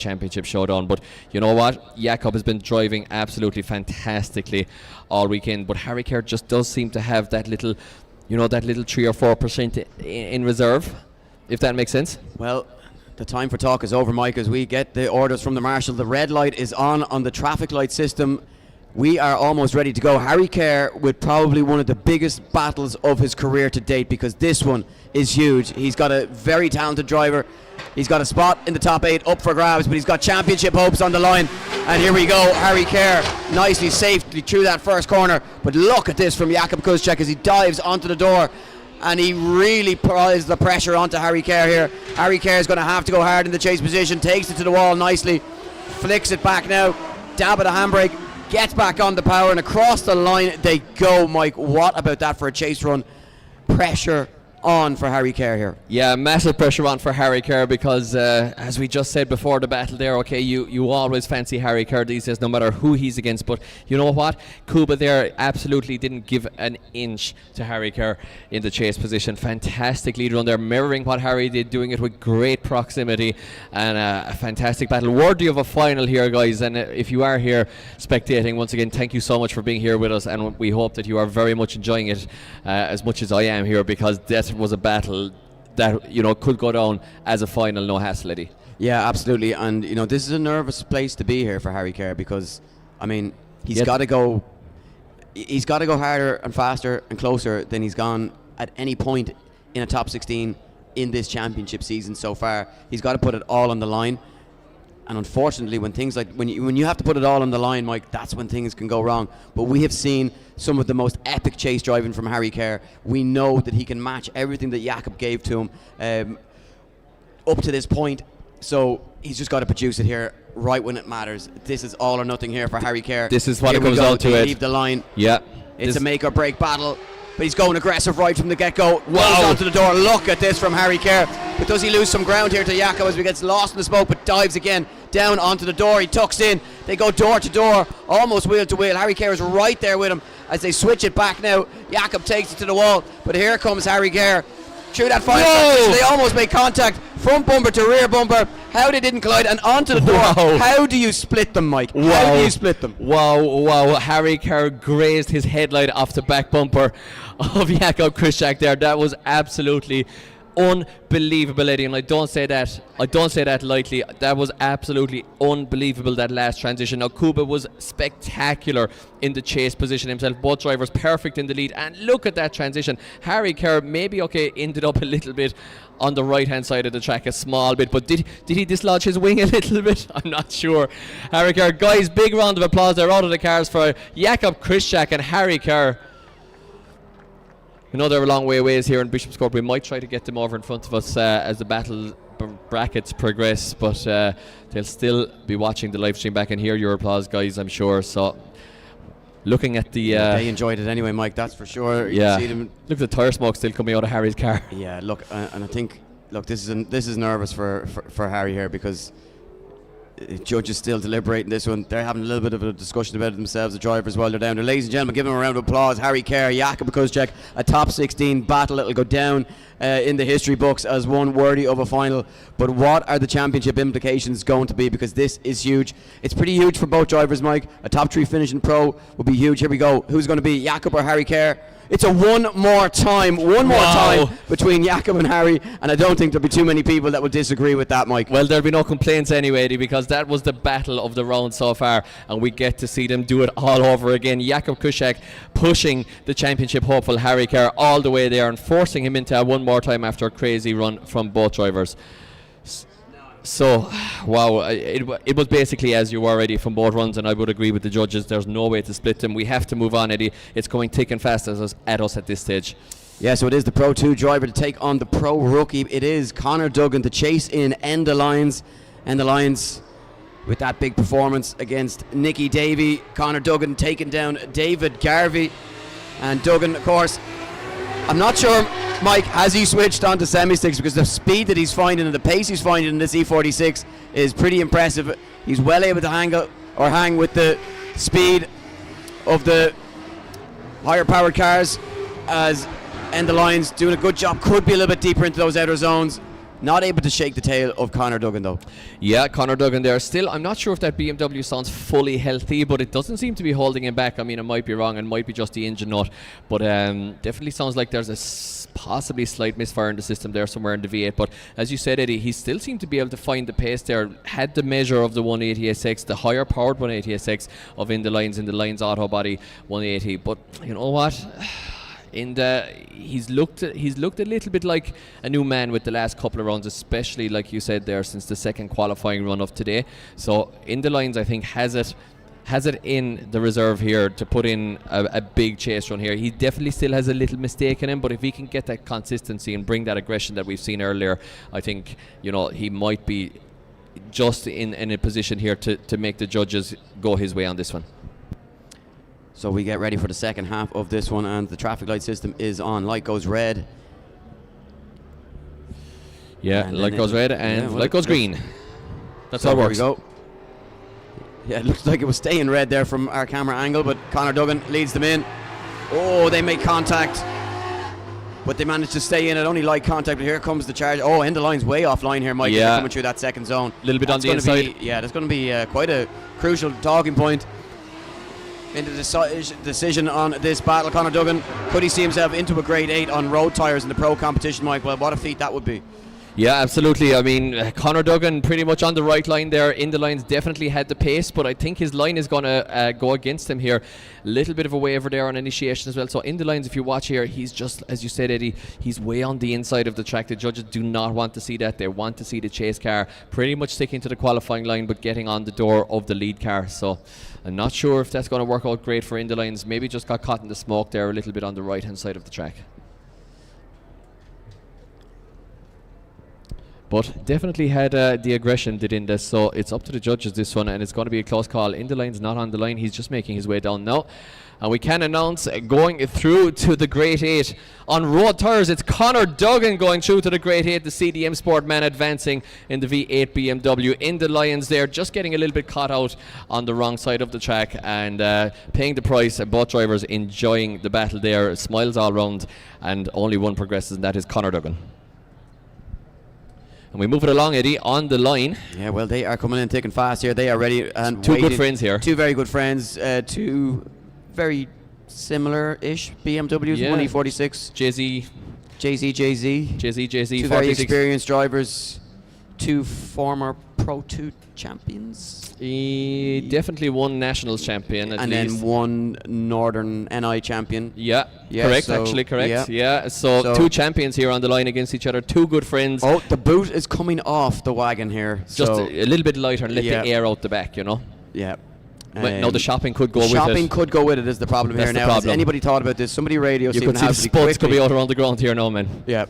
championship showdown. But you know what? Jakob has been driving absolutely fantastically all weekend. But Harry Kerr just does seem to have that little, that little 3 or 4% in reserve, if that makes sense. Well, the time for talk is over, Mike, as we get the orders from the marshal. The red light is on the traffic light system. We are almost ready to go. Harry Kerr with probably one of the biggest battles of his career to date, because this one is huge. He's got a very talented driver. He's got a spot in the top 8 up for grabs, but he's got championship hopes on the line. And here we go. Harry Kerr nicely safely through that first corner. But look at this from Jakub Kuszczak as he dives onto the door. And he really applies the pressure onto Harry Kerr here. Harry Kerr is going to have to go hard in the chase position. Takes it to the wall nicely. Flicks it back now. Dab at a handbrake. Gets back on the power, and across the line they go, Mike. What about that for a chase run? Pressure on for Harry Kerr here. Yeah, massive pressure on for Harry Kerr, because as we just said before the battle there, okay, you always fancy Harry Kerr these days, no matter who he's against. But you know what? Kuba there absolutely didn't give an inch to Harry Kerr in the chase position. Fantastic lead run there, mirroring what Harry did, doing it with great proximity, and a fantastic battle, worthy of a final here, guys. And if you are here spectating, once again, thank you so much for being here with us, and we hope that you are very much enjoying it as much as I am here, because that was a battle that could go down as a final, no hassle, Eddie. Yeah, absolutely. And this is a nervous place to be here for Harry Kerr, because he's got to go harder and faster and closer than he's gone at any point in a top 16 in this championship season so far. He's got to put it all on the line. And unfortunately, when you have to put it all on the line, Mike, that's when things can go wrong. But we have seen some of the most epic chase driving from Harry Kerr. We know that he can match everything that Jakob gave to him up to this point. So he's just got to produce it here right when it matters. This is all or nothing here for Harry Kerr. This is what it comes down to. They leave the line. Yeah. It's a make or break battle. But he's going aggressive right from the get-go. Wow. Onto the door. Look at this from Harry Kerr. But does he lose some ground here to Jakob as he gets lost in the smoke, but dives again down onto the door. He tucks in. They go door to door, almost wheel to wheel. Harry Kerr is right there with him as they switch it back now. Jakob takes it to the wall, but here comes Harry Kerr. Through that final transition, they almost make contact. Front bumper to rear bumper. How they didn't collide, and onto the door. Wow. How do you split them, Mike? Wow. How do you split them? Wow. Harry Kerr grazed his headlight off the back bumper of Jakub Kuszczak there. That was absolutely unbelievable, Eddie, and I don't say that lightly. That was absolutely unbelievable, that last transition. Now, Kuba was spectacular in the chase position himself. Both drivers perfect in the lead, and look at that transition. Harry Kerr maybe ended up a little bit on the right hand side of the track, a small bit, but did he dislodge his wing a little bit? I'm not sure. Harry Kerr, guys, big round of applause there out of the cars for Jakub Kuszczak and Harry Kerr. They're a long way away here in Bishopscourt. We might try to get them over in front of us as the battle brackets progress, but they'll still be watching the live stream back and hear your applause, guys, I'm sure. So looking at the they enjoyed it anyway, Mike, that's for sure. Yeah, you see them. Look at the tyre smoke still coming out of Harry's car. Yeah, look, and I think this is nervous for Harry here, because the judge is still deliberating this one. They're having a little bit of a discussion about it themselves, the drivers, while they're down there. Ladies and gentlemen, give them a round of applause. Harry Kerr, Jakub Kuszczak, a top 16 battle. It'll go down in the history books as one worthy of a final. But what are the championship implications going to be? Because this is huge. It's pretty huge for both drivers, Mike. A top 3 finish in pro would be huge. Here we go. Who's going to be, Jakub or Harry Kerr? It's a one more time between Jakub and Harry, and I don't think there'll be too many people that will disagree with that, Mike. Well, there'll be no complaints anyway, Eddie, because that was the battle of the round so far, and we get to see them do it all over again. Jakub Kuszczak pushing the championship hopeful Harry Kerr all the way there and forcing him into one more time after a crazy run from both drivers. So, wow, it was basically as you were, Eddie, from both runs, and I would agree with the judges. There's no way to split them. We have to move on, Eddie. It's going thick and fast at us at this stage. Yeah, so it is the Pro 2 driver to take on the Pro rookie. It is Conor Duggan to chase in End the Lines with that big performance against Nicky Davey. Conor Duggan taking down David Garvey, and Duggan, of course, I'm not sure, Mike, has he switched on to semi-sticks, because the speed that he's finding and the pace he's finding in this E46 is pretty impressive. He's well able to hang with the speed of the higher powered cars, as End the Lines doing a good job. Could be a little bit deeper into those outer zones. Not able to shake the tail of Conor Duggan, though. Yeah, Conor Duggan there. Still, I'm not sure if that BMW sounds fully healthy, but it doesn't seem to be holding him back. I mean, it might be wrong and might be just the engine nut, but definitely sounds like there's a possibly slight misfire in the system there somewhere in the V8. But as you said, Eddie, he still seemed to be able to find the pace there. Had the measure of the 180SX, the higher powered 180SX of In the Lines Auto Body 180. But you know what? He's looked a little bit like a new man with the last couple of rounds, especially like you said there, since the second qualifying run of today. So In the Lines, I think, has it in the reserve here to put in a big chase run here. He definitely still has a little mistake in him, but if he can get that consistency and bring that aggression that we've seen earlier, I think he might be just in a position here to make the judges go his way on this one. So we get ready for the second half of this one, and the traffic light system is on. Light goes red. Yeah, light goes red and light goes green. That's how it works. Here we go. Yeah, it looks like it was staying red there from our camera angle, but Conor Duggan leads them in. Oh, they make contact, but they managed to stay in at only light contact. But here comes the charge. Oh, In the Line's way offline here, Mike. Yeah. Coming through that second zone. A little bit on the inside. That's going to be quite a crucial talking point in the decision on this battle. Conor Duggan, could he see himself into a grade 8 on road tyres in the pro competition, Mike? Well, what a feat that would be. Yeah, absolutely. I mean, Conor Duggan pretty much on the right line there. In the Lines definitely had the pace, but I think his line is going to go against him here. A little bit of a waiver there on initiation as well. So In the Lines, if you watch here, he's just, as you said, Eddie, he's way on the inside of the track. The judges do not want to see that. They want to see the chase car pretty much sticking to the qualifying line, but getting on the door of the lead car. So I'm not sure if that's going to work out great for In the Lines. Maybe just got caught in the smoke there a little bit on the right-hand side of the track. But definitely had the aggression did in this, so it's up to the judges this one, and it's going to be a close call. In the Line's not on the line, he's just making his way down now. And we can announce going through to the Great 8 on road tyres. It's Conor Duggan going through to the Great 8, the CDM Sport man advancing in the V8 BMW. In the Lions there, just getting a little bit caught out on the wrong side of the track and paying the price. Both drivers enjoying the battle there, smiles all round, and only one progresses, and that is Conor Duggan. And we move it along, Eddie, on the line. Yeah, well, they are coming in thick and fast here. They are ready and two good friends here. Two very good friends. Two very similar-ish BMWs. Yeah. One E46. JZ. Two very experienced drivers. Two former Pro 2 champions. Definitely one Nationals champion at and least. Then one Northern NI champion. Yeah, correct. Yeah. So two champions here on the line against each other. Two good friends. Oh, the boot is coming off the wagon here. Just a little bit lighter and let the air out the back, Yeah. No, the shopping could go with it. Shopping could go with it is the problem That's here the now. problem. Has anybody thought about this? Somebody radio you could see the spuds could be out around the ground here now, man. Yeah.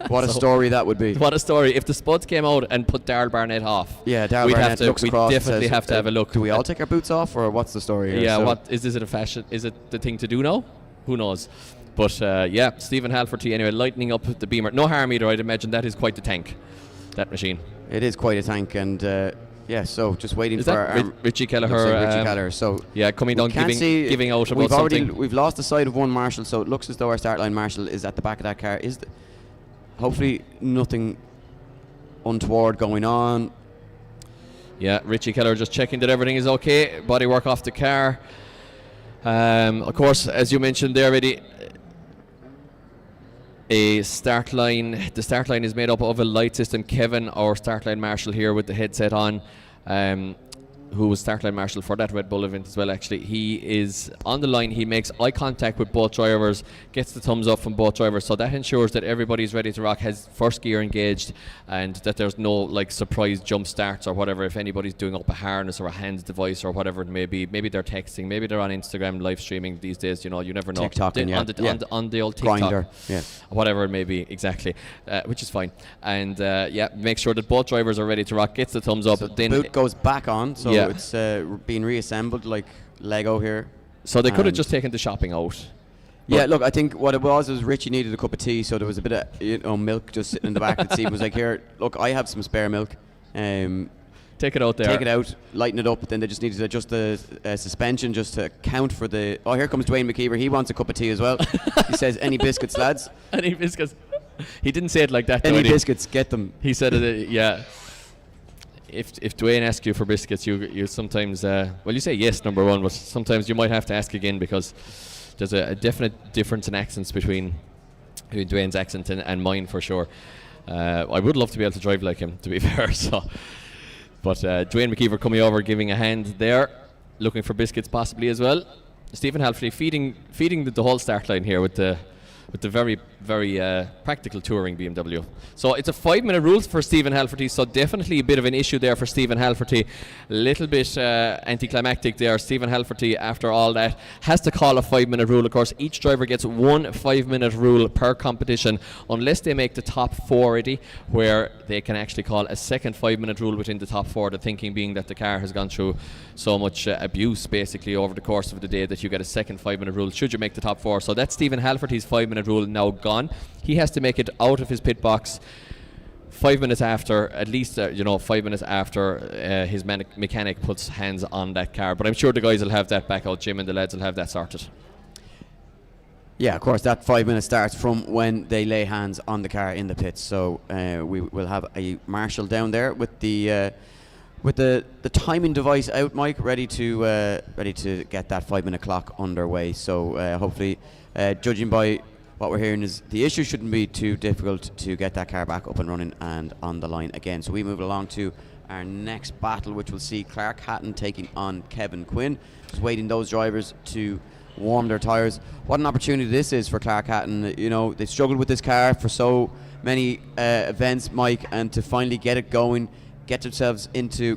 What a story that would be. What a story. If the spuds came out and put Darryl Barnett off. Yeah, Darryl Barnett looks across. We'd definitely have to have a look. Do we all take our boots off, or what's the story here? Yeah, what is it a fashion? Is it the thing to do now? Who knows? But Stephen Halforty anyway, lightening up the Beamer. No harm either, I'd imagine. That is quite the tank, that machine. It is quite a tank, and so just waiting is for that Richie Kelleher. Like Richie Kelleher. So coming down, giving out about something. We've lost the sight of one marshal, so it looks as though our start line marshal is at the back of that car. Hopefully nothing untoward going on. Yeah, Richie Kelleher just checking that everything is okay. Bodywork off the car. Of course, as you mentioned there already, a start line. The start line is made up of a light system. Kevin, our start line marshal here with the headset on, who was start line marshal for that Red Bull event as well, actually. He is on the line. He makes eye contact with both drivers, gets the thumbs up from both drivers, so that ensures that everybody's ready to rock, has first gear engaged, and that there's no surprise jump starts or whatever. If anybody's doing up a harness or a hands device or whatever it may be, maybe they're texting, maybe they're on Instagram live streaming these days, you never know. TikToking, on the old TikTok. Grinder, whatever it may be, exactly, which is fine. And make sure that both drivers are ready to rock, gets the thumbs up. So then the boot goes back on, so it's being reassembled like Lego here. So they could have just taken the shopping out. Yeah, look, I think what it was Richie needed a cup of tea, so there was a bit of milk just sitting in the back. That Steve was like, here, look, I have some spare milk. Take it out there. Take it out, lighten it up. Then they just needed to adjust the suspension just to account for the... Oh, here comes Dwayne McKeever. He wants a cup of tea as well. He says, any biscuits, lads? Any biscuits. He didn't say it like that. Any biscuits, get them. He said it. Yeah. If Dwayne asks you for biscuits, you sometimes you say yes, number one, but sometimes you might have to ask again because there's a definite difference in accents between Dwayne's accent and mine for sure. I would love to be able to drive like him, to be fair. So, but Dwayne McKeever coming over, giving a hand there, looking for biscuits possibly as well. Stephen Halfley feeding the whole start line here with the very, very practical touring BMW. So it's a 5-minute rule for Stephen Halferty, so definitely a bit of an issue there for Stephen Halferty. A little bit anticlimactic there. Stephen Halferty, after all that, has to call a 5-minute rule. Of course, each driver gets 1 5-minute rule per competition, unless they make the top 4 already, where they can actually call a second 5-minute rule within the top 4. The thinking being that the car has gone through so much abuse, basically, over the course of the day that you get a second 5-minute rule should you make the top 4. So that's Stephen Halferty's 5-minute rule now gone. He has to make it out of his pit box 5 minutes after, at least 5 minutes after his mechanic puts hands on that car. But I'm sure the guys will have that back out, Jim, and the lads will have that sorted. Yeah, of course, that 5 minutes starts from when they lay hands on the car in the pits. So we will have a marshal down there with the timing device out, Mike, ready to get that 5-minute clock underway. So hopefully, judging by what we're hearing, is the issue shouldn't be too difficult to get that car back up and running and on the line again. So we move along to our next battle, which will see Clark Hatton taking on Kevin Quinn. Just waiting those drivers to warm their tyres. What an opportunity this is for Clark Hatton. You know, they've struggled with this car for so many events, Mike, and to finally get it going, gets himself into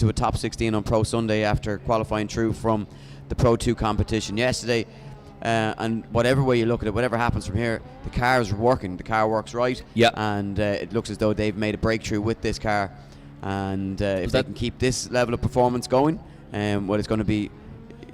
a top 16 on Pro Sunday after qualifying through from the Pro 2 competition yesterday. And whatever way you look at it, whatever happens from here, the car is working. The car works right. Yeah. And it looks as though they've made a breakthrough with this car. And if they can keep this level of performance going, it's going to be,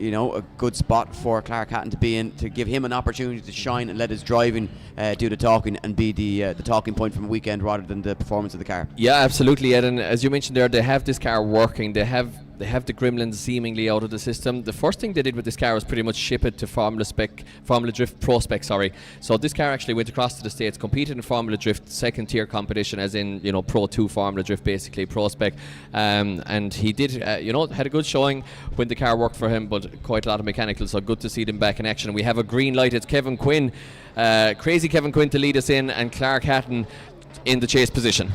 a good spot for Clark Hatton to be in, to give him an opportunity to shine and let his driving do the talking and be the talking point from a weekend rather than the performance of the car. Yeah, absolutely, Ed. And as you mentioned there, they have this car working. They have the gremlins seemingly out of the system. The first thing they did with this car was pretty much ship it to Formula Drift Pro Spec, sorry. So this car actually went across to the States, competed in Formula Drift second tier competition, as in, Pro 2 Formula Drift, basically Pro Spec. And he did, had a good showing when the car worked for him, but quite a lot of mechanical, so good to see them back in action. We have a green light. It's Kevin Quinn, crazy Kevin Quinn to lead us in, and Clark Hatton in the chase position.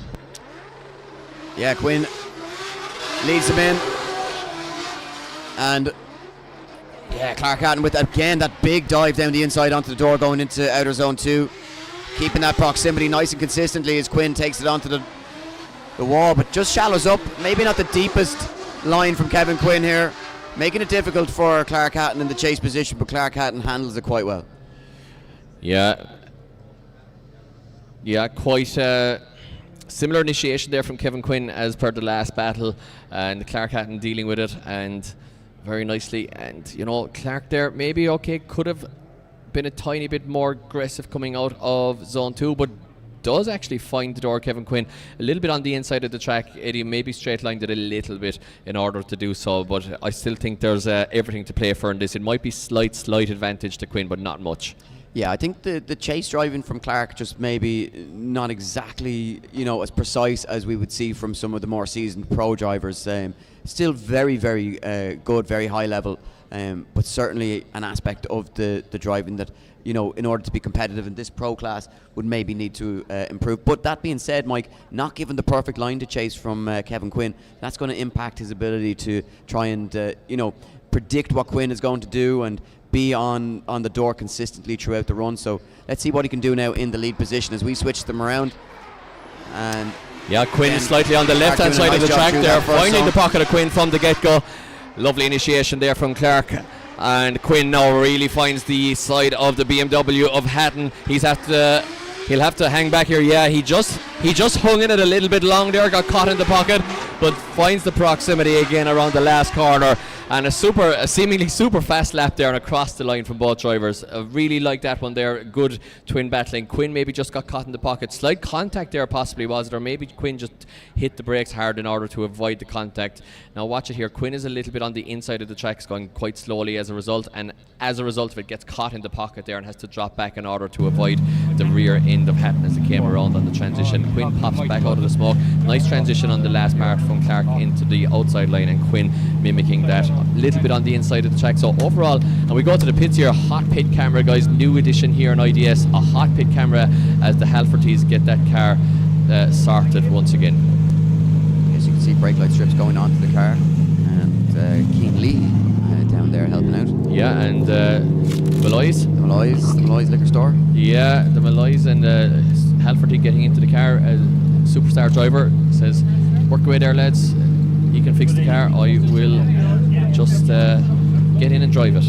Yeah, Quinn leads him in. And Clark Hatton with again that big dive down the inside onto the door going into outer zone 2, keeping that proximity nice and consistently as Quinn takes it onto the wall, but just shallows up. Maybe not the deepest line from Kevin Quinn here, making it difficult for Clark Hatton in the chase position, but Clark Hatton handles it quite well. Yeah, quite similar initiation there from Kevin Quinn as per the last battle, and Clark Hatton dealing with it and very nicely. And Clark there maybe could have been a tiny bit more aggressive coming out of zone 2, but does actually find the door. Kevin Quinn a little bit on the inside of the track. Eddie maybe straight lined it a little bit in order to do so, but I still think there's everything to play for in this. It might be slight advantage to Quinn, but not much. Yeah, I think the chase driving from Clark just maybe not exactly as precise as we would see from some of the more seasoned pro drivers. Still very, very good, very high level, but certainly an aspect of the driving that in order to be competitive in this pro class would maybe need to improve. But that being said, Mike, not given the perfect line to chase from Kevin Quinn, that's going to impact his ability to try and predict what Quinn is going to do and be on the door consistently throughout the run. So let's see what he can do now in the lead position as we switch them around. And Quinn slightly on the left hand side of the track there, finding the pocket of Quinn from the get-go. Lovely initiation there from Clark, and Quinn now really finds the side of the BMW of Hatton. He'll have to hang back here. Yeah, he just hung in it a little bit long there, got caught in the pocket, but finds the proximity again around the last corner. And a seemingly super fast lap there and across the line from both drivers. Really like that one there. Good twin battling. Quinn maybe just got caught in the pocket. Slight contact there possibly, was it? Or maybe Quinn just hit the brakes hard in order to avoid the contact. Now watch it here. Quinn is a little bit on the inside of the tracks, going quite slowly as a result, and as a result of it gets caught in the pocket there and has to drop back in order to avoid the rear end of Hatton as it came around on the transition. Quinn pops back out of the smoke. Nice transition on the last part from Clark into the outside line, and Quinn mimicking that a little bit on the inside of the track. So overall, and we go to the pits here, hot pit camera, guys, new addition here on IDS, a hot pit camera as the Halforties get that car sorted once again. As you can see, brake light strips going onto the car, and Keen Lee down there helping out. Yeah, and Malloy's. The Malloy's liquor store. Yeah, the Malloy's and Halforty getting into the car. Superstar driver says, work away there, lads. He can fix the car. I will just get in and drive it.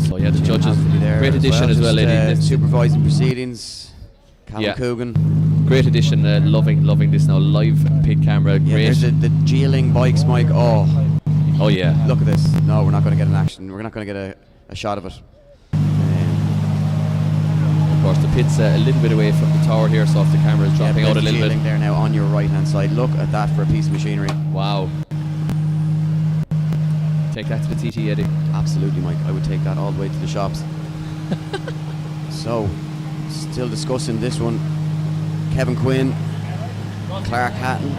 So yeah, the judges, great addition as well, Eddie. Supervising proceedings, Callum Coogan. Great addition. Loving this now. Live pit camera. Yeah, great. there's the Geeling bikes, Mike. Oh yeah. Look at this. No, we're not going to get an action. We're not going to get a shot of it. Of course, the pit's a little bit away from the tower here, so if the camera is dropping out a little bit. There now on your right hand side. Look at that for a piece of machinery. Wow. Take that to the TT, Eddie. Absolutely, Mike. I would take that all the way to the shops. So, still discussing this one. Kevin Quinn, Clark Hatton.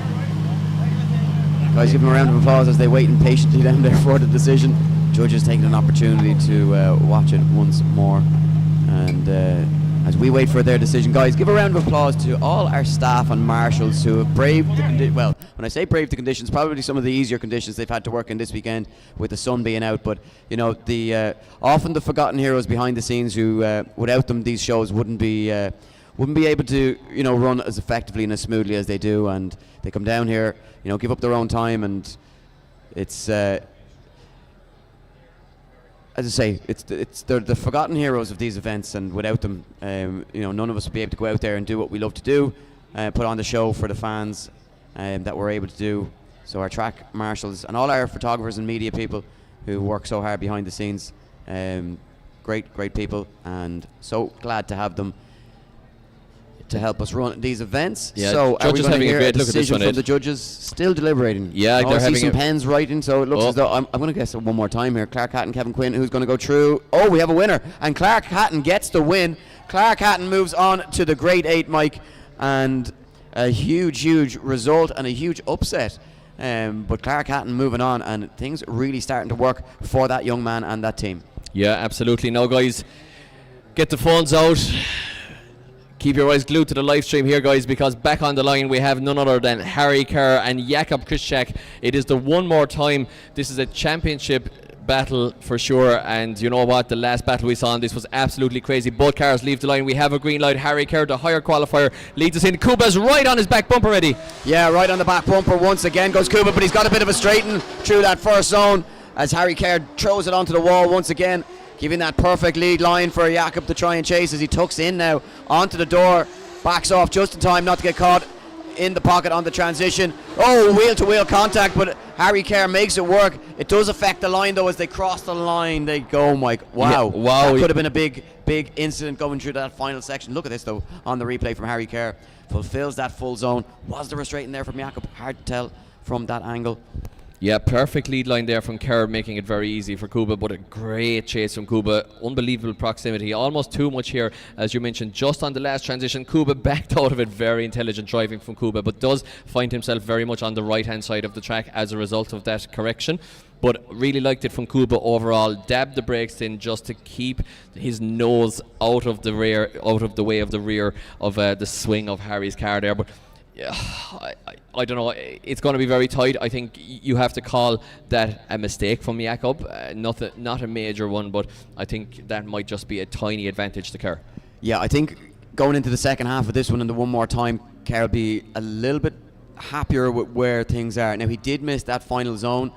Guys, give them a round of applause as they wait impatiently down there for the decision. Judges taking an opportunity to watch it once more. And as we wait for their decision, guys, give a round of applause to all our staff and marshals who have braved the conditions. Well, when I say braved the conditions, probably some of the easier conditions they've had to work in this weekend with the sun being out. But you know, the often the forgotten heroes behind the scenes who, without them, these shows wouldn't be able to, you know, run as effectively and as smoothly as they do. And they come down here, you know, give up their own time, and it's. As I say, they're the forgotten heroes of these events, and without them, you know, none of us would be able to go out there and do what we love to do, put on the show for the fans that we're able to do. So our track marshals and all our photographers and media people who work so hard behind the scenes, great people, and so glad to have them to help us run these events. Yeah, so are we going to hear a decision from Ed. the judges? Still deliberating. Yeah, they're having some pens writing, so it looks as though I'm going to guess it one more time here. Clark Hatton, Kevin Quinn, who's going to go through. Oh, we have a winner, and Clark Hatton gets the win. Clark Hatton moves on to the Grade 8, Mike, and a huge result and a huge upset. But Clark Hatton moving on, and things really starting to work for that young man and that team. Yeah, absolutely. Now, guys, get the phones out. Keep your eyes glued to the live stream here, guys, because back on the line we have none other than Harry Kerr and Jakub Krzyzak. It is the one more time. This is a championship battle for sure, and you know what, the last battle we saw on this was absolutely crazy. Both cars leave the line. We have a green light. Harry Kerr, the higher qualifier, leads us in. Kuba's right on his back bumper, ready. Yeah, right on the back bumper once again goes Kuba, but he's got a bit of a straighten through that first zone as Harry Kerr throws it onto the wall once again, giving that perfect lead line for Jakub to try and chase as he tucks in now onto the door, backs off just in time not to get caught in the pocket on the transition. Oh, wheel-to-wheel contact, but Harry Kerr makes it work. It does affect the line though as they cross the line. They go, Mike. Wow. Yeah, wow. That could have been a big incident going through that final section. Look at this though on the replay from Harry Kerr. Fulfills that full zone. Was there a straight in there from Jakub? Hard to tell from that angle. Yeah, perfect lead line there from Kerr, making it very easy for Kuba, but a great chase from Kuba. Unbelievable proximity, almost too much here, as you mentioned, just on the last transition. Kuba backed out of it. Very intelligent driving from Kuba, but does find himself very much on the right-hand side of the track as a result of that correction. But really liked it from Kuba overall. Dabbed the brakes in just to keep his nose out of the way of the rear of the swing of Harry's car there. But yeah, I don't know. It's going to be very tight. I think you have to call that a mistake from Jakub. Not a major one, but I think that might just be a tiny advantage to Kerr. Yeah, I think going into the second half of this one and the one more time, Kerr will be a little bit happier with where things are. Now, he did miss that final zone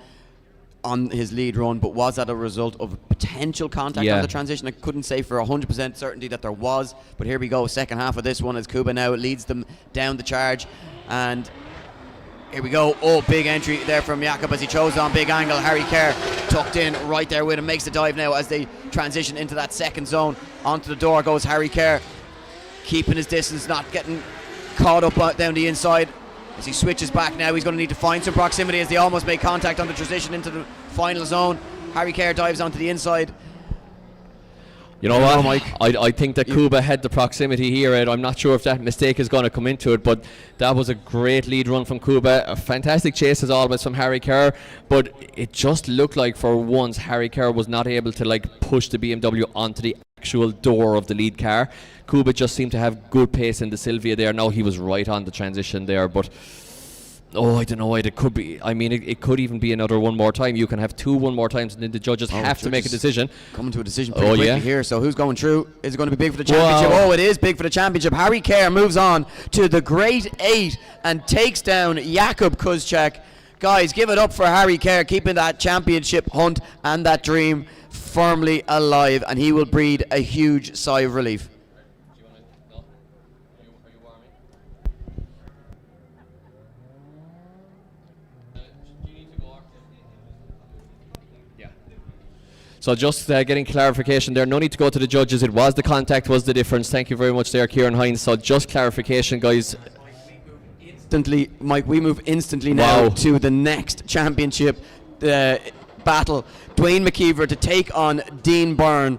on his lead run, but was that a result of potential contact on the transition? I couldn't say for 100% certainty that there was, but here we go, second half of this one as Kuba now leads them down the charge, and Here we go. Oh, big entry there from Jakob as he chose on big angle. Harry Kerr tucked in right there with him. Makes the dive now as they transition into that second zone. Onto the door goes Harry Kerr, keeping his distance, not getting caught up down the inside. As he switches back now, he's going to need to find some proximity as they almost make contact on the transition into the final zone. Harry Kerr dives onto the inside. You know what, Mike? I think that Kuba had the proximity here, Ed. I'm not sure if that mistake is going to come into it, but that was a great lead run from Kuba. A fantastic chase as always from Harry Kerr, but it just looked like for once Harry Kerr was not able to like push the BMW onto the actual door of the lead car. Kuba just seemed to have good pace in the Silvia there. Now he was right on the transition there, but I don't know. It could be. I mean, it could even be another one more time. You can have two one more times, and then the judges have to make a decision. Coming to a decision pretty quickly here. So who's going through? Is it going to be big for the championship? Oh, it is big for the championship. Harry Kerr moves on to the Great 8 and takes down Jakub Kuszczak. Guys, give it up for Harry Kerr, keeping that championship hunt and that dream firmly alive, and he will breathe a huge sigh of relief. So just getting clarification there. No need to go to the judges. It was the contact was the difference. Thank you very much there, Kieran Hines. So just clarification, guys. Instantly, Mike, we move instantly now to the next championship battle. Dwayne McKeever to take on Dean Byrne.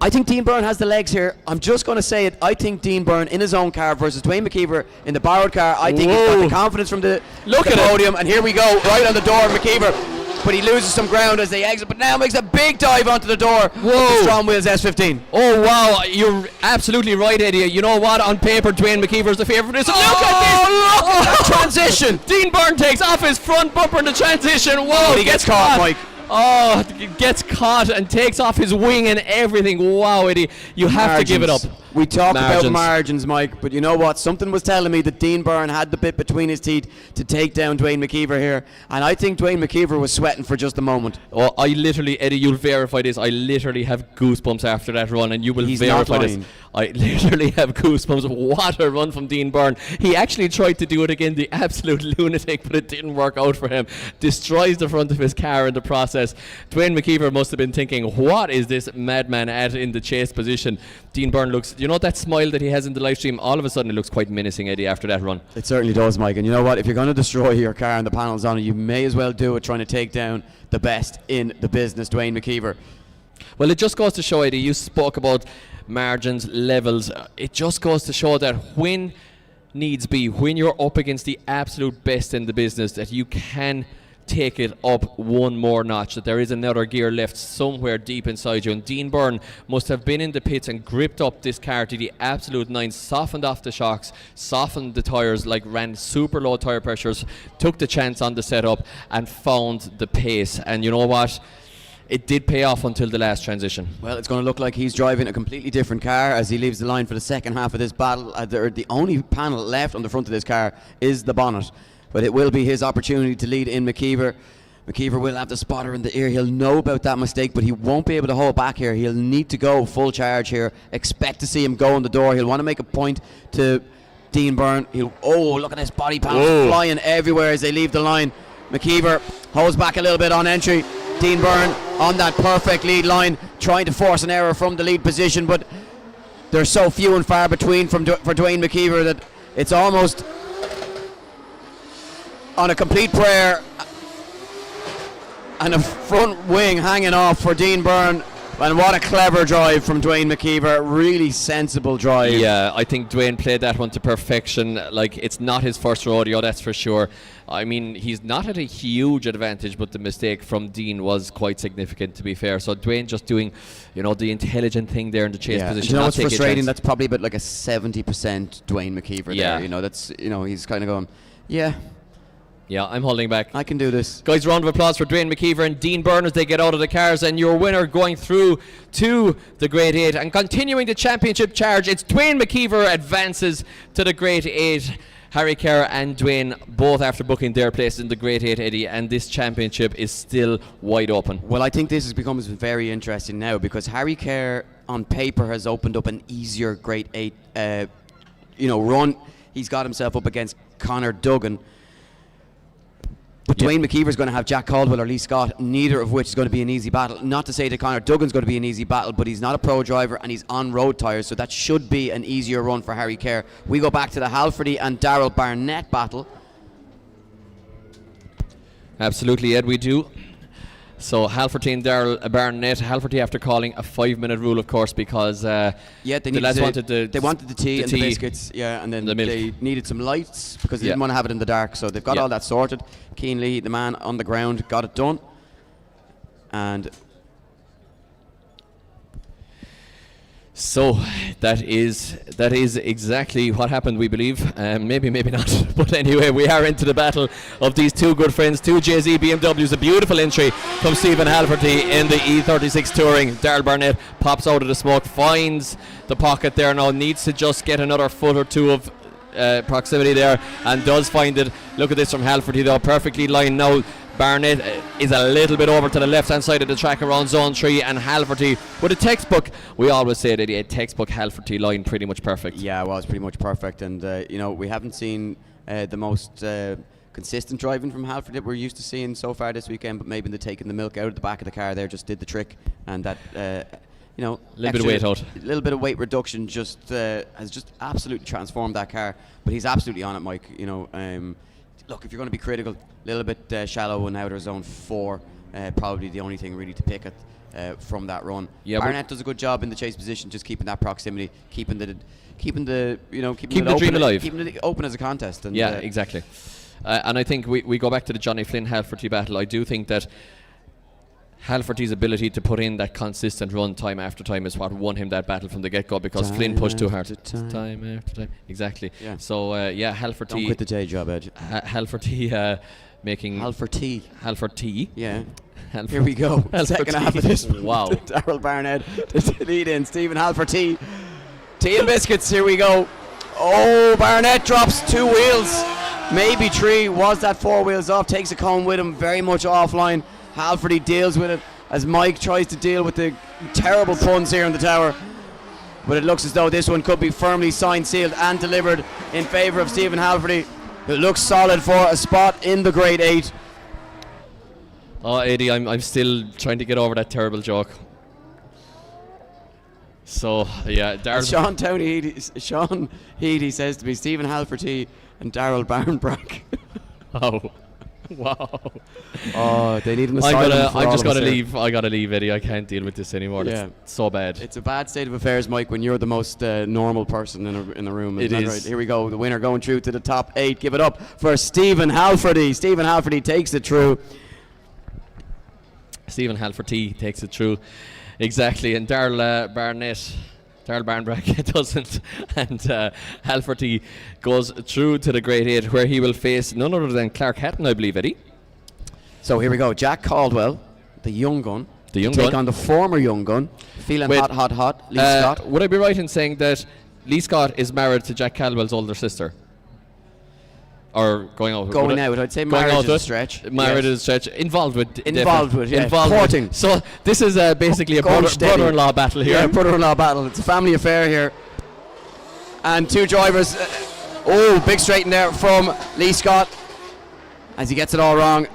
I think Dean Byrne has the legs here. I'm just going to say it. I think Dean Byrne in his own car versus Dwayne McKeever in the borrowed car. I think he's got the confidence from the podium. And here we go, right on the door of McKeever. But he loses some ground as they exit, but now makes a big dive onto the door. Whoa. Strong Wheels S15. Oh, wow. You're absolutely right, Eddie. You know what? On paper, Dwayne McKeever is the favourite. Look at this. Look at that transition. Dean Byrne takes off his front bumper in the transition. Whoa. He gets caught, Mike. Oh, gets caught and takes off his wing and everything. Wow, Eddie. You have to give it up. We talk about margins, Mike, but you know what? Something was telling me that Dean Byrne had the bit between his teeth to take down Dwayne McKeever here. And I think Dwayne McKeever was sweating for just a moment. Oh, I literally, Eddie, you'll verify this. I literally have goosebumps after that run, and you will verify this. I literally have goosebumps. What a run from Dean Byrne. He actually tried to do it again, the absolute lunatic, but it didn't work out for him. Destroys the front of his car in the process. Dwayne McKeever must have been thinking, what is this madman at in the chase position? Dean Byrne looks, you know that smile that he has in the live stream, all of a sudden it looks quite menacing, Eddie, after that run. It certainly does, Mike. And you know what? If you're going to destroy your car and the panels on it, you may as well do it trying to take down the best in the business, Dwayne McKeever. Well, it just goes to show, Eddie, you spoke about margins, levels. It just goes to show that when needs be, when you're up against the absolute best in the business, that you can take it up one more notch, that there is another gear left somewhere deep inside you. And Dean Byrne must have been in the pits and gripped up this car to the absolute nines, softened off the shocks, softened the tyres, like ran super low tyre pressures, took the chance on the setup and found the pace. And you know what? It did pay off until the last transition. Well, it's going to look like he's driving a completely different car as he leaves the line for the second half of this battle. The only panel left on the front of this car is the bonnet. But it will be his opportunity to lead in McKeever. McKeever will have the spotter in the ear. He'll know about that mistake, but he won't be able to hold back here. He'll need to go full charge here. Expect to see him go on the door. He'll want to make a point to Dean Byrne. Look at this body panel flying everywhere as they leave the line. McKeever holds back a little bit on entry. Dean Byrne on that perfect lead line, trying to force an error from the lead position, but they're so few and far between for Dwayne McKeever that it's almost on a complete prayer, and a front wing hanging off for Dean Byrne. And what a clever drive from Dwayne McKeever. Really sensible drive. Yeah, I think Dwayne played that one to perfection. Like, it's not his first rodeo, that's for sure. I mean, he's not at a huge advantage, but the mistake from Dean was quite significant, to be fair. So Dwayne just doing, the intelligent thing there in the chase position. You know what's frustrating? That's probably about like a 70% Dwayne McKeever there. That's, he's kind of going, yeah, I'm holding back. I can do this. Guys, round of applause for Dwayne McKeever and Dean Byrne as they get out of the cars. And your winner going through to the Grade 8 and continuing the championship charge, it's Dwayne McKeever advances to the Grade 8. Harry Kerr and Dwayne both after booking their places in the Grade 8, Eddie, and this championship is still wide open. Well, I think this has become very interesting now because Harry Kerr on paper has opened up an easier Grade 8 run. He's got himself up against Connor Duggan. But Dwayne McKeever's going to have Jack Caldwell or Lee Scott, neither of which is going to be an easy battle. Not to say that Conor Duggan's going to be an easy battle, but he's not a pro driver and he's on road tyres, so that should be an easier run for Harry Kerr. We go back to the Halfordy and Darrell Barnett battle. Absolutely, Ed, we do. So Halfordy and Darrell Barnett. Halfordy after calling a 5-minute rule, of course, because they wanted the tea and the biscuits, and then they needed some lights because they didn't want to have it in the dark. So they've got all that sorted. Cian Leahy, the man on the ground, got it done. And so that is exactly what happened, we believe. Maybe not. But anyway, we are into the battle of these two good friends, two JZ BMWs. A beautiful entry from Stephen Halfordy in the E36 Touring. Darrell Barnett pops out of the smoke, finds the pocket there now, needs to just get another foot or two of proximity there, and does find it. Look at this from Halfordy though, perfectly lined now. Barnett is a little bit over to the left hand side of the track around zone 3, and Halfordy with a textbook, we always say that a textbook Halfordy line pretty much perfect. Yeah, well, it's pretty much perfect, and we haven't seen the most consistent driving from Halfordy that we're used to seeing so far this weekend, but maybe the taking the milk out of the back of the car there just did the trick, and that a little bit of weight out. A little bit of weight reduction just has just absolutely transformed that car. But he's absolutely on it, Mike. Look, if you're going to be critical, a little bit shallow in outer zone 4, probably the only thing really to pick at from that run. Yeah, Barnett does a good job in the chase position, just keeping that proximity, keeping the dream alive, keeping it open as a contest. And exactly. And I think we go back to the Johnny Flynn Halfordy battle. I do think that Halfordy's ability to put in that consistent run time after time is what won him that battle from the get-go, because Flynn pushed too hard. Time after time. Exactly. Yeah. So, Halfordy... Don't quit the day job, Ed. Halfordy making... Halfordy. Yeah. Here we go. Second half of this. Wow. Darrell Barnett to lead in. Stephen Halfordy. Tea and biscuits. Here we go. Oh, Barnett drops 2 wheels. Maybe 3. Was that 4 wheels off? Takes a cone with him. Very much offline. Halfordy deals with it as Mike tries to deal with the terrible puns here in the tower. But it looks as though this one could be firmly signed, sealed and delivered in favour of Stephen Halfordy. It looks solid for a spot in the Grade 8. Oh, Eddie, I'm still trying to get over that terrible joke. So, yeah, Darrell... Sean Heady says to me, Stephen Halfordy and Darrell Barnbrack. Oh. Wow. Oh, they need an asylum. I'm just gonna leave. I gotta leave, Eddie. I can't deal with this anymore. Yeah. It's so bad. It's a bad state of affairs, Mike, when you're the most normal person in the room. It is. Right? Here we go. The winner going through to the top 8. Give it up for Stephen Halfordy. Stephen Halfordy takes it through. Stephen Halfordy takes it through. Exactly. And Darrell Barnbrack doesn't, and Halfordy goes through to the Grade 8, where he will face none other than Clark Hatton, I believe, Eddie. So here we go. Jack Caldwell, the young gun, take on the former young gun, feeling hot, Lee Scott. Would I be right in saying that Lee Scott is married to Jack Caldwell's older sister? Or going out? I'd say marriage is a stretch. Marriage is a stretch. Involved with, courting. So this is basically a brother-in-law battle here. Yeah, brother-in-law battle. It's a family affair here. And 2 drivers. Big straight in there from Lee Scott as he gets it all wrong.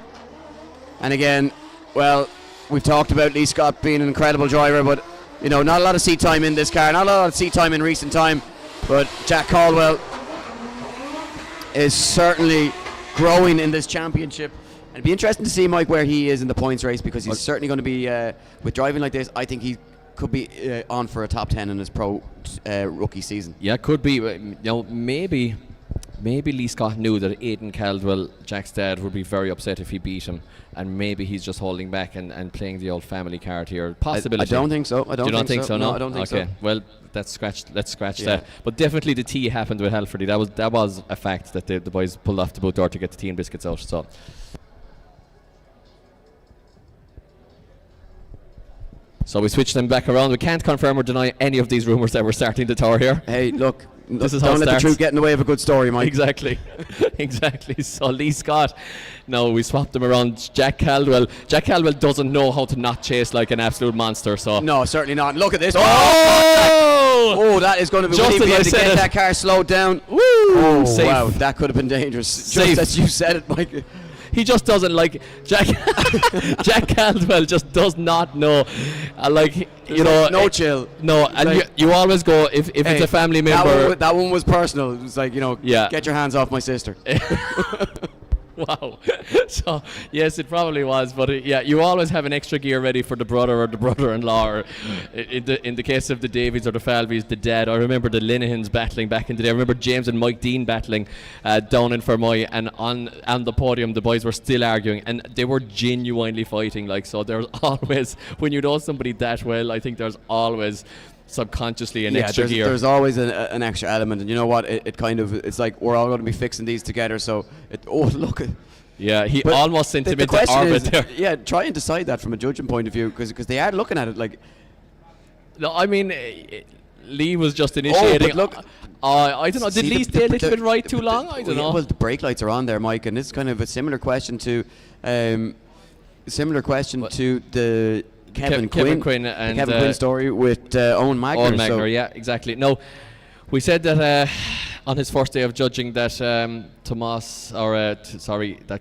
And again, well, we've talked about Lee Scott being an incredible driver, but not a lot of seat time in this car, not a lot of seat time in recent time. But Jack Caldwell is certainly growing in this championship. And it'd be interesting to see, Mike, where he is in the points race, because he's certainly going to be, with driving like this, I think he could be on for a top 10 in his pro rookie season. Yeah, could be. Maybe Lee Scott knew that Aidan Caldwell, Jack's dad, would be very upset if he beat him, and maybe he's just holding back and playing the old family card here. Possibility. I don't think so. I don't think so. No, I don't think so. Okay, well, let's scratch that. But definitely the tea happened with Halfordy. That was a fact that the boys pulled off the boot door to get the tea and biscuits out. So we switch them back around. We can't confirm or deny any of these rumours that we're starting the tour here. Hey, look. This is don't let the truth get in the way of a good story, Mike. Exactly. Exactly. So Lee Scott, no, we swapped them around. Jack Caldwell doesn't know how to not chase like an absolute monster. So no, certainly not. Look at this. Oh, that is going to be just really to get that car slowed down. Woo! Oh, wow, that could have been dangerous. Safe. Just as you said it, Mike. he just doesn't like Jack. Jack Caldwell just does not know. No chill. No, and you always go if it's a family member. That one was personal. It was like, Yeah. get your hands off my sister. Wow. So yes, it probably was, but you always have an extra gear ready for the brother or the brother-in-law, or in the case of the Davies or the Falveys, the dad. I remember the Linehans battling back in the day. I remember James and Mike Dean battling down in Fermoy, and on the podium the boys were still arguing, and they were genuinely fighting. Like, so there's always, when you know somebody that well, I think there's always subconsciously an extra gear. There's always an extra element, and you know what? It's like we're all going to be fixing these together. So look. Yeah, he almost sent him into orbit there. Yeah, try and decide that from a judging point of view, because they are looking at it like. No, I mean, Lee was just initiating. But look, I don't know. Did Lee stay a little bit right too long? I don't know. Well, the brake lights are on there, Mike, and it's kind of a similar question to the Kevin Quinn and Kevin Quinn story with Owen Magner. Owen Magner, yeah, exactly. No, we said that on his first day of judging that that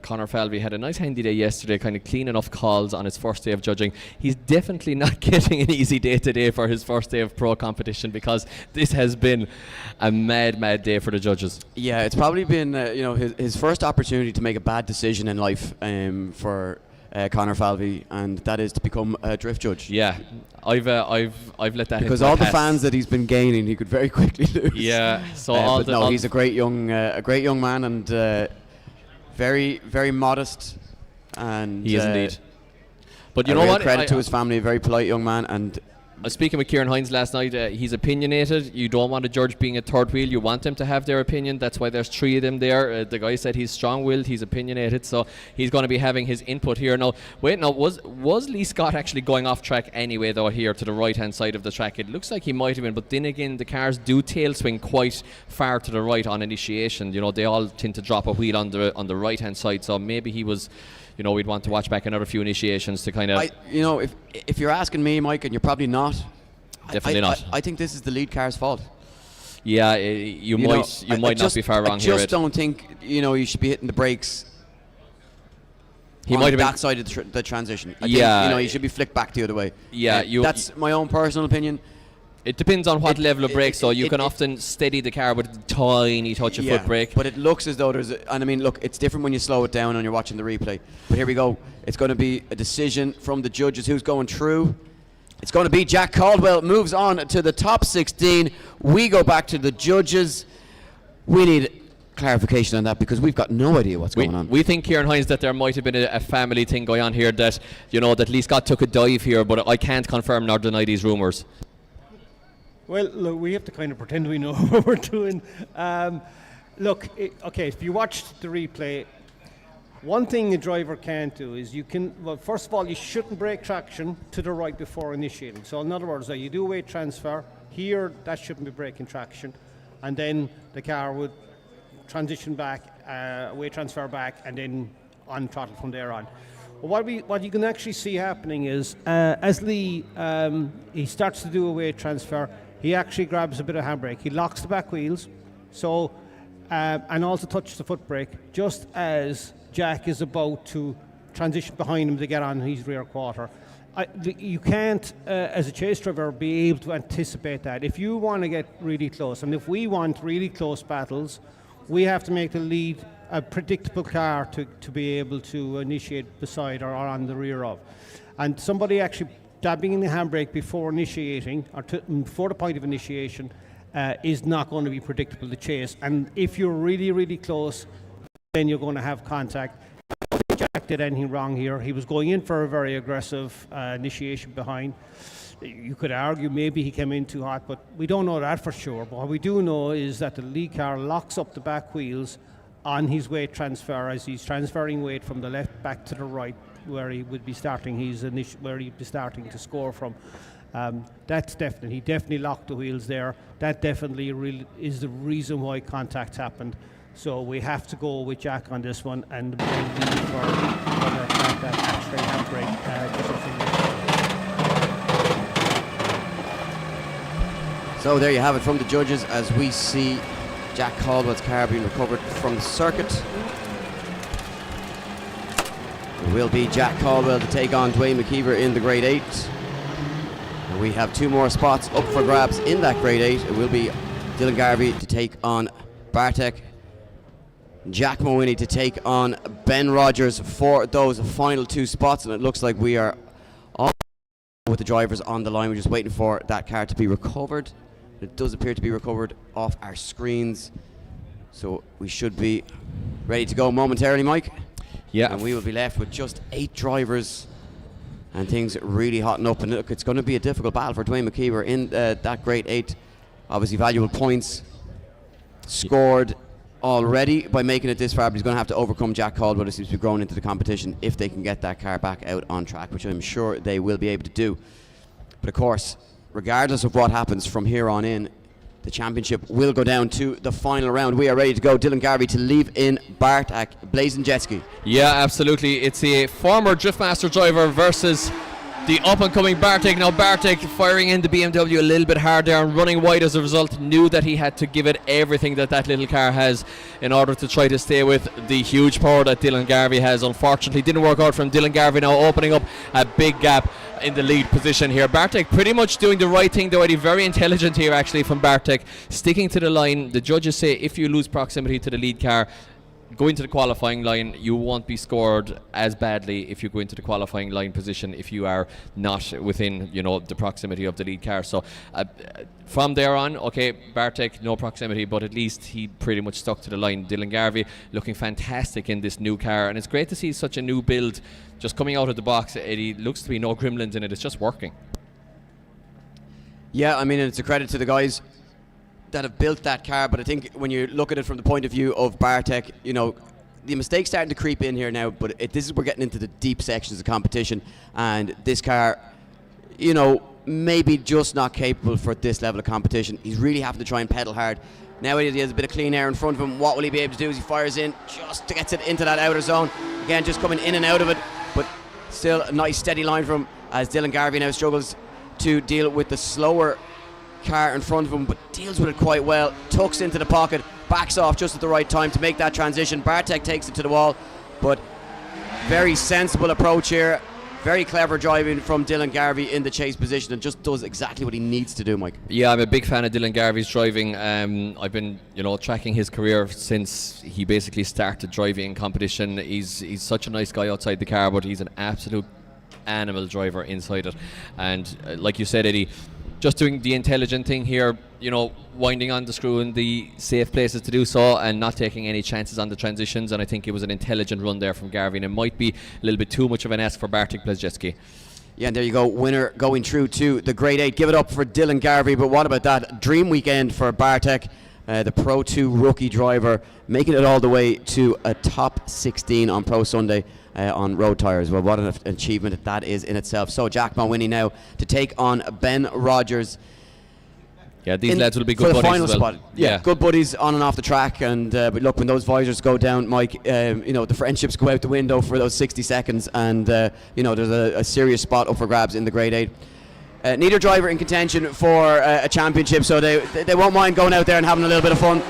Conor Falvey had a nice handy day yesterday, kind of clean enough calls on his first day of judging. He's definitely not getting an easy day today for his first day of pro competition, because this has been a mad day for the judges. Yeah, it's probably been his first opportunity to make a bad decision in life for Conor Falvey, and that is to become a drift judge. Yeah, I've let that, because all the fans that he's been gaining, he could very quickly lose. Yeah, so he's a great young man, and very, very modest, and he is indeed. But you know what? Credit to his family, a very polite young man, and. I was speaking with Kieran Hines last night. He's opinionated. You don't want a judge being a third wheel. You want them to have their opinion. That's why there's three of them there. The guy said he's strong-willed. He's opinionated. So he's going to be having his input here. Now, was Lee Scott actually going off track anyway, though, here to the right-hand side of the track? It looks like he might have been. But then again, the cars do tail swing quite far to the right on initiation. They all tend to drop a wheel on the right-hand side. So maybe he was... we'd want to watch back another few initiations to kind of... if you're asking me, Mike, and you're probably not... Definitely not. I think this is the lead car's fault. Yeah, you might not be far wrong here. I just don't think, you should be hitting the brakes he might have that been side of the transition. I think, you should be flicked back the other way. Yeah, that's my own personal opinion. It depends on what level of brake, so you can often steady the car with a tiny touch of foot brake. But it looks as though it's different when you slow it down and you're watching the replay. But here we go. It's going to be a decision from the judges. Who's going through? It's going to be Jack Caldwell. Moves on to the top 16. We go back to the judges. We need clarification on that, because we've got no idea what's going on. We think, Kieran Hines, that there might have been a family thing going on here, that that Lee Scott took a dive here, but I can't confirm nor deny these rumours. Well, look, we have to kind of pretend we know what we're doing. If you watched the replay, one thing a driver can't do is first of all, you shouldn't break traction to the right before initiating. So in other words, you do weight transfer, here that shouldn't be breaking traction, and then the car would transition back, weight transfer back, and then on throttle from there on. What you can actually see happening is, as Lee, he starts to do a weight transfer, he actually grabs a bit of handbrake. He locks the back wheels, and also touches the foot brake, just as Jack is about to transition behind him to get on his rear quarter. You can't, as a chase driver, be able to anticipate that. If you want to get really close, and if we want really close battles, we have to make the lead a predictable car to be able to initiate beside or on the rear of. And somebody actually dabbing in the handbrake before initiating, or before the point of initiation, is not going to be predictable to chase. And if you're really, really close, then you're going to have contact. I don't think Jack did anything wrong here. He was going in for a very aggressive initiation behind. You could argue maybe he came in too hot, but we don't know that for sure. But what we do know is that the lead car locks up the back wheels on his weight transfer as he's transferring weight from the left back to the right, where he would be starting where he'd be starting to score from. He definitely locked the wheels there. That definitely really is the reason why contact happened. So we have to go with Jack on this one, and for whether that actually handbrake. So there you have it from the judges, as we see Jack Caldwell's car being recovered from the circuit. It will be Jack Caldwell to take on Dwayne McKeever in the grade 8. And we have 2 more spots up for grabs in that grade 8. It will be Dylan Garvey to take on Bartek, Jack Mawhinney to take on Ben Rogers for those final 2 spots. And it looks like we are all with the drivers on the line. We're just waiting for that car to be recovered. It does appear to be recovered off our screens, so we should be ready to go momentarily, Mike. Yeah. And we will be left with just 8 drivers and things really hotting up. And look, it's going to be a difficult battle for Dwayne McKeever in that grade 8. Obviously valuable points scored already by making it this far, but he's going to have to overcome Jack Caldwell, who seems to be growing into the competition, if they can get that car back out on track, which I'm sure they will be able to do. But of course, regardless of what happens from here on in, the championship will go down to the final round. We are ready to go. Dylan Garvey to leave in Bartak, blazing jet ski. Yeah, absolutely. It's a former Driftmaster driver versus the up-and-coming Bartek. Now Bartek firing in the BMW a little bit hard there and running wide as a result. Knew that he had to give it everything that little car has in order to try to stay with the huge power that Dylan Garvey has. Unfortunately, didn't work out from Dylan Garvey, now opening up a big gap in the lead position here. Bartek pretty much doing the right thing though, Eddie. Very intelligent here actually from Bartek, sticking to the line. The judges say if you lose proximity to the lead car, go into the qualifying line, you won't be scored as badly if you go into the qualifying line position if you are not within, the proximity of the lead car. So from there on, okay, Bartek no proximity, but at least he pretty much stuck to the line. Dylan Garvey looking fantastic in this new car, and it's great to see such a new build just coming out of the box. It looks to be no gremlins in it. It's just working. Yeah, I mean, it's a credit to the guys that have built that car, but I think when you look at it from the point of view of Bartek, the mistakes starting to creep in here now, but this is we're getting into the deep sections of competition, and this car, maybe just not capable for this level of competition. He's really having to try and pedal hard. Now he has a bit of clean air in front of him. What will he be able to do as he fires in just to get it into that outer zone? Again, just coming in and out of it, but still a nice steady line from him as Dylan Garvey now struggles to deal with the slower car in front of him, but deals with it quite well, tucks into the pocket, backs off just at the right time to make that transition. Bartek takes it to the wall, but very sensible approach here, very clever driving from Dylan Garvey in the chase position, and just does exactly what he needs to do, Mike. Yeah, I'm a big fan of Dylan Garvey's driving. I've been tracking his career since he basically started driving in competition. He's such a nice guy outside the car, but he's an absolute animal driver inside it. And like you said, Eddie, just doing the intelligent thing here, winding on the screw in the safe places to do so and not taking any chances on the transitions. And I think it was an intelligent run there from Garvey, and it might be a little bit too much of an ask for Bartek Blazejewski. Yeah, and there you go, winner going through to the grade 8. Give it up for Dylan Garvey, but what about that dream weekend for Bartek, the Pro 2 rookie driver, making it all the way to a top 16 on Pro Sunday on road tyres. Well, what an achievement that is in itself. So Jack Mawhinney now to take on Ben Rogers. Yeah, these lads will be good for the buddies final as well. spot. Yeah, good buddies on and off the track. And but look, when those visors go down, Mike, the friendships go out the window for those 60 seconds. And there's a serious spot up for grabs in the grade 8. Neither driver in contention for a championship, so they won't mind going out there and having a little bit of fun.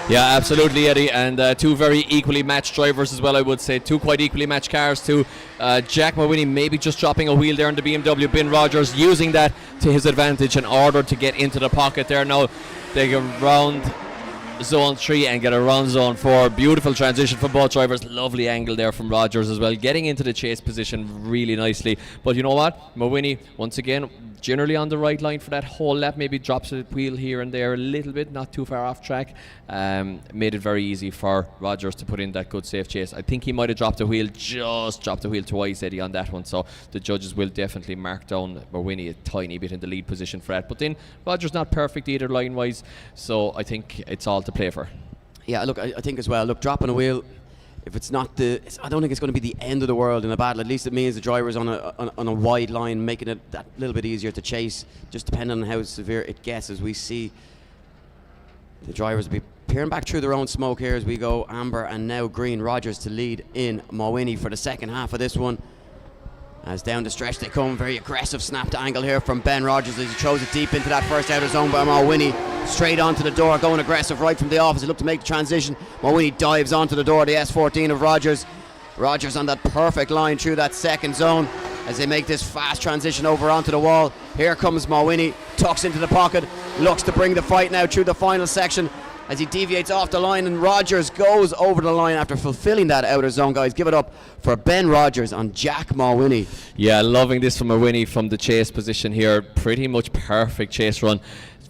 Yeah, absolutely, Eddie, and 2 very equally matched drivers as well, I would say. 2 quite equally matched cars too. Jack Mawhinney maybe just dropping a wheel there in the BMW. Ben Rogers using that to his advantage in order to get into the pocket there. Now they go round zone 3 and get around zone 4. Beautiful transition from both drivers. Lovely angle there from Rogers as well, getting into the chase position really nicely. But you know what, Mawhinney once again generally on the right line for that whole lap, maybe drops a wheel here and there a little bit, not too far off track. Made it very easy for Rogers to put in that good safe chase. I think he might have dropped a wheel, just dropped a wheel twice, Eddie, on that one, so the judges will definitely mark down Mawhinney a tiny bit in the lead position for that. But then Rogers not perfect either line wise, so I think it's all to play for. Yeah, look, I think as well, look, dropping a wheel, if it's not I don't think it's going to be the end of the world in a battle. At least it means the driver's on a wide line, making it that little bit easier to chase, just depending on how severe it gets. As we see the drivers be peering back through their own smoke here as we go amber and now green. Rogers to lead in Mawhinney for the second half of this one. As down the stretch they come, very aggressive snapped angle here from Ben Rogers as he throws it deep into that first outer zone by Mawhinney. Straight onto the door, going aggressive right from the off as he looked to make the transition. Mawhinney dives onto the door, the S14 of Rogers. Rogers on that perfect line through that second zone as they make this fast transition over onto the wall. Here comes Mawhinney, tucks into the pocket, looks to bring the fight now through the final section as he deviates off the line, and Rogers goes over the line after fulfilling that outer zone. Guys, give it up for Ben Rogers on Jack Mawhinney. Yeah, loving this from Mawhinney from the chase position here. Pretty much perfect chase run.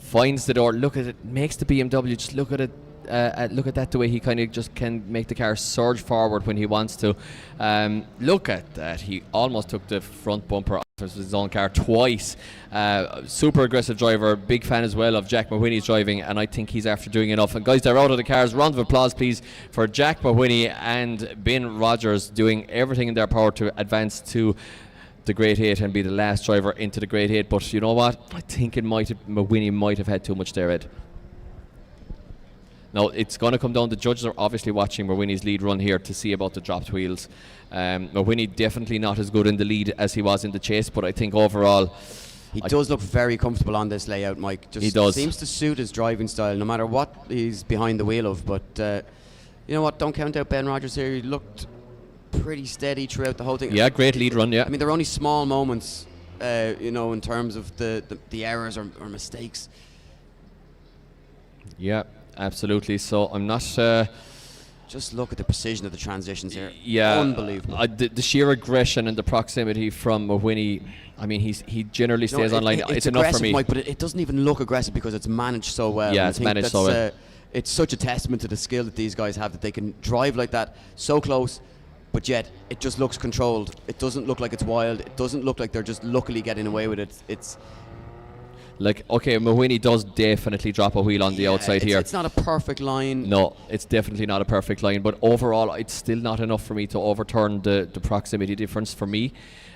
Finds the door, look at it, makes the BMW, just look at it. Look at that, the way he kind of just can make the car surge forward when he wants to. Look at that, he almost took the front bumper off his own car twice. Super aggressive driver, big fan as well of Jack Mawhinney's driving, and I think he's after doing enough. And guys, they're out of the cars. Round of applause please for Jack Mawhinney and Ben Rogers doing everything in their power to advance to the Grade 8 and be the last driver into the Grade 8. But you know what, I think Mawhinney might have had too much there, Ed. Now, it's going to come down, the judges are obviously watching Mawhinney's lead run here to see about the dropped wheels. Mawhinney definitely not as good in the lead as he was in the chase, but I think overall... He does look very comfortable on this layout, Mike. Just he does. Seems to suit his driving style, no matter what he's behind the wheel of. But you know what, don't count out Ben Rogers here. He looked pretty steady throughout the whole thing. Yeah, great lead run, yeah. I mean, there are only small moments, you know, in terms of the errors or mistakes. Yeah. Absolutely. So I'm not. Just look at the precision of the transitions here. Yeah, unbelievable. The sheer aggression and the proximity from Mawhinney. I mean, he generally stays online. It's enough for me. Mike, but it doesn't even look aggressive because it's managed so well. Yeah, it's managed so well. It's such a testament to the skill that these guys have, that they can drive like that, so close, but yet it just looks controlled. It doesn't look like it's wild. It doesn't look like they're just luckily getting away with it. It's like, okay, Mawhinney does definitely drop a wheel on the outside here. It's not a perfect line. No, it's definitely not a perfect line, but overall it's still not enough for me to overturn the proximity difference for me.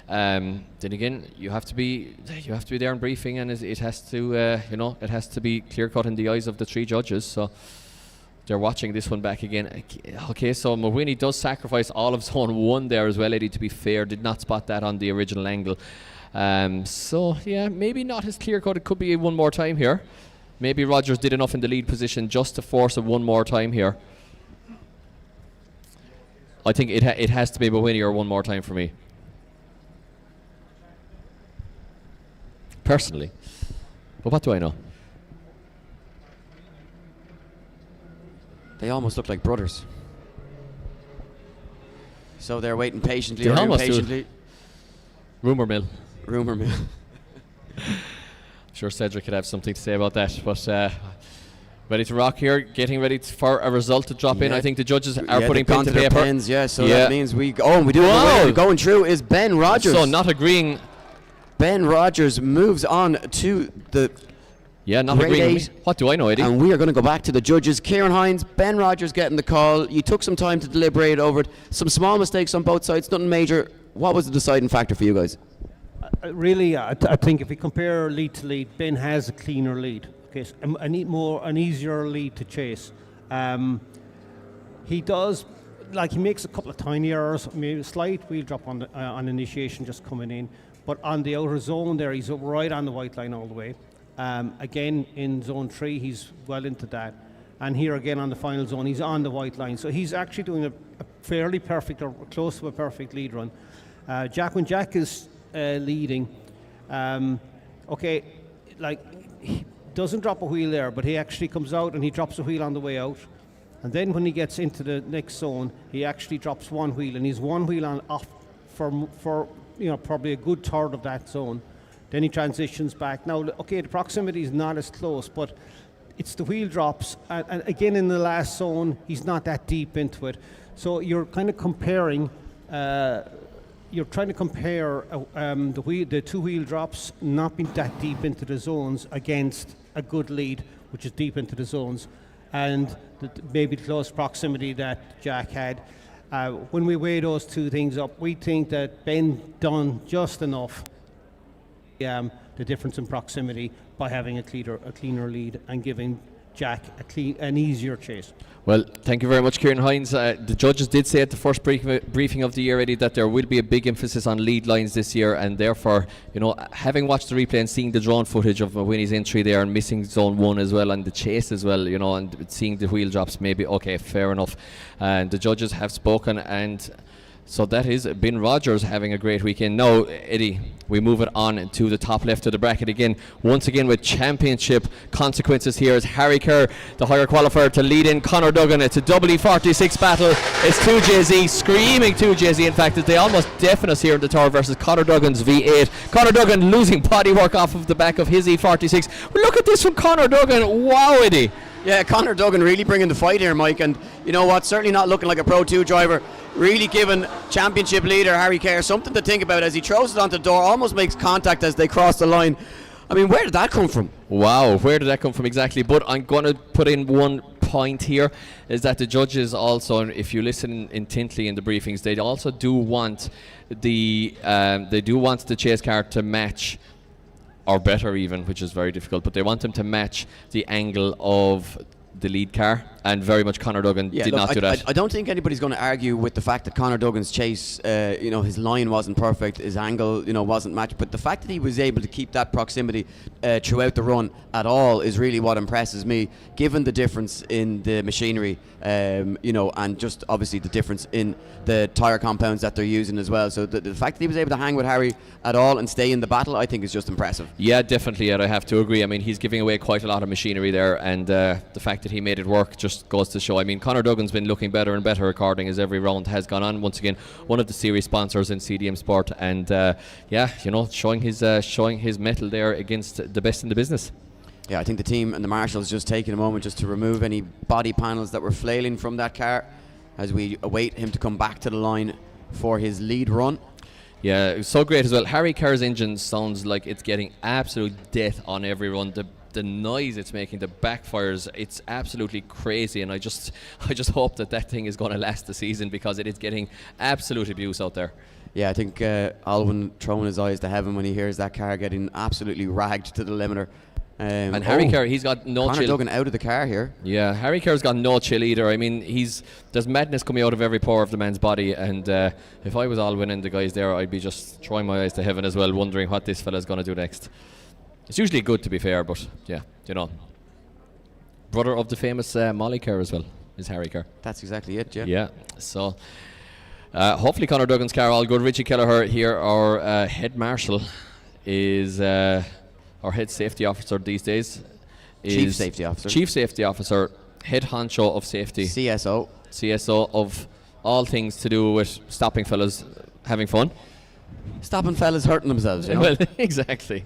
Then again, you have to be there in briefing, and it has to it has to be clear cut in the eyes of the three judges. So they're watching this one back again. Okay, so Mawhinney does sacrifice all of zone 1 there as well, Eddie, to be fair. Did not spot that on the original angle. So yeah, maybe not as clear cut. It could be one more time here. Maybe Rogers did enough in the lead position just to force it one more time here. I think it has to be Mawhinney or one more time for me, personally. But what do I know? They almost look like brothers. So they're waiting patiently. They or almost impatiently. Rumour mill. Rumour mill. I'm sure Cedric could have something to say about that, but ready to rock here, getting ready for a result to drop in. I think the judges are putting pen to paper. Pens, so that means we do. Wow. Going through is Ben Rogers. So not agreeing. Ben Rogers moves on to the not agreeing with me. What do I know, Eddie? And we are going to go back to the judges. Kieran Hines, Ben Rogers getting the call. You took some time to deliberate over it. Some small mistakes on both sides, nothing major. What was the deciding factor for you guys? Really, I think if we compare lead to lead, Ben has a cleaner lead. Okay, so an easier lead to chase. He does, he makes a couple of tiny errors, maybe a slight wheel drop on initiation just coming in, but on the outer zone there, he's right on the white line all the way. Again, in zone 3, he's well into that. And here again on the final zone, he's on the white line. So he's actually doing a fairly perfect or close to a perfect lead run. When Jack is leading, he doesn't drop a wheel there, but he actually comes out and he drops a wheel on the way out. And then when he gets into the next zone, he actually drops one wheel, and he's one wheel on off for probably a good third of that zone. Then he transitions back. Now, okay, the proximity is not as close, but it's the wheel drops, and again in the last zone, he's not that deep into it. So you're kind of comparing. You're trying to compare the two wheel drops not being that deep into the zones against a good lead, which is deep into the zones, and maybe the close proximity that Jack had. When we weigh those two things up, we think that Ben done just enough. The difference in proximity by having a cleaner lead and giving Jack an easier chase. Well, thank you very much, Kieran Hines. The judges did say at the first briefing of the year, Eddie, that there will be a big emphasis on lead lines this year, and therefore, having watched the replay and seeing the drone footage of Mawhinney's entry there and missing zone 1 as well and the chase as well, and seeing the wheel drops, maybe okay, fair enough. And the judges have spoken, and So that is Ben Rogers having a great weekend. Now, Eddie, we move it on to the top left of the bracket again. Once again with championship consequences here. Is Harry Kerr, the higher qualifier, to lead in Conor Duggan. It's a double E46 battle. It's 2JZ, screaming 2JZ. In fact, they almost deafen us here in the tower versus Conor Duggan's V8. Conor Duggan losing bodywork off of the back of his E46. Well, look at this from Conor Duggan. Wow, Eddie. Yeah, Conor Duggan really bringing the fight here, Mike, and you know what, certainly not looking like a Pro 2 driver, really giving championship leader Harry Kerr something to think about as he throws it onto the door, almost makes contact as they cross the line. I mean, where did that come from? Wow, where did that come from exactly? But I'm going to put in one point here, is that the judges also, and if you listen intently in the briefings, they also do want the chase car to match, or better even, which is very difficult, but they want them to match the angle of the lead car, and very much Conor Duggan did not do that. I don't think anybody's going to argue with the fact that Conor Duggan's chase, his line wasn't perfect, his angle, wasn't matched, but the fact that he was able to keep that proximity throughout the run at all is really what impresses me, given the difference in the machinery, and just obviously the difference in the tyre compounds that they're using as well. So the fact that he was able to hang with Harry at all and stay in the battle, I think is just impressive. Yeah, definitely, Ed, I have to agree. I mean, he's giving away quite a lot of machinery there, and the fact that he made it work just goes to show. I mean, Conor Duggan's been looking better and better according as every round has gone on. Once again, one of the series sponsors in CDM Sport, and showing his mettle there against the best in the business. Yeah, I think the team and the marshals just taking a moment just to remove any body panels that were flailing from that car as we await him to come back to the line for his lead run. Yeah, it was so great as well. Harry Kerr's engine sounds like it's getting absolute death on every run. The noise it's making, the backfires, it's absolutely crazy, and I just hope that thing is going to last the season, because it is getting absolute abuse out there. Yeah, I think Alwyn throwing his eyes to heaven when he hears that car getting absolutely ragged to the limiter. And Harry Kerr, he's got no Conor chill. Duggan out of the car here. Yeah, Harry Kerr's got no chill either. I mean, there's madness coming out of every pore of the man's body, and if I was Alwyn and the guys there, I'd be just throwing my eyes to heaven as well, wondering what this fella's going to do next. It's usually good, to be fair, but yeah, brother of the famous Molly Kerr as well is Harry Kerr. That's exactly it, yeah. Yeah, so hopefully Conor Duggan's car all good. Richie Kelleher here, our head marshal, is our head safety officer these days. Chief safety officer. Chief safety officer, head honcho of safety. CSO of all things to do with stopping fellas having fun. Stopping fellas hurting themselves, Well, exactly.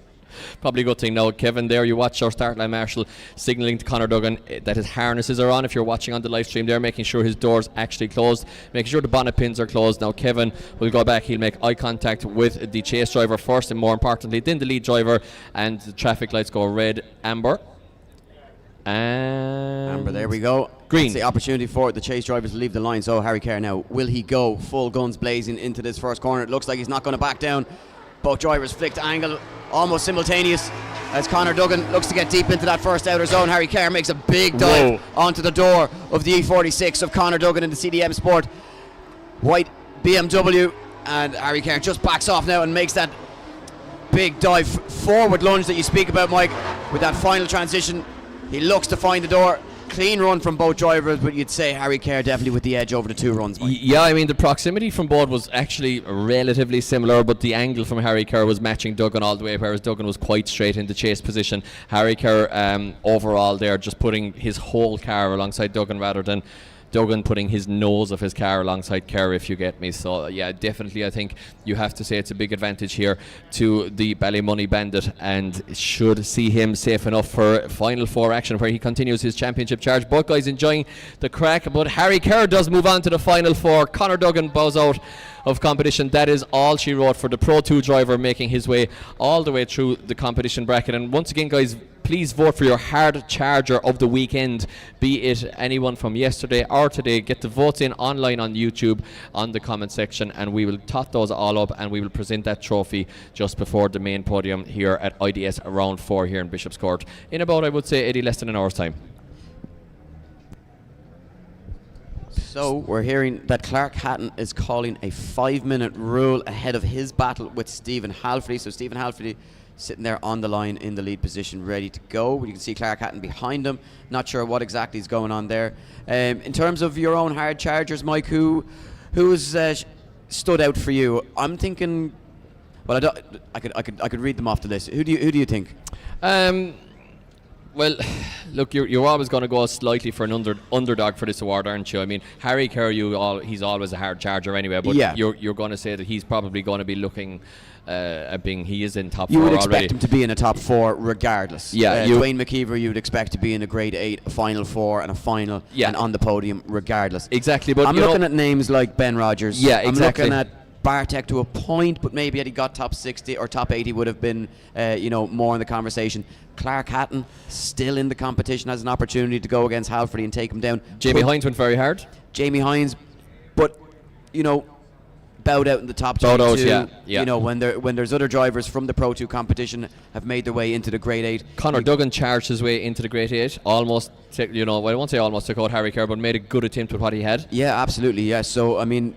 Probably a good thing now. Kevin, there you watch our start line marshal signalling to Conor Duggan that his harnesses are on. If you're watching on the live stream there, making sure his door's actually closed, making sure the bonnet pins are closed. Now Kevin will go back, he'll make eye contact with the chase driver first, and more importantly then the lead driver, and the traffic lights go red, amber, and Amber, there we go. green. It's the opportunity for the chase drivers to leave the line. So Harry Kerr now, will he go full guns blazing into this first corner? It looks like he's not going to back down. Both drivers flicked angle almost simultaneous as Conor Duggan looks to get deep into that first outer zone. Harry Kerr makes a big dive onto the door of the E46 of Conor Duggan in the CDM Sport white BMW, and Harry Kerr just backs off now and makes that big dive forward lunge that you speak about, Mike, with that final transition. He looks to find the door. Clean run from both drivers, but you'd say Harry Kerr definitely with the edge over the two runs, Mike. Yeah, I mean, the proximity from both was actually relatively similar, but the angle from Harry Kerr was matching Duggan all the way, whereas Duggan was quite straight into chase position. Harry Kerr overall there just putting his whole car alongside Duggan rather than Duggan putting his nose of his car alongside Kerr, if you get me. So yeah, definitely I think you have to say it's a big advantage here to the Ballymoney Bandit, and should see him safe enough for Final Four action where he continues his championship charge. Both guys enjoying the crack, but Harry Kerr does move on to the Final Four. Conor Duggan bows out of competition. That is all she wrote for the Pro 2 driver, making his way all the way through the competition bracket. And once again, guys, please vote for your hard charger of the weekend, be it anyone from yesterday or today. Get the votes in online on YouTube on the comment section, and we will tot those all up and we will present that trophy just before the main podium here at IDS round 4 here in Bishopscourt in about, I would say, Eddie, less than an hour's time. So we're hearing that Clark Hatton is calling a 5-minute rule ahead of his battle with Stephen Halfrey. So Stephen Halfrey sitting there on the line in the lead position, ready to go. You can see Clark Hatton behind him. Not sure what exactly is going on there. In terms of your own hard chargers, Mike, who is stood out for you? I'm thinking. Well, I could read them off the list. Who do you think? Well, look, you're always going to go slightly for an underdog for this award, aren't you? I mean, Harry Kerr, he's always a hard charger anyway, but you're going to say that he's probably going to be looking at being, he is in top 4 You would already. expect him to be in a top 4 regardless. Yeah, Dwayne McKeever, you would expect to be in a grade 8, a final 4 and a final and on the podium regardless. Exactly, but I'm looking at names like Ben Rogers. Yeah, exactly. I'm looking at Bartek to a point, but maybe had he got top 60 or top 80 would have been more in the conversation. Clark Hatton still in the competition, has an opportunity to go against Halford and take him down. Jamie Hines went very hard. Jamie Hines, but bowed out in the top 22. Bowed out, yeah. When there's other drivers from the Pro 2 competition have made their way into the grade 8. Conor Duggan charged his way into the grade 8, almost I won't say almost took out Harry Kerr, but made a good attempt with what he had. Yeah, absolutely, yeah. So I mean,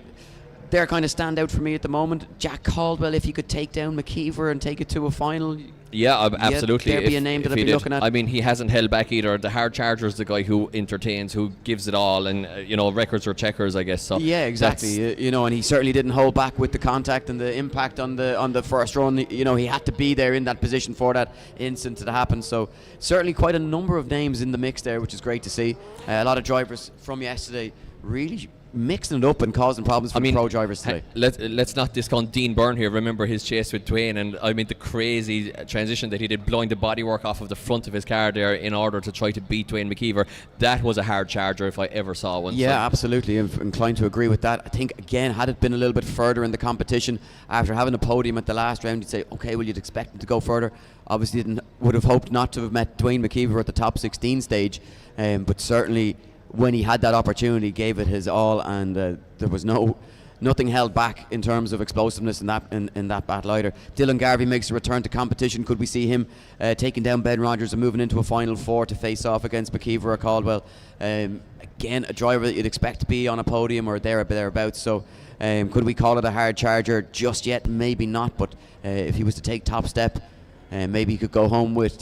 they're kind of stand out for me at the moment. Jack Caldwell, if he could take down McKeever and take it to a final. Yeah, absolutely. There'd be a name that I'd be looking at. I mean, he hasn't held back either. The hard charger is the guy who entertains, who gives it all, and records or checkers, I guess. So yeah, exactly. And he certainly didn't hold back with the contact and the impact on the first run. He had to be there in that position for that instant to happen. So certainly quite a number of names in the mix there, which is great to see. A lot of drivers from yesterday really mixing it up and causing problems for the pro drivers today. Let's not discount Dean Byrne here. Remember his chase with Dwayne, and I mean the crazy transition that he did, blowing the bodywork off of the front of his car there in order to try to beat Dwayne McKeever. That was a hard charger if I ever saw one. Yeah, absolutely. I'm inclined to agree with that. I think, again, had it been a little bit further in the competition, after having a podium at the last round, you'd say, okay, well, you'd expect him to go further. Obviously would have hoped not to have met Dwayne McKeever at the top 16 stage, but certainly when he had that opportunity, gave it his all, and there was nothing held back in terms of explosiveness in that battle either. Dylan Garvey makes a return to competition. Could we see him taking down Ben Rogers and moving into a final 4 to face off against McKeever or Caldwell? Again, a driver that you'd expect to be on a podium or thereabouts. So could we call it a hard charger just yet? Maybe not, but if he was to take top step, maybe he could go home with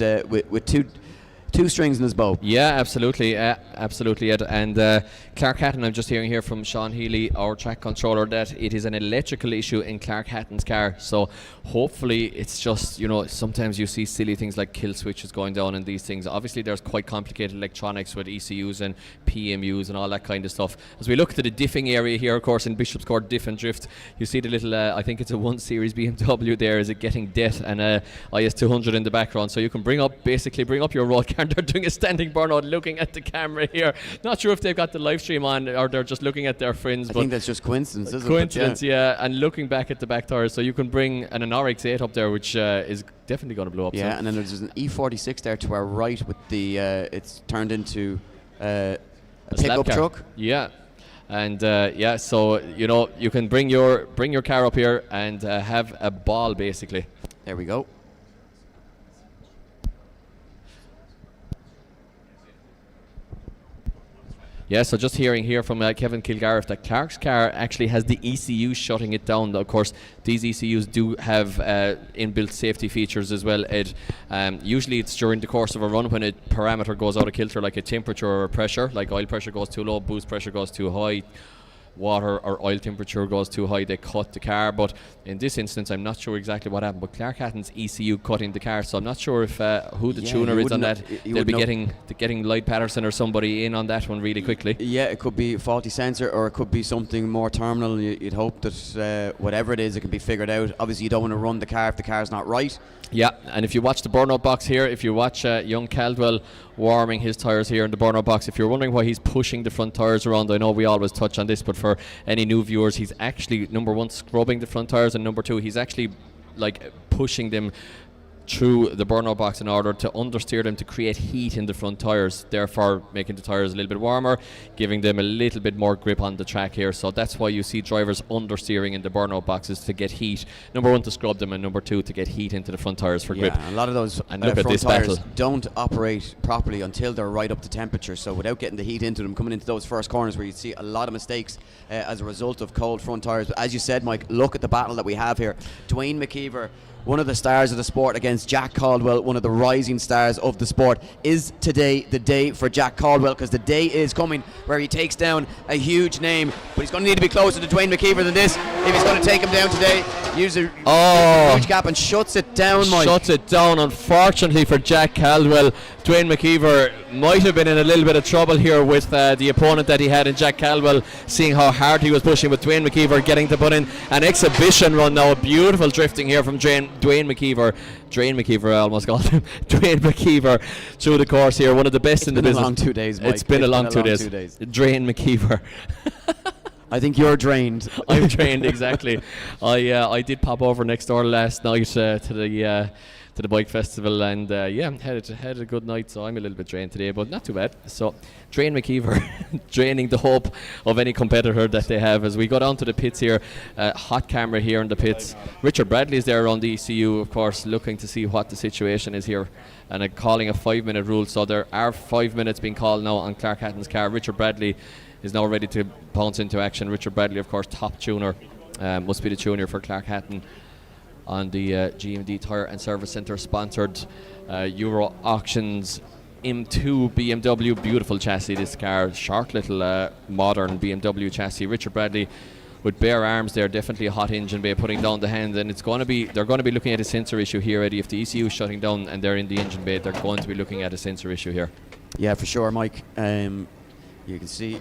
two strings in his bow. Yeah, absolutely, Ed. And Clark Hatton, I'm just hearing here from Sean Healy, our track controller, that it is an electrical issue in Clark Hatton's car. So hopefully it's just, sometimes you see silly things like kill switches going down and these things. Obviously there's quite complicated electronics with ECUs and PMUs and all that kind of stuff. As we look to the diffing area here, of course, in Bishopscourt Diff and Drift, you see the little, I think it's a 1 Series BMW there, is it getting Death and IS200 in the background. So you can bring up your roll car. They're doing a standing burnout looking at the camera here. Not sure if they've got the live stream on or they're just looking at their friends. I think that's just coincidence, isn't it? Coincidence, yeah. And looking back at the back tires. So you can bring an RX-8 up there, which is definitely going to blow up. Yeah, and then there's an E46 there to our right with the, it's turned into a pickup truck. Yeah. And so you can bring your car up here and have a ball basically. There we go. Yeah, so just hearing here from Kevin Kilgariff that Clark's car actually has the ECU shutting it down. Of course, these ECUs do have inbuilt safety features as well, Ed. Usually it's during the course of a run when a parameter goes out of kilter, like a temperature or a pressure, like oil pressure goes too low, boost pressure goes too high, water or oil temperature goes too high, they cut the car. But in this instance, I'm not sure exactly what happened, but Clark Hatton's ECU cutting the car, so I'm not sure if who the tuner is on that. They'll be getting Lloyd Patterson or somebody in on that one really quickly. Yeah, it could be a faulty sensor or it could be something more terminal. You'd hope that whatever it is, it can be figured out. Obviously you don't want to run the car if the car's not right. Yeah, and if you watch the burnout box here, if you watch young Caldwell warming his tyres here in the burnout box, if you're wondering why he's pushing the front tyres around, I know we always touch on this, but for any new viewers, he's actually, number one, scrubbing the front tyres, and number two, he's actually pushing them through the burnout box in order to understeer them to create heat in the front tyres, therefore making the tyres a little bit warmer, giving them a little bit more grip on the track here. So that's why you see drivers understeering in the burnout boxes, to get heat. Number one, to scrub them, and number two, to get heat into the front tyres for grip. A lot of those and look at front this tyres battle. don't operate properly until they're right up to temperature. So without getting the heat into them, coming into those first corners where you see a lot of mistakes as a result of cold front tyres. But as you said, Mike, look at the battle that we have here. Dwayne McKeever one of the stars of the sport, against Jack Caldwell, one of the rising stars of the sport. Is today the day for Jack Caldwell? Because the day is coming where he takes down a huge name, but he's going to need to be closer to Dwayne McKeever than this if he's going to take him down today. Use a huge gap and shuts it down, Mike. Shuts it down, unfortunately for Jack Caldwell. Dwayne McKeever might have been in a little bit of trouble here with the opponent that he had in Jack Caldwell, seeing how hard he was pushing, with Dwayne McKeever getting to put in an exhibition run now. A beautiful drifting here from Dwayne McKeever. Drain McKeever, I almost called him. Dwayne McKeever through the course here. One of the best in the business. It's been a long 2 days, Mike. It's been a long 2 days. Drain McKeever. I think you're drained. I'm drained, exactly. I did pop over next door last night to the bike festival, and had a good night, so I'm a little bit drained today, but not too bad. So Drain McKeever draining the hope of any competitor that they have as we go down to the pits here. Hot camera here in the pits. Richard Bradley is there around the ECU, of course, looking to see what the situation is here, and calling a 5-minute rule. So there are 5 minutes being called now on Clark Hatton's car. Richard Bradley is now ready to bounce into action. Richard Bradley, of course, top tuner, must be the tuner for Clark Hatton on the GMD Tyre and Service Centre sponsored Euro Auctions M2 BMW. Beautiful chassis, this car. Short little modern BMW chassis. Richard Bradley with bare arms there, definitely a hot engine bay, putting down the hand, and they're going to be looking at a sensor issue here, Eddie. If the ECU is shutting down and they're in the engine bay, they're going to be looking at a sensor issue here. Yeah, for sure, Mike. You can see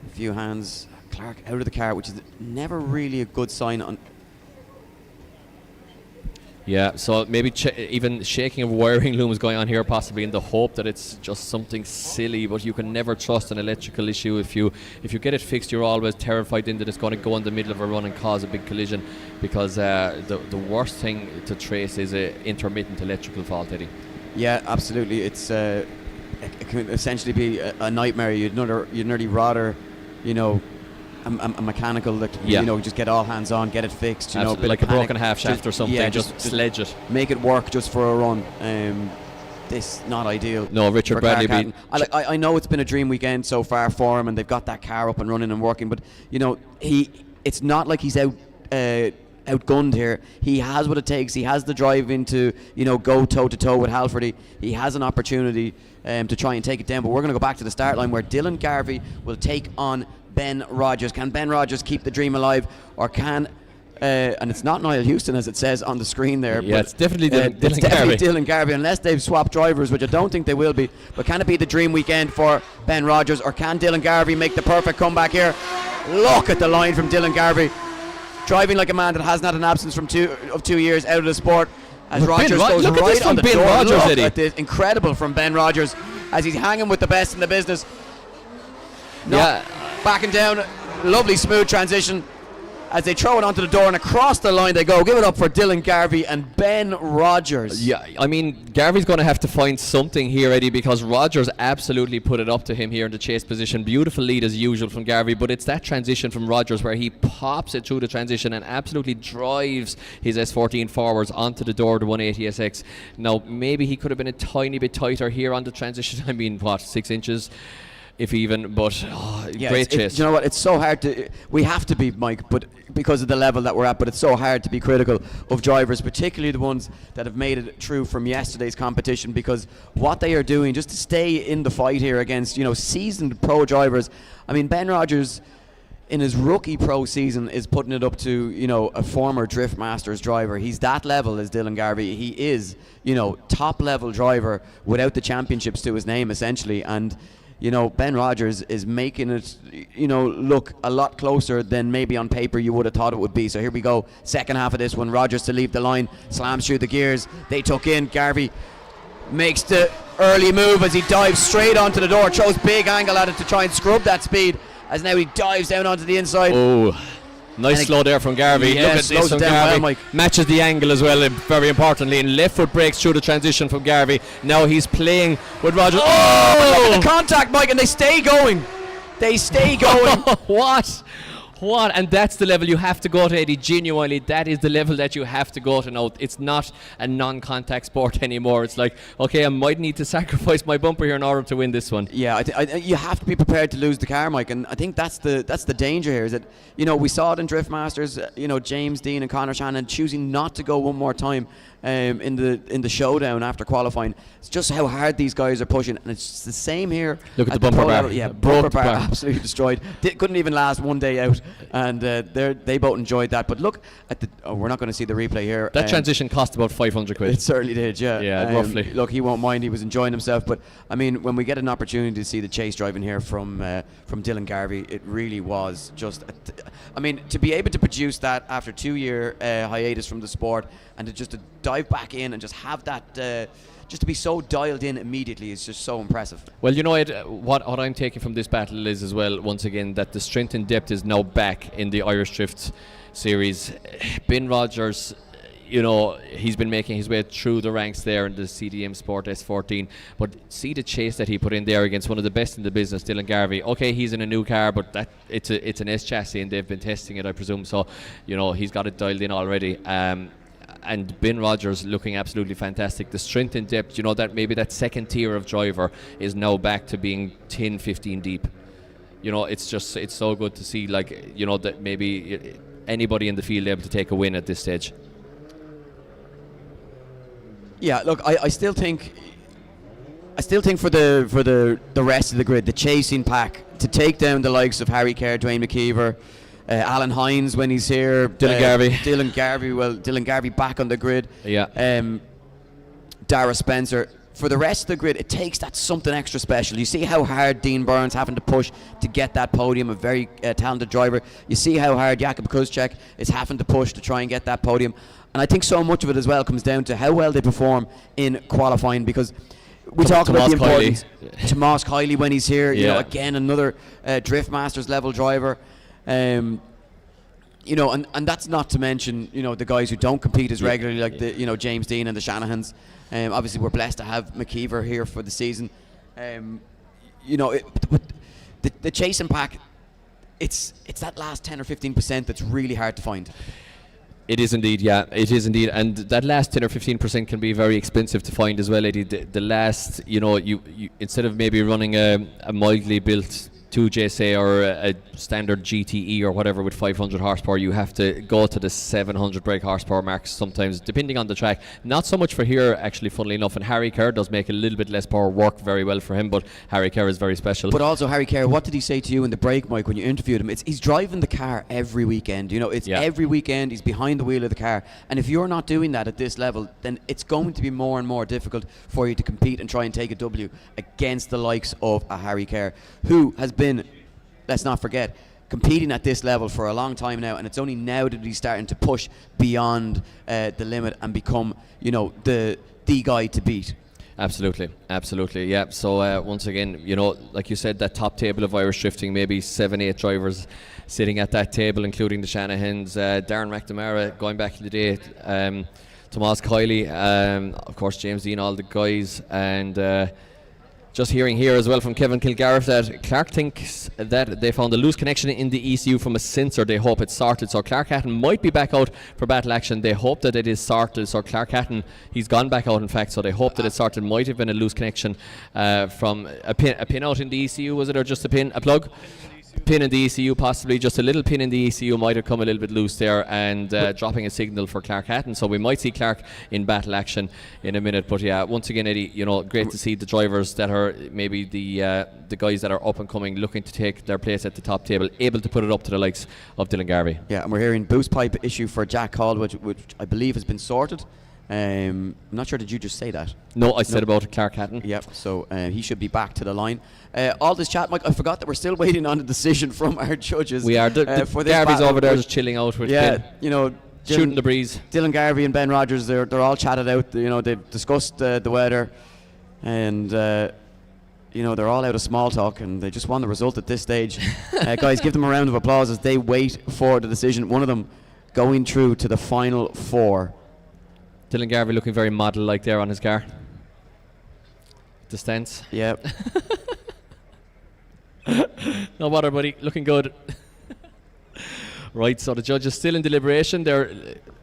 a few hands. Clark out of the car, which is never really a good sign on. Yeah, so maybe even shaking of wiring looms going on here, possibly in the hope that it's just something silly, but you can never trust an electrical issue. If you get it fixed, you're always terrified that it's going to go in the middle of a run and cause a big collision, because the worst thing to trace is an intermittent electrical fault, Eddie. Yeah, absolutely. It can essentially be a nightmare. You'd nearly rather, a mechanical that just get all hands on, get it fixed. Like a broken half shaft or something. Yeah, just sledge it. Make it work just for a run. This not ideal. No, Richard Bradley. I know it's been a dream weekend so far for him, and they've got that car up and running and working. But it's not like he's outgunned here. He has what it takes. He has the drive into go toe to toe with Halford. He has an opportunity to try and take it down. But we're going to go back to the start line where Dylan Garvey will take on Ben Rogers. Can Ben Rogers keep the dream alive, or can and it's not Niall Houston as it says on the screen there. Yeah, but it's definitely Dylan Garvey, unless they've swapped drivers, which I don't think they will be. But can it be the dream weekend for Ben Rogers, or can Dylan Garvey make the perfect comeback here? Look at the line from Dylan Garvey, driving like a man that hasn't had an absence from 2 years out of the sport. As Rogers goes right on the door. Look at this, incredible from Ben Rogers as he's hanging with the best in the business. Backing down, lovely smooth transition as they throw it onto the door, and across the line they go. Give it up for Dylan Garvey and Ben Rogers. Yeah, I mean, Garvey's going to have to find something here, Eddie, because Rogers absolutely put it up to him here in the chase position. Beautiful lead as usual from Garvey, but it's that transition from Rogers where he pops it through the transition and absolutely drives his S14 forwards onto the door of the 180SX. Now, maybe he could have been a tiny bit tighter here on the transition. I mean, 6 inches? If even, but great chase. You know what? It's so hard to. We have to be, Mike, but because of the level that we're at. But it's so hard to be critical of drivers, particularly the ones that have made it through from yesterday's competition, because what they are doing just to stay in the fight here against seasoned pro drivers. I mean, Ben Rogers in his rookie pro season is putting it up to a former Drift Masters driver. He's that level as Dylan Garvey. He is top level driver without the championships to his name essentially, and. Ben Rogers is making it, look a lot closer than maybe on paper you would have thought it would be. So here we go, second half of this one. Rogers to leave the line, slams through the gears. They tuck in. Garvey makes the early move as he dives straight onto the door. Throws big angle at it to try and scrub that speed. As now he dives down onto the inside. Oh, nice slow there from Garvey. Yeah, look at this from Garvey. Well, matches the angle as well, and very importantly, and left foot breaks through the transition from Garvey. Now he's playing with Rogers. Oh! Look at the contact, Mike, and they stay going. They stay going. What What? And that's the level you have to go to, Eddie. Genuinely, that is the level that you have to go to now. It's not a non-contact sport anymore. It's like, okay, I might need to sacrifice my bumper here in order to win this one. Yeah, you have to be prepared to lose the car, Mike, and I think that's the danger here. Is that, you know, we saw it in Drift Masters. You know, James Dean and Conor Shannon choosing not to go one more time in the showdown after qualifying. It's just how hard these guys are pushing, and it's the same here. Look at the bumper bar. Yeah, Broke bumper the bar bar. absolutely destroyed. Couldn't even last one day out, and they both enjoyed that. But look at the. Oh, we're not going to see the replay here. That transition cost about 500 quid. It certainly did, yeah. Yeah, roughly. Look, he won't mind. He was enjoying himself. But I mean, when we get an opportunity to see the chase driving here from Dylan Garvey, it really was just. I mean, to be able to produce that after 2-year hiatus from the sport, and to dive back in and just have that. Just to be so dialed in immediately is just so impressive. Well, you know, Ed, what I'm taking from this battle is as well, once again, that the strength and depth is now back in the Irish Drift series. Ben Rogers, you know, he's been making his way through the ranks there in the CDM Sport S14, but see the chase that he put in there against one of the best in the business, Dylan Garvey. Okay, he's in a new car, but it's an S chassis and they've been testing it, I presume, so, you know, he's got it dialed in already. And Ben Rogers looking absolutely fantastic. The strength and depth, you know, that maybe that second tier of driver is now back to being 10, 15 deep. You know, it's so good to see, like, you know, that maybe anybody in the field able to take a win at this stage. Yeah, look, I still think for the rest of the grid, the chasing pack, to take down the likes of Harry Kerr, Dwayne McKeever, Alan Hines when he's here, Dylan Garvey. Dylan Garvey back on the grid. Yeah. Dara Spencer. For the rest of the grid, it takes that something extra special. You see how hard Dean Burns having to push to get that podium, a very talented driver. You see how hard Jakub Kuszczak is having to push to try and get that podium. And I think so much of it as well comes down to how well they perform in qualifying, because we talk about the importance. Tomas Kiley when he's here, you know, again another Drift Masters level driver. You know, and that's not to mention, you know, the guys who don't compete as regularly, like the, you know, James Dean and the Shanahans. Obviously, we're blessed to have McKeever here for the season. You know, the chasing pack, it's that last 10 or 15% that's really hard to find. It is indeed, yeah, it is indeed, and that last 10 or 15% can be very expensive to find as well, Eddie. The last, you know, you instead of maybe running a mildly built 2JSA or a standard GTE or whatever with 500 horsepower, you have to go to the 700 brake horsepower marks sometimes, depending on the track. Not so much for here, actually, funnily enough, and Harry Kerr does make a little bit less power work very well for him, but Harry Kerr is very special. But also Harry Kerr, what did he say to you in the break, Mike, when you interviewed him? He's driving the car every weekend, you know, every weekend he's behind the wheel of the car, and if you're not doing that at this level, then it's going to be more and more difficult for you to compete and try and take a W against the likes of a Harry Kerr, who has been, let's not forget, competing at this level for a long time now, and it's only now that he's starting to push beyond the limit and become, you know, the guy to beat. Absolutely, yeah. So once again, you know, like you said, that top table of Irish drifting, maybe 7-8 drivers sitting at that table, including the Shanahans, Darren McNamara going back in the day, Tomas Kiley, of course James Dean, all the guys, and just hearing here as well from Kevin Kilgareth that Clark thinks that they found a loose connection in the ECU from a sensor. They hope it's sorted. So Clark Hatton might be back out for battle action. They hope that it is sorted. So Clark Hatton, he's gone back out in fact. So they hope that it's sorted. Might have been a loose connection from a pin out in the ECU, was it, or just a plug? Pin in the ECU, possibly just a little pin in the ECU might have come a little bit loose there, and dropping a signal for Clark Hatton. So we might see Clark in battle action in a minute. But yeah, once again, Eddie, you know, great to see the drivers that are maybe the guys that are up and coming, looking to take their place at the top table, able to put it up to the likes of Dylan Garvey. Yeah, and we're hearing boost pipe issue for Jack Caldwell, which I believe has been sorted. I'm not sure, did you just say that? No, I said about Clark Hatton. Yep, so he should be back to the line. All this chat, Mike, I forgot that we're still waiting on a decision from our judges. We are. Garvey's over there just chilling out with you know, shooting the breeze. Dylan Garvey and Ben Rogers, they're all chatted out. You know, they've discussed the weather, and you know, they're all out of small talk, and they just want the result at this stage. Guys, give them a round of applause as they wait for the decision. One of them going through to the final four. Dylan Garvey looking very model-like there on his car. The stance. Yep. No bother, buddy. Looking good. Right, so the judges still in deliberation. They're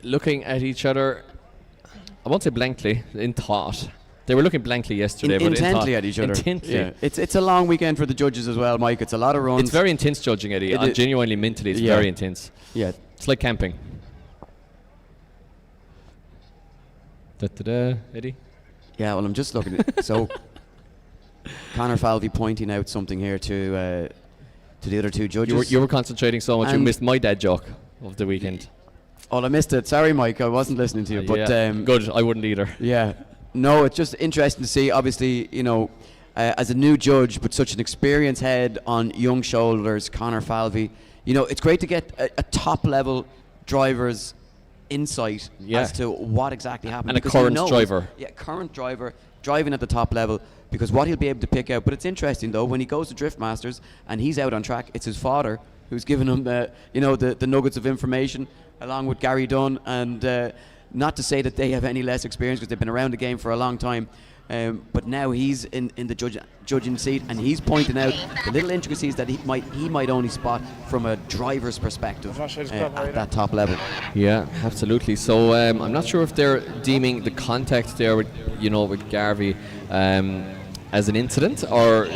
looking at each other, I won't say blankly, in thought. They were looking blankly yesterday, but intently at each other. Intently. Yeah. It's a long weekend for the judges as well, Mike. It's a lot of runs. It's very intense judging, Eddie. Genuinely, mentally, it's very intense. Yeah. It's like camping. Da-da-da, Eddie? Yeah, well, I'm just looking at so Conor Falvey pointing out something here to the other two judges. You were concentrating so much, you And- missed my dad joke of the weekend. Oh, I missed it. Sorry, Mike. I wasn't listening to you. But yeah, good. I wouldn't either. Yeah. No, it's just interesting to see. Obviously, you know, as a new judge, but such an experienced head on young shoulders, Conor Falvey. You know, it's great to get a top level driver's insight as to what exactly happened. And a because he current knows- driver. Yeah, current driver driving at the top level. Because what he'll be able to pick out. But it's interesting though when he goes to Drift Masters and he's out on track. It's his father who's giving him the nuggets of information along with Gary Dunn. And not to say that they have any less experience because they've been around the game for a long time. But now he's in the judging seat and he's pointing out the little intricacies that he might only spot from a driver's perspective at that top level. Yeah, absolutely. So I'm not sure if they're deeming the contact there with Garvey as an incident or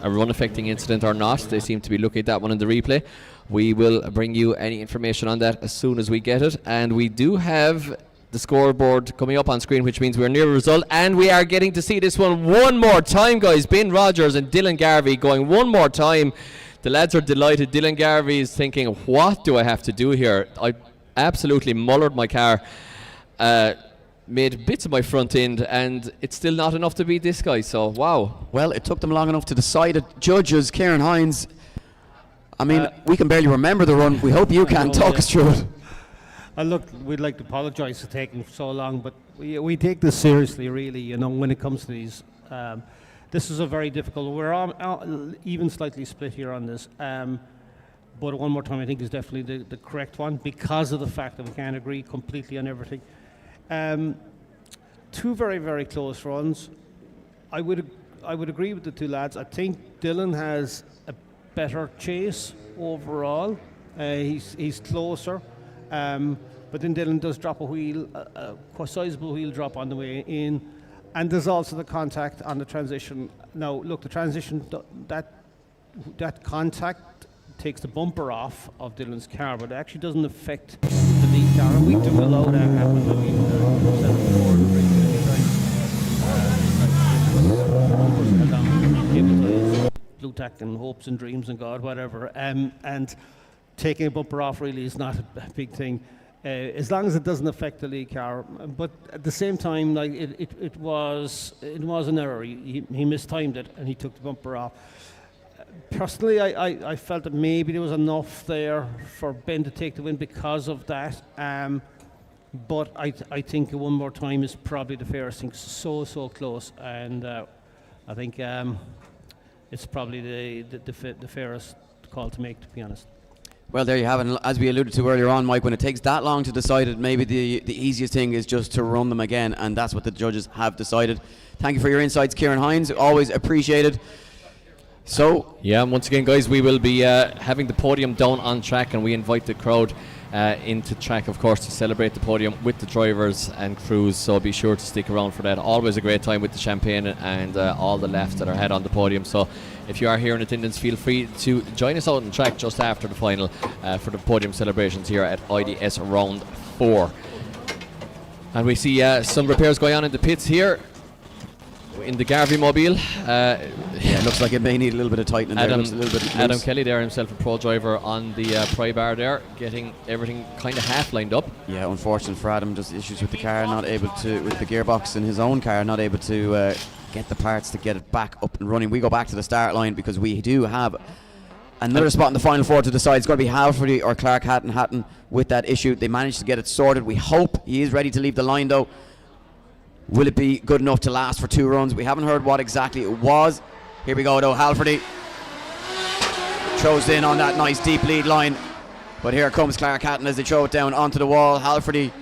a run affecting incident or not. They seem to be looking at that one in the replay. We will bring you any information on that as soon as we get it. And we do have the scoreboard coming up on screen, which means we're near a result, and we are getting to see this one more time, guys. Ben Rogers and Dylan Garvey going one more time. The lads are delighted. Dylan Garvey is thinking, what do I have to do here? I absolutely mullered my car, made bits of my front end, and it's still not enough to beat this guy, so wow. Well, it took them long enough to decide it. Judges, Kieran Hines, I mean, we can barely remember the run. We hope you can. Talk us through it. Look, we'd like to apologise for taking so long, but we take this seriously, really, you know, when it comes to these. This is a very difficult, we're even slightly split here on this, but one more time I think is definitely the correct one because of the fact that we can't agree completely on everything. Two very, very close runs. I would agree with the two lads. I think Dylan has a better chase overall. He's closer. But then Dylan does drop a wheel, a sizable wheel drop on the way in, and there's also the contact on the transition. Now, look, the transition, that contact takes the bumper off of Dylan's car, but it actually doesn't affect the lead car, and we do allow that happen when we set up the board and bring it. Blue tack and hopes and dreams and God, whatever, and taking a bumper off really is not a big thing, as long as it doesn't affect the lead car. But at the same time, like it was an error. He mistimed it and he took the bumper off. Personally, I felt that maybe there was enough there for Ben to take the win because of that. But I think one more time is probably the fairest thing. So close, and I think it's probably the fairest call to make, to be honest. Well, there you have it. And as we alluded to earlier on, Mike, when it takes that long to decide it, maybe the easiest thing is just to run them again, and that's what the judges have decided. Thank you for your insights, Kieran Hines. Always appreciated. So, yeah, once again, guys, we will be having the podium down on track, and we invite the crowd into track, of course, to celebrate the podium with the drivers and crews, so be sure to stick around for that. Always a great time with the champagne and all the laughs that are had on the podium. So if you are here in attendance, feel free to join us out on track just after the final for the podium celebrations here at IDS Round 4. And we see some repairs going on in the pits here in the Garvey mobile. yeah, it looks like it may need a little bit of tightening there. It looks a little bit Adam loose. Kelly there, himself a pro driver on the pry bar there, getting everything kind of half lined up. Yeah, unfortunate for Adam, just issues with the car, not able to, with the gearbox in his own car, not able to get the parts to get it back up and running. We go back to the start line because we do have another spot in the final four to decide. It's going to be Halfordy or Clark Hatton with that issue. They managed to get it sorted. We hope he is ready to leave the line though. Will it be good enough to last for 2 runs? We haven't heard what exactly it was. Here we go though, Halfordy throws in on that nice deep lead line. But here comes Clark Hatton as they throw it down onto the wall. Halfordy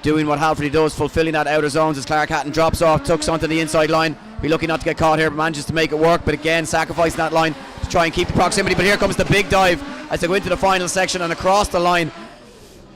doing what Halfordy does, fulfilling that outer zones as Clark Hatton drops off, tucks onto the inside line. Be lucky not to get caught here, but manages to make it work. But again, sacrificing that line to try and keep the proximity. But here comes the big dive as they go into the final section and across the line.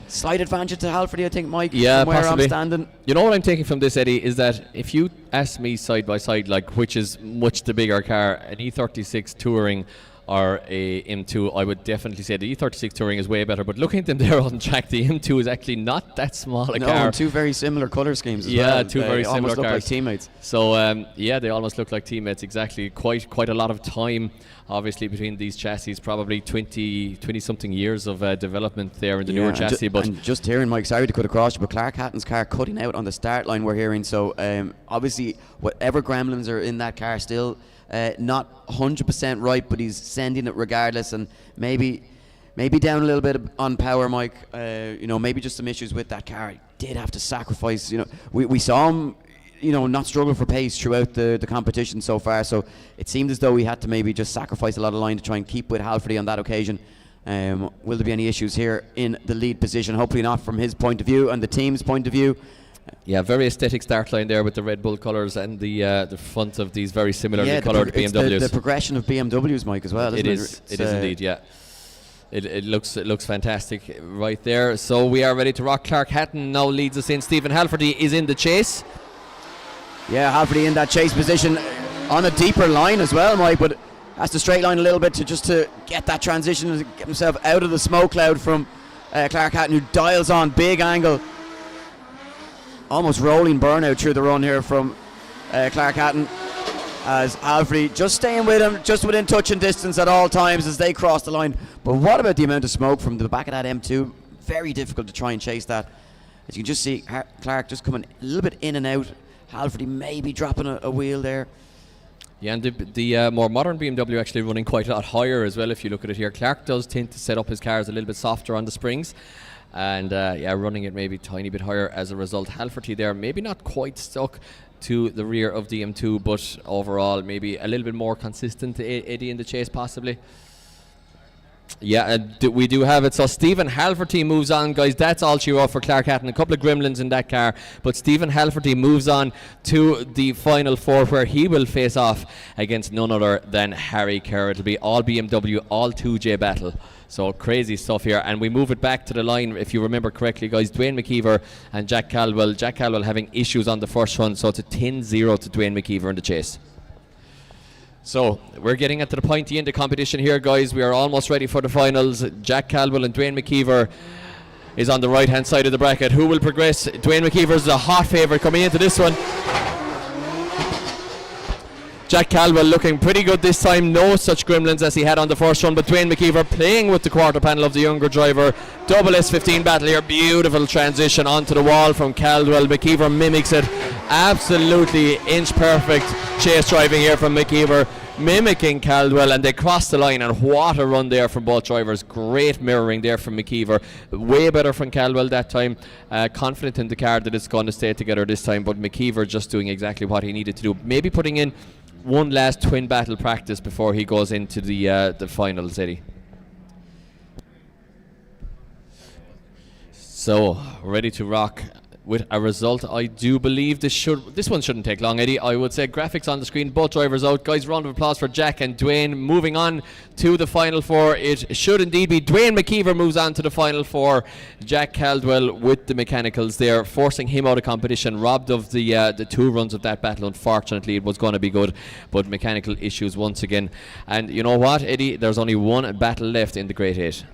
Slight advantage to Halfordy, I think, Mike, Yeah, from where possibly. I'm standing. You know what I'm taking from this, Eddie, is that if you ask me side by side, like which is much the bigger car, an E36 Touring or a M2, I would definitely say the E36 Touring is way better. But looking at them there on track, the M2 is actually not that small a car. And two very similar colour schemes as Yeah, well. two They very similar almost look cars. like teammates. So yeah, they almost look like teammates. Exactly. Quite a lot of time, obviously, between these chassis. Probably 20 something years of development there in the newer chassis. But and just hearing, Mike, sorry to cut across you, but Clark Hatton's car cutting out on the start line, we're hearing. So obviously, whatever gremlins are in that car still not 100% right, but he's sending it regardless, and maybe down a little bit on power, Mike. Maybe just some issues with that car. He did have to sacrifice. We saw him, not struggle for pace throughout the competition so far. So it seemed as though he had to maybe just sacrifice a lot of line to try and keep with Halfordy on that occasion. Will there be any issues here in the lead position? Hopefully not from his point of view and the team's point of view. yeah, very aesthetic start line there with the Red Bull colours and the front of these very similarly coloured BMWs. The progression of BMWs, Mike, as well. It is indeed, yeah. It looks fantastic right there. So we are ready to rock. Clark Hatton now leads us in. Stephen Halfordy is in the chase. Yeah, Halfordy in that chase position on a deeper line as well, Mike, but has to straight line a little bit to get that transition and get himself out of the smoke cloud from Clark Hatton, who dials on big angle. Almost rolling burnout through the run here from Clark Hatton, as Halfordy just staying with him, just within touch and distance at all times as they cross the line. But what about the amount of smoke from the back of that M2? Very difficult to try and chase that. As you can just see, Clark just coming a little bit in and out. Halfordy maybe dropping a wheel there. Yeah, and the more modern BMW actually running quite a lot higher as well. If you look at it here, Clark does tend to set up his cars a little bit softer on the springs, and running it maybe a tiny bit higher as a result. Halfordy there maybe not quite stuck to the rear of the M2, but overall maybe a little bit more consistent to Eddie in the chase possibly. Yeah, we do have it. So Stephen Halfordy moves on, guys. That's all she wrote for Clark Hatton. A couple of gremlins in that car, but Stephen Halfordy moves on to the final four, where he will face off against none other than Harry Kerr. It'll be all BMW, all 2J battle. So crazy stuff here. And we move it back to the line, if you remember correctly, guys. Dwayne McKeever and Jack Caldwell. Jack Caldwell having issues on the first run, so it's a 10-0 to Dwayne McKeever in the chase. So we're getting at the pointy end of competition here, guys. We are almost ready for the finals. Jack Caldwell and Dwayne McKeever is on the right hand side of the bracket. Who will progress? Dwayne McKeever is a hot favourite coming into this one. Jack Caldwell looking pretty good this time. No such gremlins as he had on the first run, but Dwayne McKeever playing with the quarter panel of the younger driver. Double S15 battle here. Beautiful transition onto the wall from Caldwell. McKeever mimics it. Absolutely inch perfect chase driving here from McKeever, mimicking Caldwell, and they cross the line, and what a run there from both drivers. Great mirroring there from McKeever. Way better from Caldwell that time. Confident in the car that it's going to stay together this time, but McKeever just doing exactly what he needed to do. Maybe putting in one last twin battle practice before he goes into the finals, Eddie. So ready to rock with a result. I do believe this one shouldn't take long, Eddie. I would say graphics on the screen, both drivers out. Guys, round of applause for Jack and Dwayne. Moving on to the final four, it should indeed be Dwayne McKeever moves on to the final four. Jack Caldwell with the mechanicals there, forcing him out of competition, robbed of the two runs of that battle. Unfortunately, it was going to be good, but mechanical issues once again. And you know what, Eddie, there's only one battle left in the Great Eight.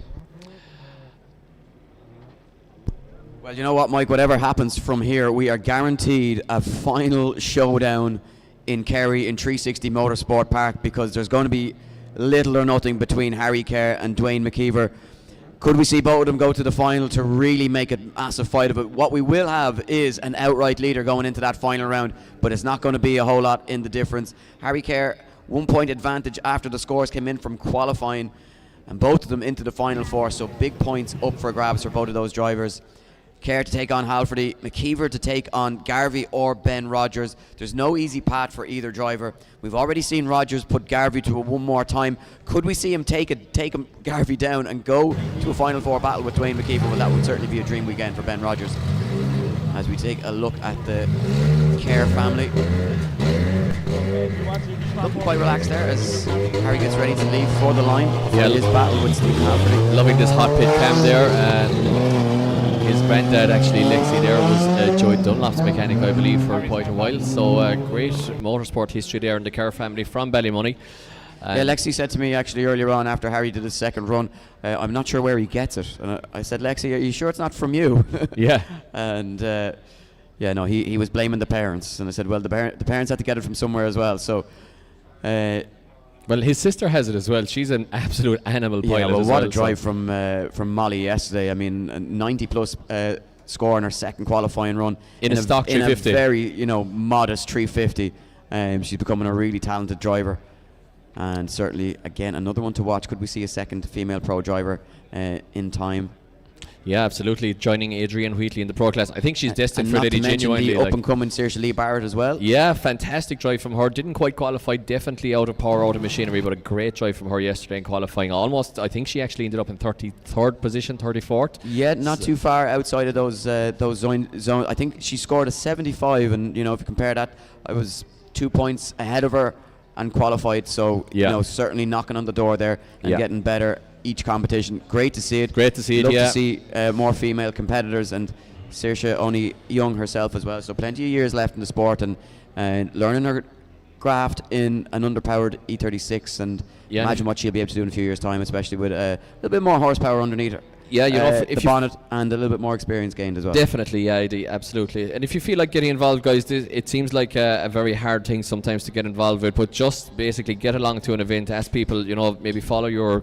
Well, you know what, Mike, whatever happens from here, we are guaranteed a final showdown in Kerry in 360 Motorsport Park, because there's going to be little or nothing between Harry Kerr and Dwayne McKeever. Could we see both of them go to the final to really make a massive fight of it? What we will have is an outright leader going into that final round, but it's not going to be a whole lot in the difference. Harry Kerr, 1 point advantage after the scores came in from qualifying, and both of them into the final four, so big points up for grabs for both of those drivers. Kerr to take on Halfordy, McKeever to take on Garvey or Ben Rogers. There's no easy path for either driver. We've already seen Rogers put Garvey to it one more time. Could we see him take Garvey down and go to a final four battle with Dwayne McKeever? Well, that would certainly be a dream weekend for Ben Rogers. As we take a look at the Kerr family. Looking quite relaxed there as Harry gets ready to leave for the line for Yeah. his battle with Stephen Halford. Loving this hot pit cam there. His granddad, actually, Lexi, there was Joey Dunlop's mechanic, I believe, for quite a while. So great motorsport history there in the Kerr family from Ballymoney. Yeah, Lexi said to me actually earlier on after Harry did his second run, I'm not sure where he gets it. And I said, Lexi, are you sure it's not from you? Yeah. And yeah, no, he was blaming the parents. And I said, well, the parents had to get it from somewhere as well. So, well, his sister has it as well. She's an absolute animal pilot. yeah, well, as what well, a drive from Molly yesterday. I mean, a 90 plus score in her second qualifying run In a stock 350. In a very modest 350. She's becoming a really talented driver. And certainly, again, another one to watch. Could we see a second female pro driver in time? Yeah, absolutely. Joining Adrienne Wheatley in the pro class. I think she's destined And for not Eddie to mention genuinely. the up-and-coming Saoirse Lee Barrett as well. Yeah, fantastic drive from her. Didn't quite qualify, definitely out of power, out of machinery, but a great drive from her yesterday in qualifying. Almost, I think she actually ended up in 33rd position, 34th. Yeah, not too far outside of those zone. I think she scored a 75, and if you compare that, I was 2 points ahead of her and qualified. So certainly knocking on the door there and getting better each competition. Great to see it. Great to see it. Love Yeah. to see more female competitors, and Saoirse only young herself as well. So plenty of years left in the sport, and learning her craft in an underpowered E36, and imagine what she'll be able to do in a few years' time, especially with a little bit more horsepower underneath her. Yeah, if the bonnet and a little bit more experience gained as well. Definitely, yeah, absolutely. And if you feel like getting involved, guys, it seems like a very hard thing sometimes to get involved with, but just basically get along to an event, ask people, maybe follow your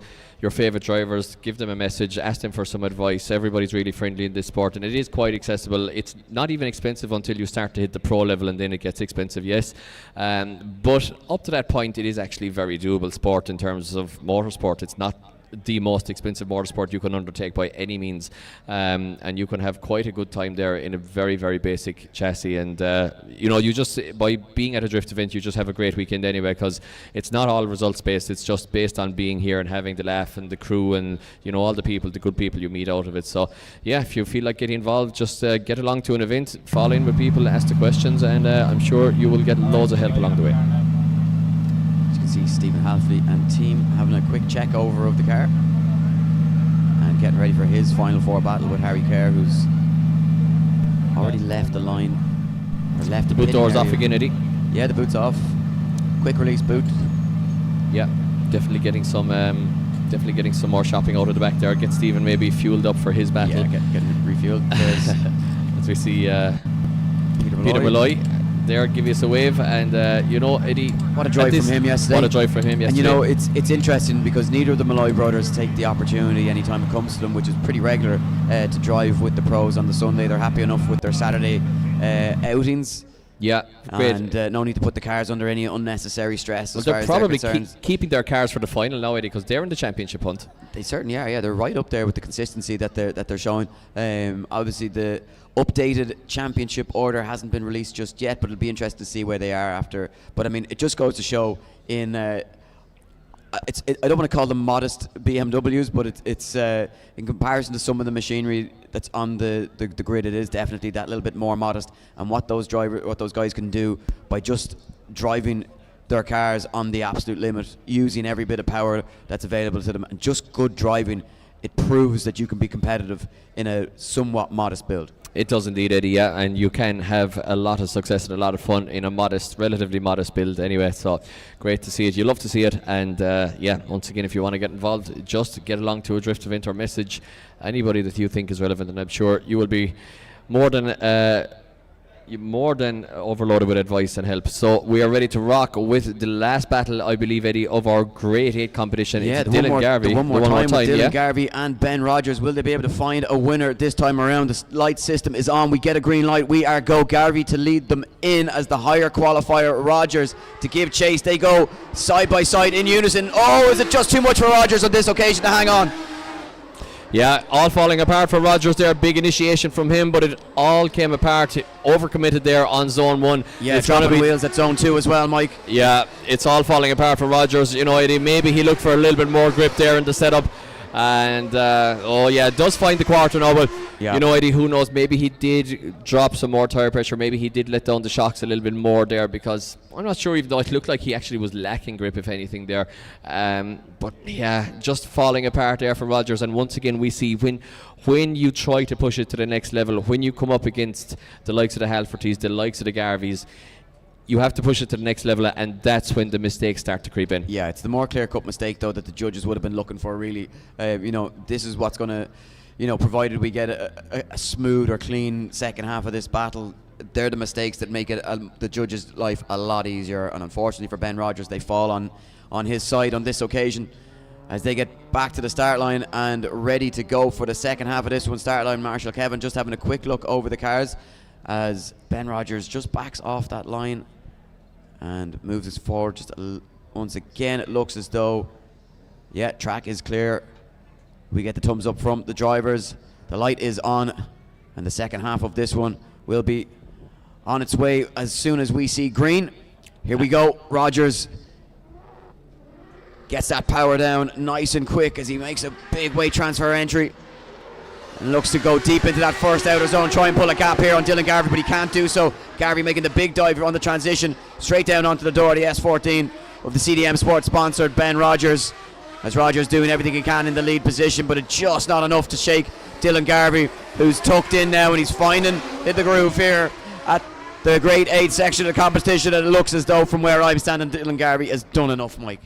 favourite drivers, give them a message, ask them for some advice. Everybody's really friendly in this sport, and it is quite accessible. It's not even expensive until you start to hit the pro level, and then it gets expensive, yes. But up to that point, it is actually very doable sport in terms of motorsport. It's not the most expensive motorsport you can undertake by any means, and you can have quite a good time there in a very, very basic chassis. And you just, by being at a drift event, you just have a great weekend anyway, because it's not all results based. It's just based on being here and having the laugh and the crew and all the good people you meet out of it. So yeah, if you feel like getting involved, just get along to an event, fall in with people, ask the questions, and I'm sure you will get loads of help along the way. See Stephen Halfley and team having a quick check over of the car and getting ready for his final four battle with Harry Kerr, who's already left the line, or left The boot doors off again, Eddie. Yeah, the boot's off. Quick release boot. Yeah, definitely getting some more shopping out of the back there. Get Stephen maybe fueled up for his battle. Yeah, getting refueled. As we see Peter Malloy there give us a wave, and Eddie, what a drive from him yesterday. What a drive from him yesterday. And it's interesting because neither of the Malloy brothers take the opportunity anytime it comes to them, which is pretty regular, to drive with the pros on the Sunday. They're happy enough with their Saturday outings. Yeah, great. And no need to put the cars under any unnecessary stress. Well, as far they're as probably concerned. keeping their cars for the final now, Eddie, because they're in the championship hunt. They certainly are. Yeah, they're right up there with the consistency that they're showing. Obviously, the updated championship order hasn't been released just yet, but it'll be interesting to see where they are after. But I mean, it just goes to show in. I don't want to call them modest BMWs, but it's in comparison to some of the machinery that's on the grid, it is definitely that little bit more modest. And what those guys can do by just driving their cars on the absolute limit, using every bit of power that's available to them, and just good driving, it proves that you can be competitive in a somewhat modest build. It does indeed, Eddie, yeah, and you can have a lot of success and a lot of fun in a relatively modest build anyway, so great to see it. You love to see it, and once again, if you want to get involved, just get along to a drift event or message anybody that you think is relevant, and I'm sure you will be more than overloaded with advice and help. So we are ready to rock with the last battle, I believe, Eddie, of our Great 8 competition. Yeah, it's Dylan Garvey. The one more time with Dylan Garvey and Ben Rogers. Will they be able to find a winner this time around? The light system is on. We get a green light. We are go. Garvey to lead them in as the higher qualifier. Rogers to give chase. They go side by side in unison. Oh, is it just too much for Rogers on this occasion to hang on? Yeah, all falling apart for Rogers there. Big initiation from him, but it all came apart. Overcommitted there on zone 1. Yeah, it's dropping wheels at zone 2 as well, Mike. Yeah, it's all falling apart for Rogers. Eddie, maybe he looked for a little bit more grip there in the setup. And, does find the quarter now, but Yeah. You know, Eddie, who knows, maybe he did drop some more tyre pressure, maybe he did let down the shocks a little bit more there, because I'm not sure, even though it looked like he actually was lacking grip, if anything, there. But yeah, just falling apart there for Rogers. And once again, we see when you try to push it to the next level, when you come up against the likes of the Halfortys, the likes of the Garveys, you have to push it to the next level, and that's when the mistakes start to creep in. Yeah, it's the more clear-cut mistake, though, that the judges would have been looking for, really. You know, this is what's going to, you know, provided we get a smooth or clean second half of this battle, they're the mistakes that make it the judges' life a lot easier. And unfortunately for Ben Rogers, they fall on his side on this occasion as they get back to the start line and ready to go for the second half of this one. Start line, Marshall Kevin just having a quick look over the cars as Ben Rogers just backs off that line and moves us forward just once again. It looks as though, yeah, track is clear. We get the thumbs up from the drivers. The light is on, and the second half of this one will be on its way as soon as we see green. Here we go. Rogers gets that power down nice and quick as he makes a big weight transfer entry and looks to go deep into that first outer zone, try and pull a gap here on Dylan Garvey, but he can't do so. Garvey making the big dive on the transition straight down onto the door of the S14 of the CDM Sports sponsored Ben Rogers, as Rogers doing everything he can in the lead position, but it's just not enough to shake Dylan Garvey, who's tucked in now and he's finding in the groove here at the grade 8 section of the competition. And it looks as though from where I'm standing, Dylan Garvey has done enough, Mike.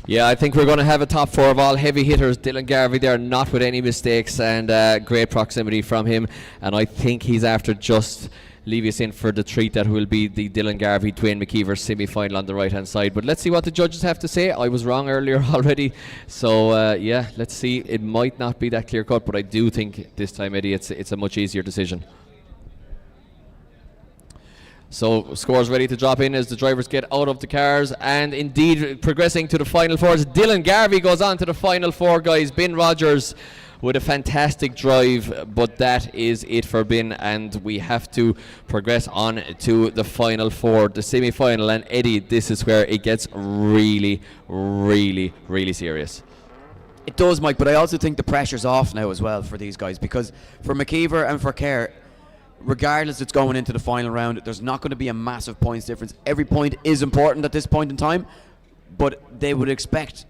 Yeah, I think we're going to have a top four of all heavy hitters. Dylan Garvey there, not with any mistakes, and great proximity from him. And I think he's after just leave us in for the treat that will be the Dylan Garvey Dwayne McKeever semi-final on the right hand side. But let's see what the judges have to say. I was wrong earlier already, so yeah, let's see. It might not be that clear cut, but I do think this time, Eddie, it's a much easier decision. So scores ready to drop in as the drivers get out of the cars, and indeed progressing to the final fours. Dylan Garvey goes on to the final four, guys. Ben Rogers with a fantastic drive, but that is it for Ben, and we have to progress on to the final four, the semi-final. And Eddie, this is where it gets really, really, really serious. It does, Mike, but I also think the pressure's off now as well for these guys, because for McKeever and for Kerr, regardless it's going into the final round, there's not going to be a massive points difference. Every point is important at this point in time, but they would expect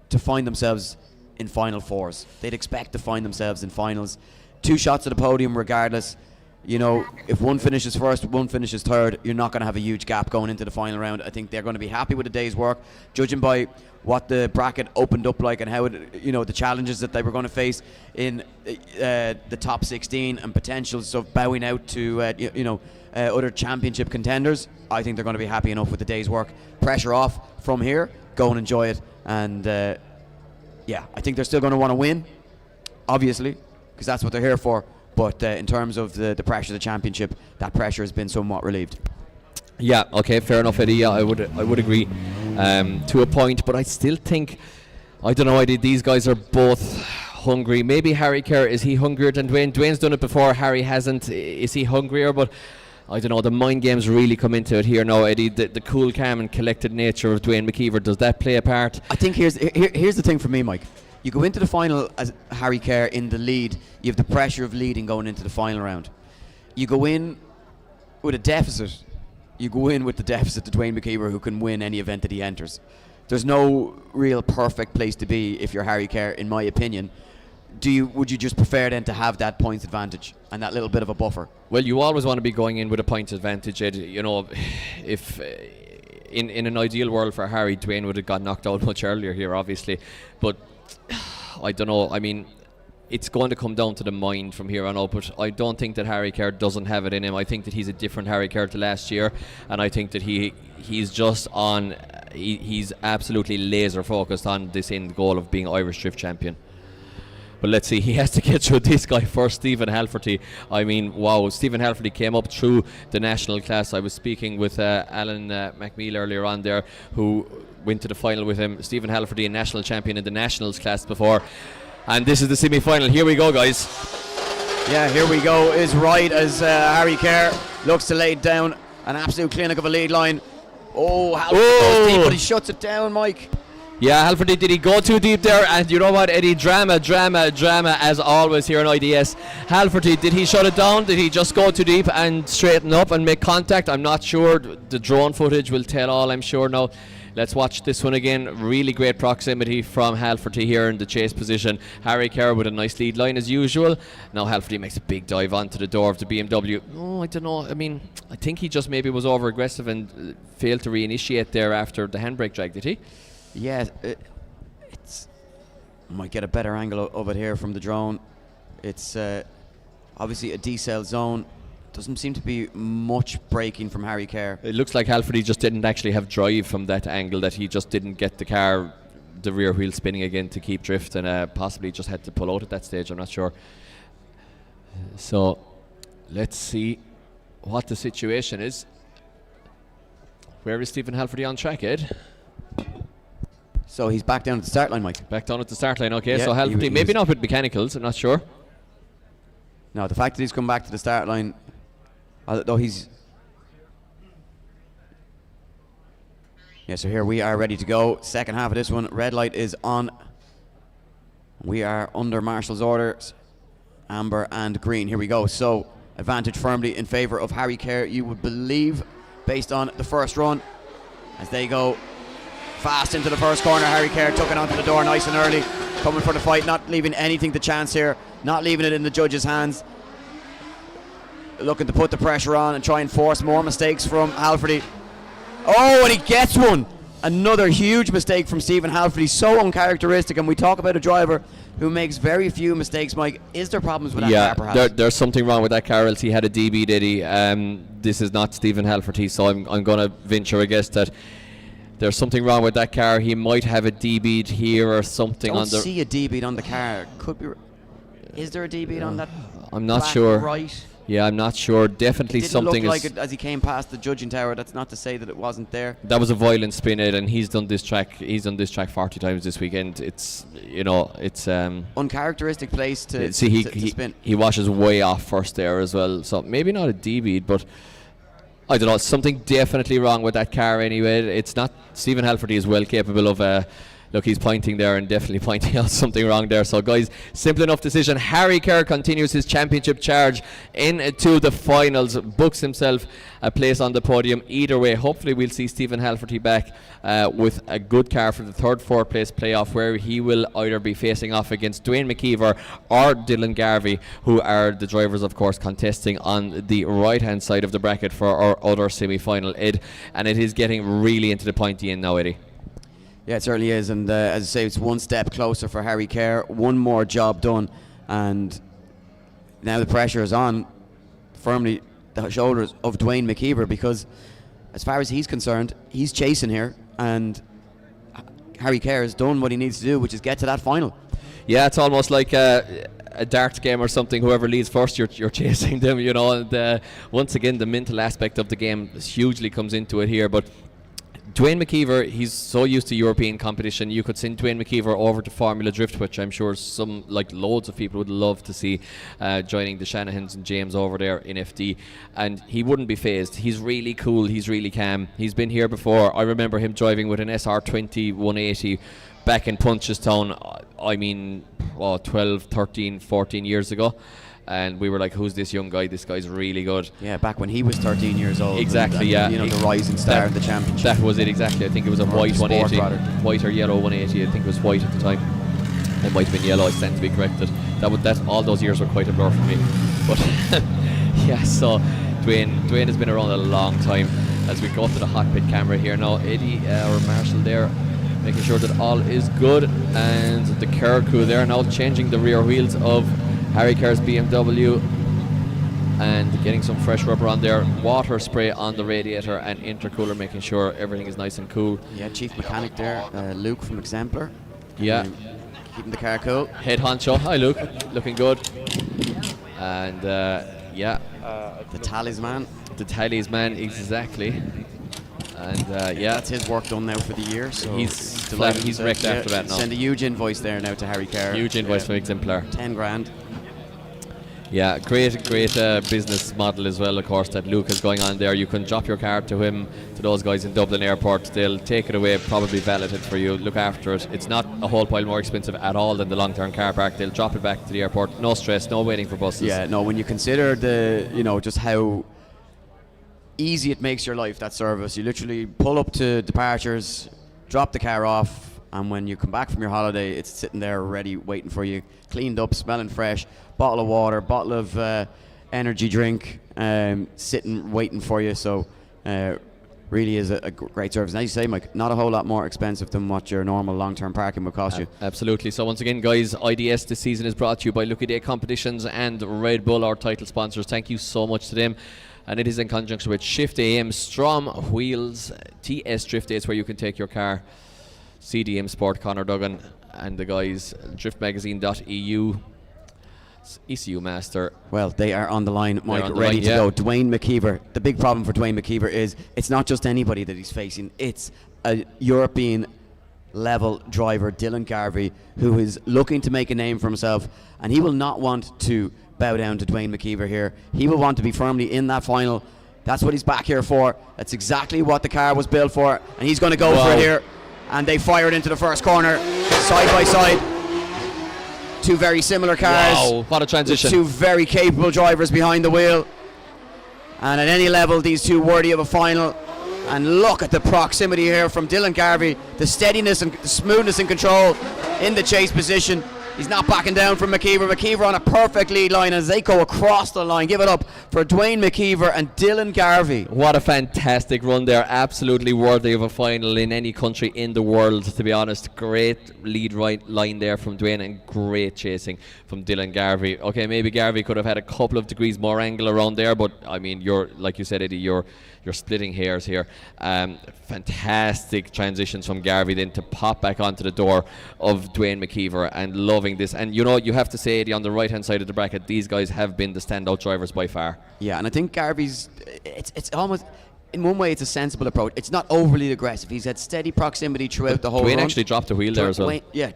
to find themselves in final fours. They'd expect to find themselves in finals. 2 shots at the podium regardless. You know, if one finishes first, one finishes third, you're not going to have a huge gap going into the final round. I think they're going to be happy with a day's work, judging by what the bracket opened up like and how it, you know, the challenges that they were going to face in the top 16 and potentials of bowing out to other championship contenders. I think they're going to be happy enough with the day's work. Pressure off from here, go and enjoy it. And yeah, I think they're still going to want to win, obviously, because that's what they're here for. But in terms of the pressure of the championship, that pressure has been somewhat relieved. Yeah, okay, fair enough, Eddie. Yeah, I would agree to a point, but I still think, I don't know, Eddie, these guys are both hungry. Maybe Harry Kerr, is he hungrier than Dwayne? Dwayne's done it before, Harry hasn't. Is he hungrier? But I don't know, the mind games really come into it here now, Eddie. The cool, calm and collected nature of Dwayne McKeever, does that play a part? I think here's the thing for me, Mike. You go into the final as Harry Kerr in the lead, you have the pressure of leading going into the final round. You go in with a deficit. You go in with the deficit to Dwayne McKeever, who can win any event that he enters. There's no real perfect place to be if you're Harry Kerr, in my opinion. Would you just prefer then to have that points advantage and that little bit of a buffer? Well, you always want to be going in with a points advantage, Ed. You know, if in an ideal world for Harry, Dwayne would have got knocked out much earlier here, obviously. But I don't know. I mean, it's going to come down to the mind from here on out, but I don't think that Harry Kerr doesn't have it in him. I think that he's a different Harry Kerr to last year, and I think that he's just on, he's absolutely laser focused on this end goal of being Irish Drift champion. But let's see, he has to get through this guy first, Stephen Halforty. I mean, wow, Stephen Halforty came up through the national class. I was speaking with Alan McMeel earlier on there, who went to the final with him. Stephen Halforty, a national champion in the nationals class before. And this is the semi-final. Here we go, guys. Yeah, here we go. Is right as Harry Kerr looks to lay down an absolute clinic of a lead line. Oh, how goes deep, but he shuts it down, Mike. Yeah, Halford, did he go too deep there? And you know what, Eddie? Drama as always here on IDS. Halford, did he shut it down? Did he just go too deep and straighten up and make contact? I'm not sure. The drone footage will tell all, I'm sure. Now, let's watch this one again. Really great proximity from Halford here in the chase position. Harry Kerr with a nice lead line as usual. Now Halford makes a big dive onto the door of the BMW. Oh, I don't know. I mean, I think he just maybe was over aggressive and failed to reinitiate there after the handbrake drag, did he? Yeah, it's might get a better angle of it here from the drone. It's obviously a decel zone. Doesn't seem to be much braking from Harry Kerr. It looks like Halford just didn't actually have drive from that angle, that he just didn't get the car, the rear wheel spinning again to keep drift, and possibly just had to pull out at that stage. I'm not sure. So let's see what the situation is. Where is Stephen Halford on track, Ed? So he's back down at the start line, Mike. Back down at the start line, okay. Yeah, So Halford, maybe not with mechanicals, I'm not sure. No, the fact that he's come back to the start line, although he's... Yeah, so here we are ready to go. Second half of this one, red light is on. We are under Marshall's orders, amber and green. Here we go. So advantage firmly in favour of Harry Kerr, you would believe, based on the first run. As they go fast into the first corner, Harry Kerr took it onto the door nice and early, coming for the fight, not leaving anything to chance here, not leaving it in the judge's hands, looking to put the pressure on and try and force more mistakes from Halford. Oh, and he gets one. Another huge mistake from Stephen Halford. He's so uncharacteristic, and we talk about a driver who makes very few mistakes. Mike, is there problems with that car perhaps? Yeah, there's something wrong with that car, else he had a DB, did he? This is not Stephen Halford, so I'm going to venture a guess that there's something wrong with that car. He might have a DB here or something. Don't see a DB on the car. Could be. Is there a DB on that? I'm not sure. Right. Yeah, I'm not sure. Definitely Didn't something look like it as he came past the judging tower. That's not to say that it wasn't there. That was a violent spin, Ed, and he's done this track 40 times this weekend. It's uncharacteristic place to see to spin. He washes way off first there as well. So maybe not a DB, but I don't know, something definitely wrong with that car anyway. It's not. Stephen Halford is well capable of look, he's pointing there and definitely pointing out something wrong there. So guys, simple enough decision. Harry Kerr continues his championship charge into the finals, books himself a place on the podium. Either way, hopefully we'll see Stephen Halford back with a good car for the third, fourth place playoff, where he will either be facing off against Dwayne McKeever or Dylan Garvey, who are the drivers, of course, contesting on the right hand side of the bracket for our other semi-final, Ed. And it is getting really into the pointy end now, Eddie. Yeah, it certainly is, and as I say, it's one step closer for Harry Kerr, one more job done, and now the pressure is on firmly the shoulders of Dwayne McKeever, because as far as he's concerned, he's chasing here, and Harry Kerr has done what he needs to do, which is get to that final. Yeah, it's almost like a darts game or something. Whoever leads first, you're chasing them, you know. And once again, the mental aspect of the game hugely comes into it here, but Dwayne McKeever, he's so used to European competition. You could send Dwayne McKeever over to Formula Drift, which I'm sure loads of people would love to see, joining the Shanahans and James over there in FD, and he wouldn't be phased. He's really cool, he's really calm. He's been here before. I remember him driving with an SR20 180 back in Punchestown, 12, 13, 14 years ago. And we were like, who's this young guy? This guy's really good. Yeah, back when he was 13 years old. Exactly, yeah. You know, the rising star of the championship. That was it, exactly. I think it was a white 180. White or yellow 180. I think it was white at the time. It might have been yellow, I stand to be corrected. All those years were quite a blur for me. But, yeah, so Dwayne has been around a long time. As we go to the hot pit camera here now, Eddie or Marshall there, making sure that all is good. And the Kerr crew there now changing the rear wheels of Harry Kerr's BMW and getting some fresh rubber on there, water spray on the radiator and intercooler, making sure everything is nice and cool. Yeah, chief mechanic there, Luke from Exemplar. Yeah. Keeping the car cool. Head honcho. Hi Luke, looking good. And the talisman. The talisman, exactly. And that's his work done now for the year. So he's wrecked after that now. Send a huge invoice there now to Harry Kerr. Huge invoice from Exemplar. 10 grand. Yeah, great business model as well, of course, that Luke is going on there. You can drop your car to him, to those guys in Dublin Airport. They'll take it away, probably valet it for you, look after it. It's not a whole pile more expensive at all than the long-term car park. They'll drop it back to the airport. No stress, no waiting for buses. Yeah, no, when you consider just how easy it makes your life, that service. You literally pull up to departures, drop the car off, and when you come back from your holiday, it's sitting there ready, waiting for you, cleaned up, smelling fresh, bottle of water, bottle of energy drink, sitting, waiting for you. So really is a great service. And as you say, Mike, not a whole lot more expensive than what your normal long-term parking would cost you. Absolutely. So once again, guys, IDS this season is brought to you by Lucky Day Competitions and Red Bull, our title sponsors. Thank you so much to them. And it is in conjunction with Shift AM, Strom Wheels, TS Drift Days, where you can take your car. CDM Sport, Conor Duggan and the guys, driftmagazine.eu, ECU Master. Well, they are on the line, Mike, ready to go. Dwayne McKeever. The big problem for Dwayne McKeever is it's not just anybody that he's facing. It's a European level driver, Dylan Garvey, who is looking to make a name for himself, and he will not want to bow down to Dwayne McKeever here. He will want to be firmly in that final. That's what he's back here for. That's exactly what the car was built for, and he's going to go for it here. And they fired into the first corner, side by side. Two very similar cars. Wow, what a transition. Two very capable drivers behind the wheel. And at any level, these two worthy of a final. And look at the proximity here from Dylan Garvey. The steadiness and the smoothness and control in the chase position. He's not backing down from McKeever. McKeever on a perfect lead line as they go across the line. Give it up for Dwayne McKeever and Dylan Garvey. What a fantastic run there. Absolutely worthy of a final in any country in the world, to be honest. Great lead right line there from Dwayne and great chasing from Dylan Garvey. Okay, maybe Garvey could have had a couple of degrees more angle around there, but I mean, you're, like you said, Eddie, you're splitting hairs here. Fantastic transitions from Garvey then to pop back onto the door of Dwayne McKeever, and loving this. And you know, you have to say, Eddie, on the right hand side of the bracket, these guys have been the standout drivers by far. Yeah, and I think Garvey's, it's almost, in one way it's a sensible approach. It's not overly aggressive. He's had steady proximity throughout the whole run. Dwayne actually dropped the wheel there as well. Yeah,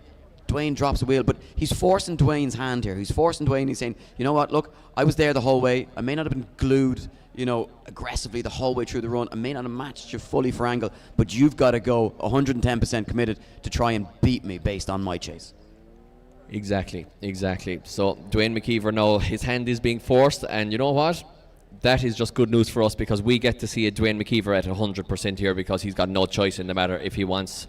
Dwayne drops the wheel, but he's forcing Dwayne's hand here. He's forcing Dwayne. He's saying, you know what, look, I was there the whole way. I may not have been glued, aggressively the whole way through the run. I may not have matched you fully for angle, but you've got to go 110% committed to try and beat me based on my chase. Exactly. So Dwayne McKeever now, his hand is being forced, and you know what? That is just good news for us, because we get to see a Dwayne McKeever at 100% here, because he's got no choice in the matter if he wants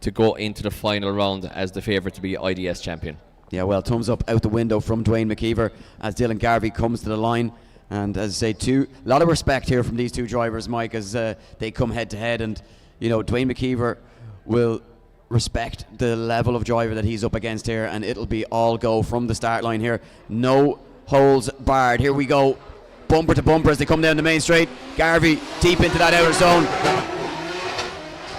to go into the final round as the favourite to be IDS champion. Yeah, well, thumbs up out the window from Dwayne McKeever as Dylan Garvey comes to the line. And as I say, a lot of respect here from these two drivers, Mike, as they come head to head. And, Dwayne McKeever will respect the level of driver that he's up against here, and it'll be all go from the start line here. No holes barred. Here we go, bumper to bumper as they come down the main straight. Garvey deep into that outer zone.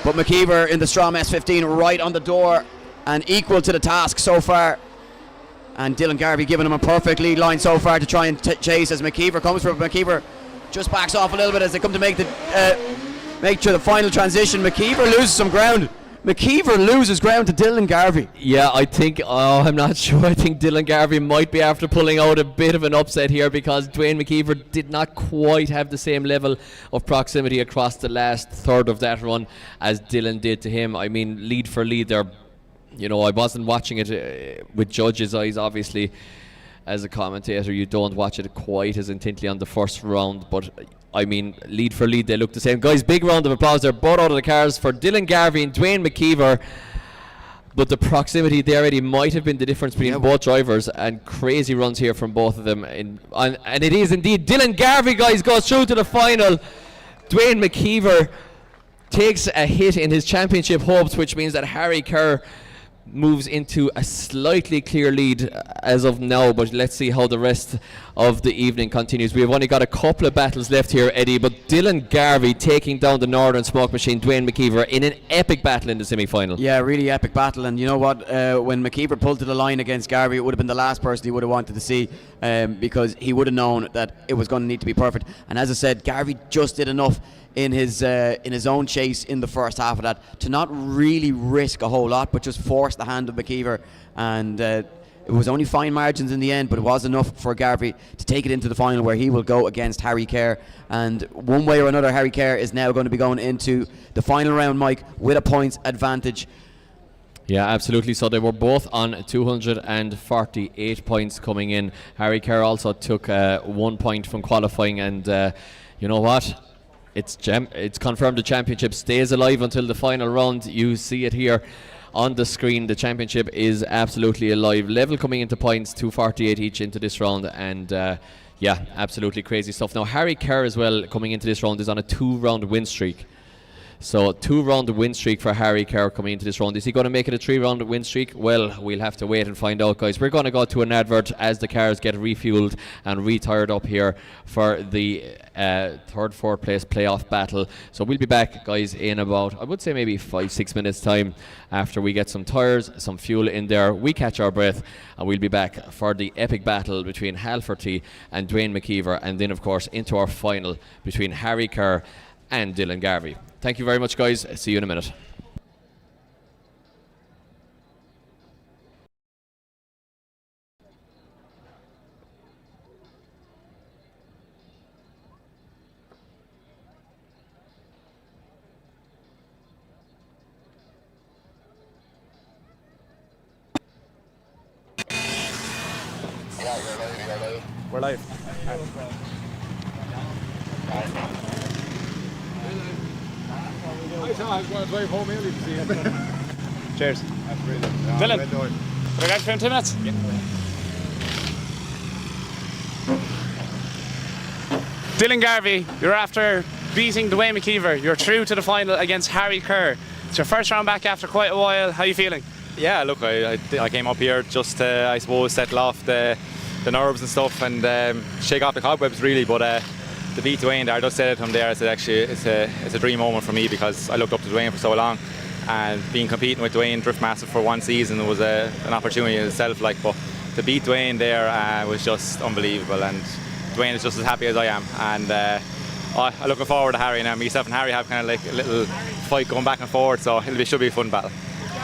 But McKeever in the Strom S15 right on the door and equal to the task so far. And Dylan Garvey giving him a perfect lead line so far to try and chase as McKeever comes from. McKeever just backs off a little bit as they come to make sure the final transition. McKeever loses some ground. McKeever loses ground to Dylan Garvey. Yeah, I'm not sure. I think Dylan Garvey might be after pulling out a bit of an upset here, because Dwayne McKeever did not quite have the same level of proximity across the last third of that run as Dylan did to him. I mean, lead for lead there. I wasn't watching it with judges' eyes, obviously. As a commentator, you don't watch it quite as intently on the first round, but I mean, lead for lead, they look the same. Guys, big round of applause. They're both out of the cars for Dylan Garvey and Dwayne McKeever. But the proximity there, Eddie, might have been the difference between both drivers, and crazy runs here from both of them. And it is indeed Dylan Garvey, guys, goes through to the final. Dwayne McKeever takes a hit in his championship hopes, which means that Harry Kerr moves into a slightly clear lead as of now, but let's see how the rest of the evening continues. We've only got a couple of battles left here, Eddie, but Dylan Garvey taking down the Northern Smoke Machine, Dwayne McKeever, in an epic battle in the semi-final. Yeah, really epic battle. And you know what, when McKeever pulled to the line against Garvey, it would have been the last person he would have wanted to see, because he would have known that it was going to need to be perfect. And as I said, Garvey just did enough in his own chase in the first half of that to not really risk a whole lot, but just force the hand of McKeever. And it It was only fine margins in the end, but it was enough for Garvey to take it into the final, where he will go against Harry Kerr. And one way or another, Harry Kerr is now going to be going into the final round, Mike, with a points advantage. Yeah, absolutely. So they were both on 248 points coming in. Harry Kerr also took 1 point from qualifying, and you know what? It's confirmed the championship stays alive until the final round. You see it here on the screen. The championship is absolutely alive. Level coming into points, 248 each into this round, and yeah, absolutely crazy stuff. Now Harry Kerr as well coming into this round is on a 2-round win streak. So 2-round win streak for Harry Kerr coming into this round. Is he going to make it a 3-round win streak? Well, we'll have to wait and find out, guys. We're going to go to an advert as the cars get refueled and retired up here for the 3rd, 4th place playoff battle. So we'll be back, guys, in about, I would say maybe 5-6 minutes time, after we get some tyres, some fuel in there. We catch our breath, and we'll be back for the epic battle between Halferty and Dwayne McKeever, and then of course into our final between Harry Kerr and Dylan Garvey. Thank you very much, guys. See you in a minute. We're live. I was going to drive home early to see you. Cheers. Dylan, can I get you in 2 minutes? Yeah. Dylan Garvey, you're after beating Dwayne McKeever. You're through to the final against Harry Kerr. It's your first round back after quite a while. How are you feeling? Yeah, look, I came up here just to, I suppose, settle off the nerves and stuff, and shake off the cobwebs really, but to beat Dwayne there, I just said it to him there, I said actually it's a dream moment for me, because I looked up to Dwayne for so long, and competing with Dwayne Drift Massive for one season was an opportunity in itself, like, but to beat Dwayne there was just unbelievable, and Dwayne is just as happy as I am, and I'm looking forward to Harry now. Myself and Harry have kind of like a little fight going back and forth, so should be a fun battle.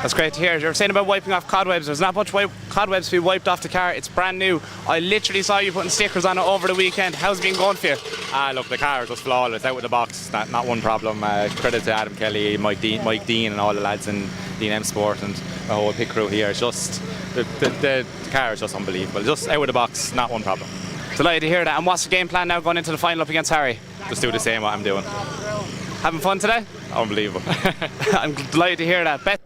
That's great to hear. You were saying about wiping off cobwebs. There's not much cobwebs to be wiped off the car. It's brand new. I literally saw you putting stickers on it over the weekend. How's it been going for you? Look, the car is just flawless, out of the box, not one problem. Credit to Adam Kelly, Mike Dean and all the lads in Dean M Sport and the whole pit crew here. It's just, the car is just unbelievable. Just out of the box, not one problem. Delighted to hear that. And what's the game plan now going into the final up against Harry? Just do the same what I'm doing. Having fun today? Unbelievable. I'm delighted to hear that.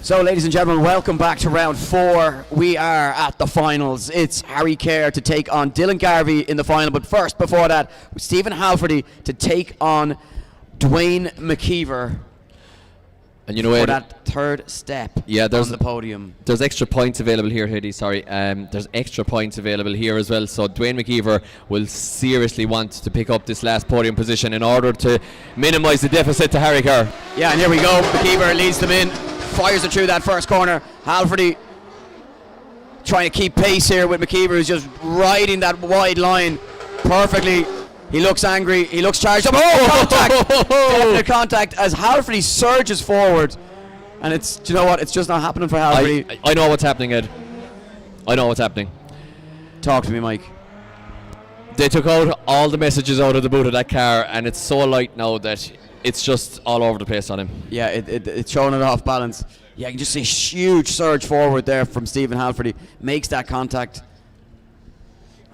So, ladies and gentlemen, welcome back to round 4. We are at the finals. It's Harry Kerr to take on Dylan Garvey in the final. But first, before that, Stephen Halferty to take on Dwayne McKeever. And you know for what? that third step Yeah, on the podium. There's extra points available here, Hedy. Sorry, there's extra points available here as well. So Dwayne McKeever will seriously want to pick up this last podium position in order to minimise the deficit to Harry Kerr. Yeah, and here we go. McKeever leads them in, fires it through that first corner. Halferty trying to keep pace here with McKeever, who's just riding that wide line perfectly. He looks angry, he looks charged up. Oh, contact! Definite contact as Halferty surges forward. And it's, do you know what? It's just not happening for Halferty. I know what's happening, Ed. I know what's happening. Talk to me, Mike. They took out all the messages out of the boot of that car, and it's so light now that it's just all over the place on him. Yeah, it's showing it off balance. Yeah, you can just see a huge surge forward there from Stephen Halferty. Makes that contact.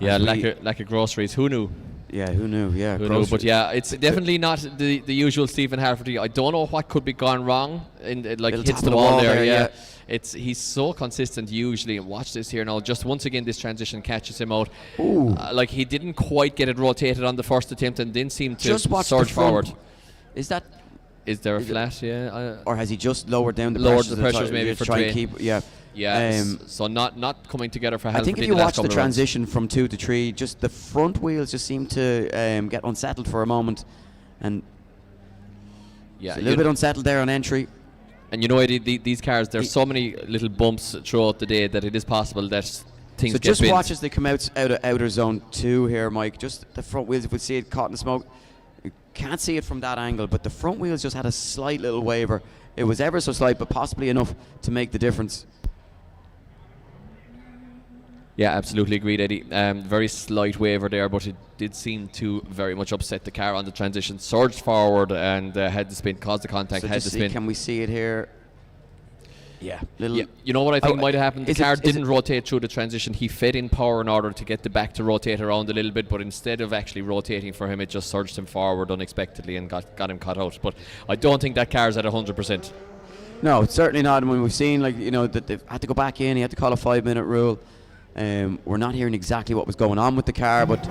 Yeah, like a groceries. Who knew? Yeah, who knew? Yeah, who knew? But yeah, it's definitely not the usual Stephen Halferty. I don't know what could be gone wrong. Like Little hits tap the of the wall wall there. there, Yeah, he's so consistent usually. And watch this here now. Just once again, this transition catches him out. Like he didn't quite get it rotated on the first attempt, and didn't seem to just watch surge the front. forward. Is there a flash? Yeah. Or has he just lowered down the Lowered pressures? the pressures maybe for try and Dwayne. keep, yeah. Yeah, so not coming together for Halferty. I think if you watch the transition from 2 to 3, just the front wheels just seem to get unsettled for a moment, and yeah, a little bit unsettled there on entry. And you know, these cars, there's so many little bumps throughout the day that it is possible that things So get just bent. watch as they come out of outer zone 2 here, Mike. Just the front wheels, if we see it caught in the smoke, you can't see it from that angle, but the front wheels just had a slight little waver. It was ever so slight, but possibly enough to make the difference. Yeah, absolutely agreed, Eddie. Very slight waver there, but it did seem to very much upset the car on the transition. Surged forward and had the spin, caused the contact, So had just the see, spin. can we see it here? Yeah, little. Yeah, you know what I think might have happened? The car is didn't rotate through the transition. He fed in power in order to get the back to rotate around a little bit, but instead of actually rotating for him, it just surged him forward unexpectedly and got him caught out. But I don't think that car's at 100%. No, it's certainly not. And when we've seen, like, you know, that they've had to go back in, he had to call a 5-minute rule. We're not hearing exactly what was going on with the car, but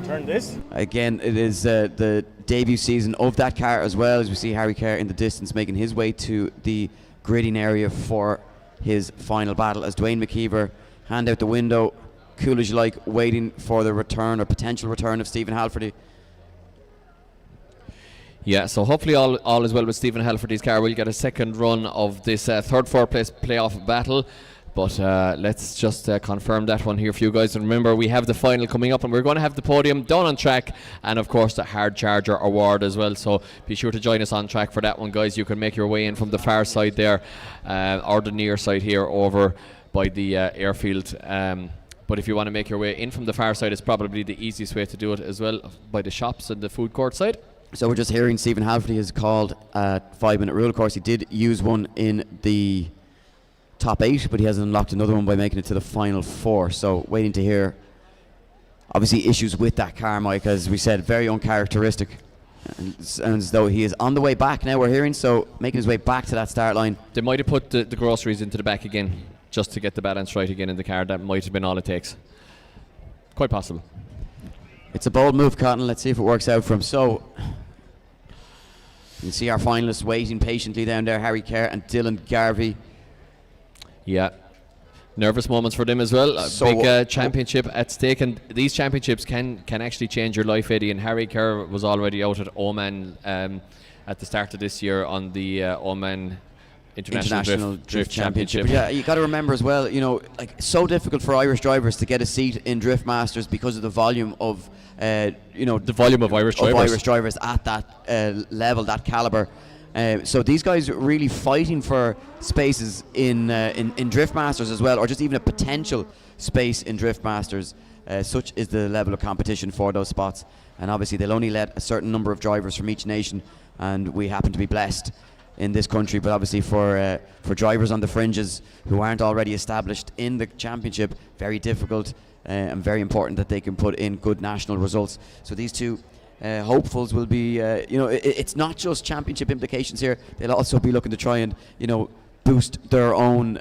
again, it is the debut season of that car as well, as we see Harry Kerr in the distance making his way to the gridding area for his final battle, as Dwayne McKeever, hand out the window, cool as you like, waiting for the return or potential return of Stephen Halferty. Yeah, so hopefully all is well with Stephen Halferty's car. We'll get a second run of this third, fourth place playoff battle. But let's just confirm that one here for you guys. And remember, we have the final coming up, and we're going to have the podium down on track, and of course the Hard Charger Award as well. So be sure to join us on track for that one, guys. You can make your way in from the far side there, or the near side here over by the airfield. But if you want to make your way in from the far side, it's probably the easiest way to do it as well, by the shops and the food court side. So we're just hearing Stephen Halferty has called a 5-minute rule. Of course, he did use one in the top 8, but he has unlocked another one by making it to the final 4. So waiting to hear, obviously, issues with that car, Mike, as we said, very uncharacteristic. And as though he is on the way back now, we're hearing, so making his way back to that start line. They might have put the groceries into the back again, just to get the balance right again in the car. That might have been all it takes. Quite possible. It's a bold move, Cotton. Let's see if it works out for him. So you can see our finalists waiting patiently down there, Harry Kerr and Dylan Garvey. Yeah, nervous moments for them as well. So big championship at stake, and these championships can actually change your life, Eddie. And Harry Kerr was already out at Oman at the start of this year on the Oman International Drift Championship. Yeah, you got to remember as well, you know, like, it's so difficult for Irish drivers to get a seat in Drift Masters because of the volume of, the volume of Irish drivers at that level, that caliber. So these guys are really fighting for spaces in Drift Masters as well, or just even a potential space in Drift Masters. Such is the level of competition for those spots. And obviously they'll only let a certain number of drivers from each nation, and we happen to be blessed in this country. But obviously for drivers on the fringes who aren't already established in the championship, very difficult and very important that they can put in good national results. So these two hopefuls will be, it's not just championship implications here. They'll also be looking to try and, boost their own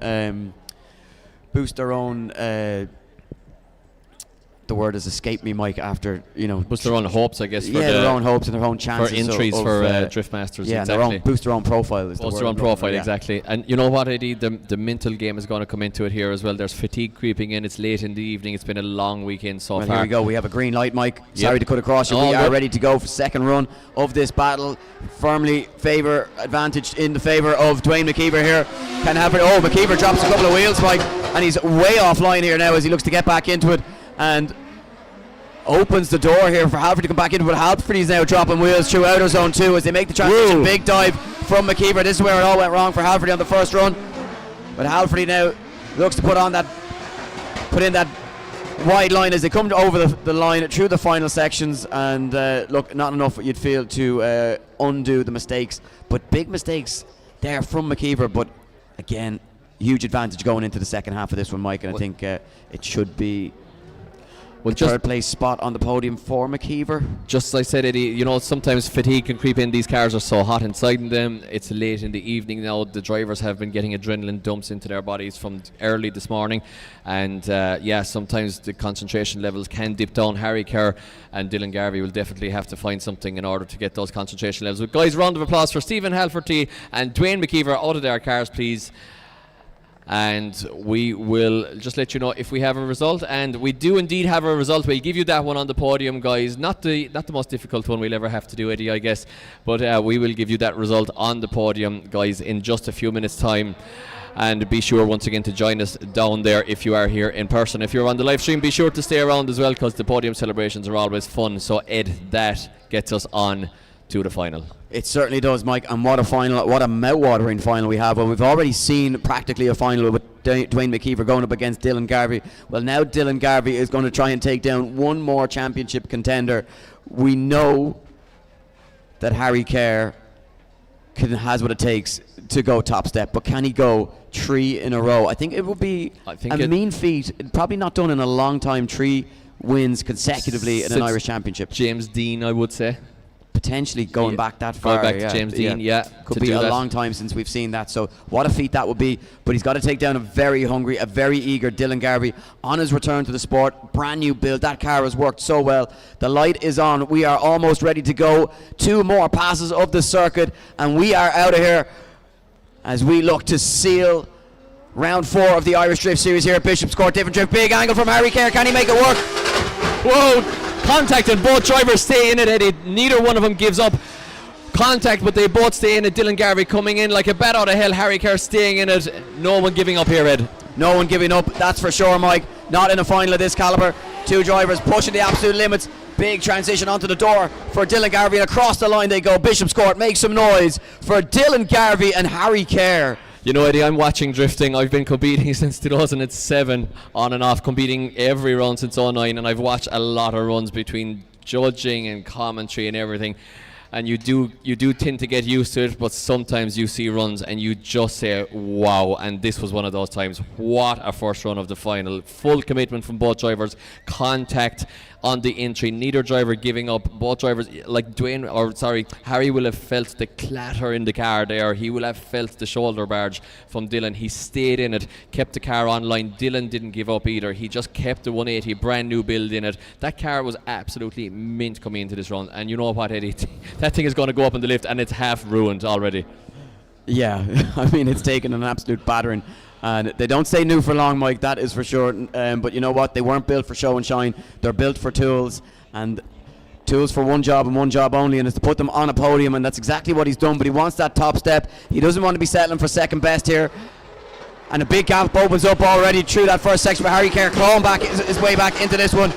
the word has escaped me, Mike, after, Boost their own hopes, I guess. Their own hopes and their own chances. For entries for Drift Masters, yeah, exactly. boost their own profile. Boost their own profile, exactly. And you know what, Eddie? The mental game is going to come into it here as well. There's fatigue creeping in. It's late in the evening. It's been a long weekend so far. Here we go. We have a green light, Mike. Sorry to cut across you. We are ready to go for second run of this battle. Firmly advantage in the favour of Dwayne McKeever here. Can happen. Oh, McKeever drops a couple of wheels, Mike, and he's way offline here now as he looks to get back into it. And opens the door here for Halford to come back in, but Halford is now dropping wheels through outer zone 2 as they make the transition. Big dive from McKeever. This is where it all went wrong for Halford on the first run. But Halford now looks to put in that wide line as they come over the line through the final sections. And look, not enough you'd feel to undo the mistakes, but big mistakes there from McKeever. But again, huge advantage going into the second half of this one, Mike. And I think it should be third place spot on the podium for McKeever. Just as I said, Eddie, sometimes fatigue can creep in. These cars are so hot inside them. It's late in the evening now. The drivers have been getting adrenaline dumps into their bodies from early this morning. And sometimes the concentration levels can dip down. Harry Kerr and Dylan Garvey will definitely have to find something in order to get those concentration levels. But guys, round of applause for Stephen Halferty and Dwayne McKeever out of their cars, please. And we will just let you know if we have a result, and we do indeed have a result. We'll give you that one on the podium, guys. Not the most difficult one we'll ever have to do, Eddie, I guess, but we will give you that result on the podium, guys, in just a few minutes' time. And be sure once again to join us down there if you are here in person. If you're on the live stream, be sure to stay around as well, because the podium celebrations are always fun. So Ed, that gets us on to the final. It certainly does, Mike, and what a final, what a mouth-watering final we have. Well, we've already seen practically a final with Dwayne McKeever going up against Dylan Garvey. Well, now Dylan Garvey is going to try and take down one more championship contender. We know that Harry Kerr has what it takes to go top step, but can he go 3 in a row? I think it would be a mean feat. Probably not done in a long time, 3 wins consecutively in an Irish championship. James Dean, I would say. Potentially going back that far. Going back to James Dean, Could be a long time since we've seen that. So what a feat that would be. But he's got to take down a very hungry, a very eager Dylan Garvey on his return to the sport. Brand new build. That car has worked so well. The light is on. We are almost ready to go. 2 more passes of the circuit, and we are out of here as we look to seal round 4 of the Irish Drift Series here at Bishopscourt. Different drift. Big angle from Harry Kerr. Can he make it work? Whoa! Contact, and both drivers stay in it, Eddie. Neither one of them gives up contact, but they both stay in it. Dylan Garvey coming in like a bat out of hell. Harry Kerr staying in it. No one giving up here, Ed. No one giving up, that's for sure, Mike. Not in a final of this caliber. 2 drivers pushing the absolute limits. Big transition onto the door for Dylan Garvey, and across the line they go. Bishopscourt, make some noise for Dylan Garvey and Harry Kerr. You know, Eddie, I'm watching drifting. I've been competing since 2007, on and off, competing every run since 2009, and I've watched a lot of runs between judging and commentary and everything. And you do tend to get used to it, but sometimes you see runs and you just say, wow. And this was one of those times. What a first run of the final. Full commitment from both drivers. Contact on the entry. Neither driver giving up. Both drivers, like Harry will have felt the clatter in the car there. He will have felt the shoulder barge from Dylan. He stayed in it, kept the car online. Dylan didn't give up either. He just kept the 180, brand new build in it. That car was absolutely mint coming into this run. And you know what, Eddie? That thing is going to go up in the lift, and it's half ruined already. Yeah, I mean, it's taken an absolute battering. And they don't stay new for long, Mike, that is for sure. But you know what? They weren't built for show and shine. They're built for tools, and tools for one job and one job only, and it's to put them on a podium, and that's exactly what he's done. But he wants that top step. He doesn't want to be settling for second best here. And a big gap opens up already through that first section for Harry Kerr, clawing back his way back into this one.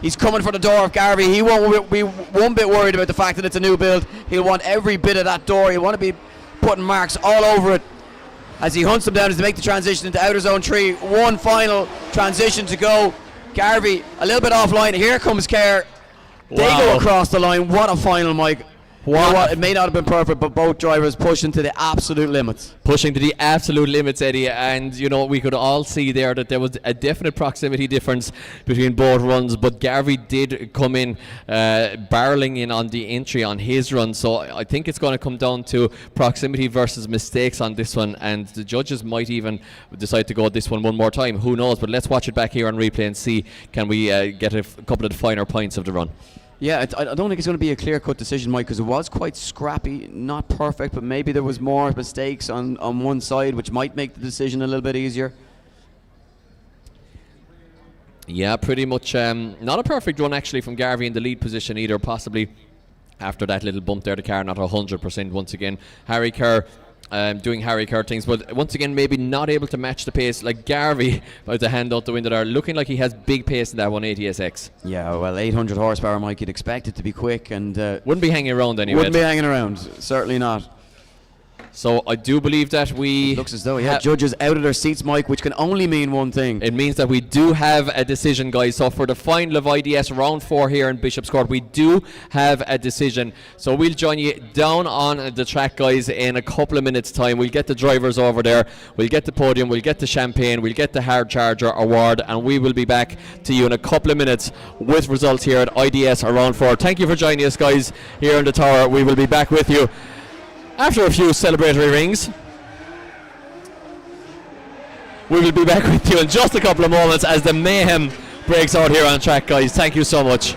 He's coming for the door of Garvey. He won't be one bit worried about the fact that it's a new build. He'll want every bit of that door. He'll want to be putting marks all over it as he hunts them down as they make the transition into outer zone 3. One final transition to go. Garvey a little bit offline. Here comes Kerr. They go across the line. What a final, Mike. You know what? It may not have been perfect, but both drivers pushing to the absolute limits. Pushing to the absolute limits, Eddie, and you know we could all see there that there was a definite proximity difference between both runs, but Garvey did come in barreling in on the entry on his run, so I think it's going to come down to proximity versus mistakes on this one, and the judges might even decide to go this one more time, who knows, but let's watch it back here on replay and see can we get a couple of the finer points of the run. Yeah, I don't think it's going to be a clear-cut decision, Mike, because it was quite scrappy, not perfect, but maybe there was more mistakes on one side, which might make the decision a little bit easier. Yeah, pretty much not a perfect run actually from Garvey in the lead position either, possibly after that little bump there, the car not 100% once again. Harry Kerr doing Harry Kerr things, but once again maybe not able to match the pace like Garvey about to hand out the window there, looking like he has big pace in that 180 SX. Yeah, well, 800 horsepower, Mike, you'd expect it to be quick, and wouldn't be hanging around anyway. Wouldn't be hanging around, certainly not. So I do believe that we... It looks as though, judges out of their seats, Mike, which can only mean one thing. It means that we do have a decision, guys. So for the final of IDS round 4 here in Bishopscourt, we do have a decision. So we'll join you down on the track, guys, in a couple of minutes' time. We'll get the drivers over there. We'll get the podium. We'll get the champagne. We'll get the Hard Charger award. And we will be back to you in a couple of minutes with results here at IDS round 4. Thank you for joining us, guys, here in the tower. We will be back with you after a few celebratory rings. We will be back with you in just a couple of moments as the mayhem breaks out here on track, guys. Thank you so much.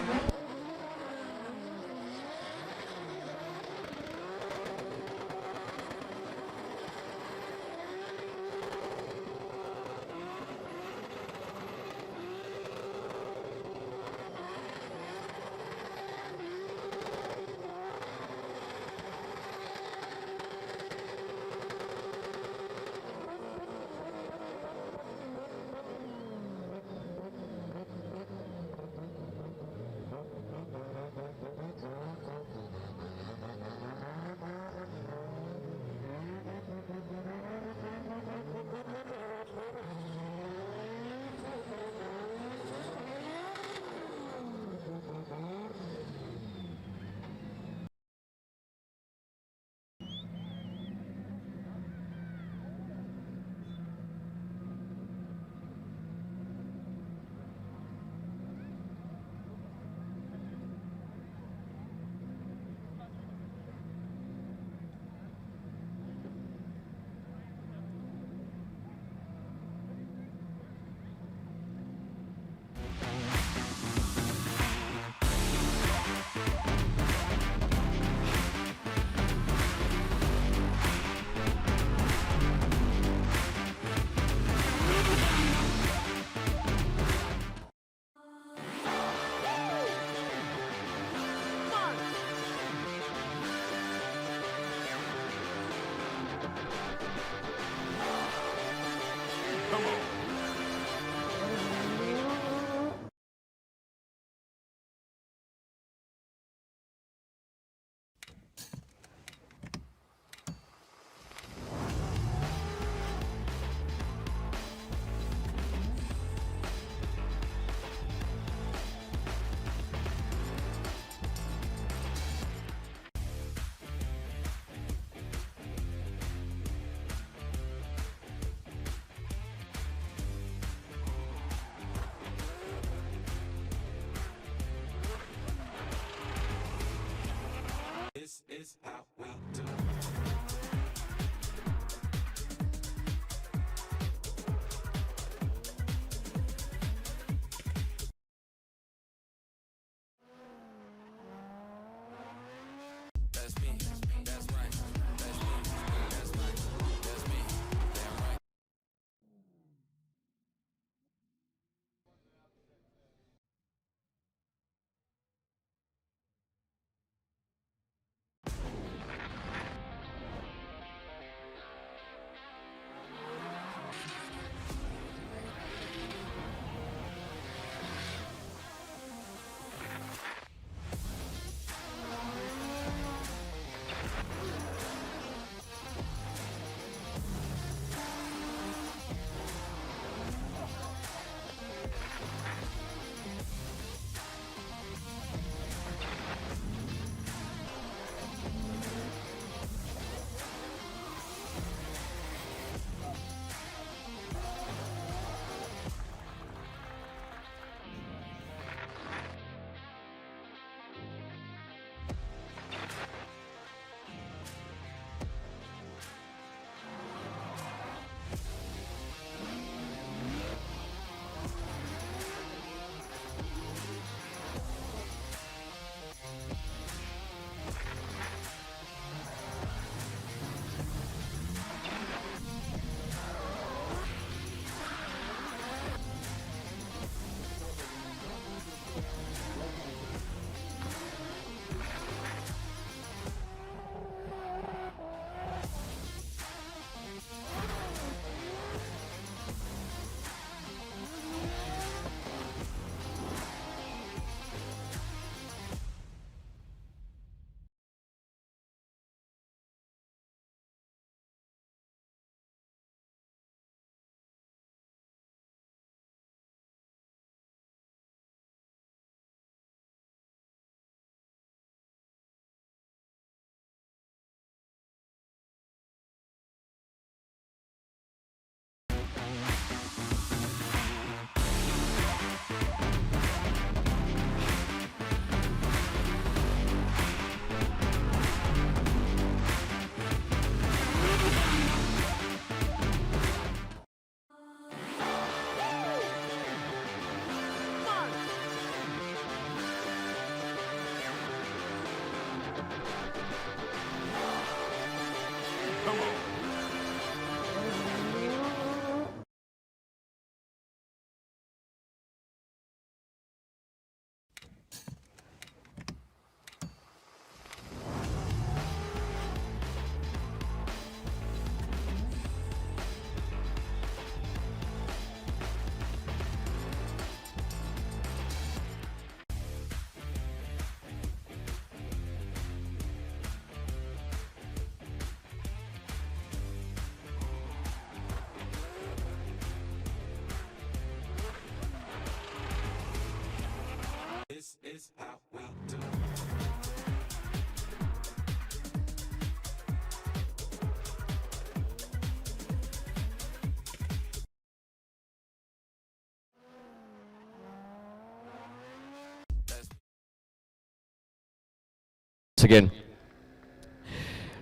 Again.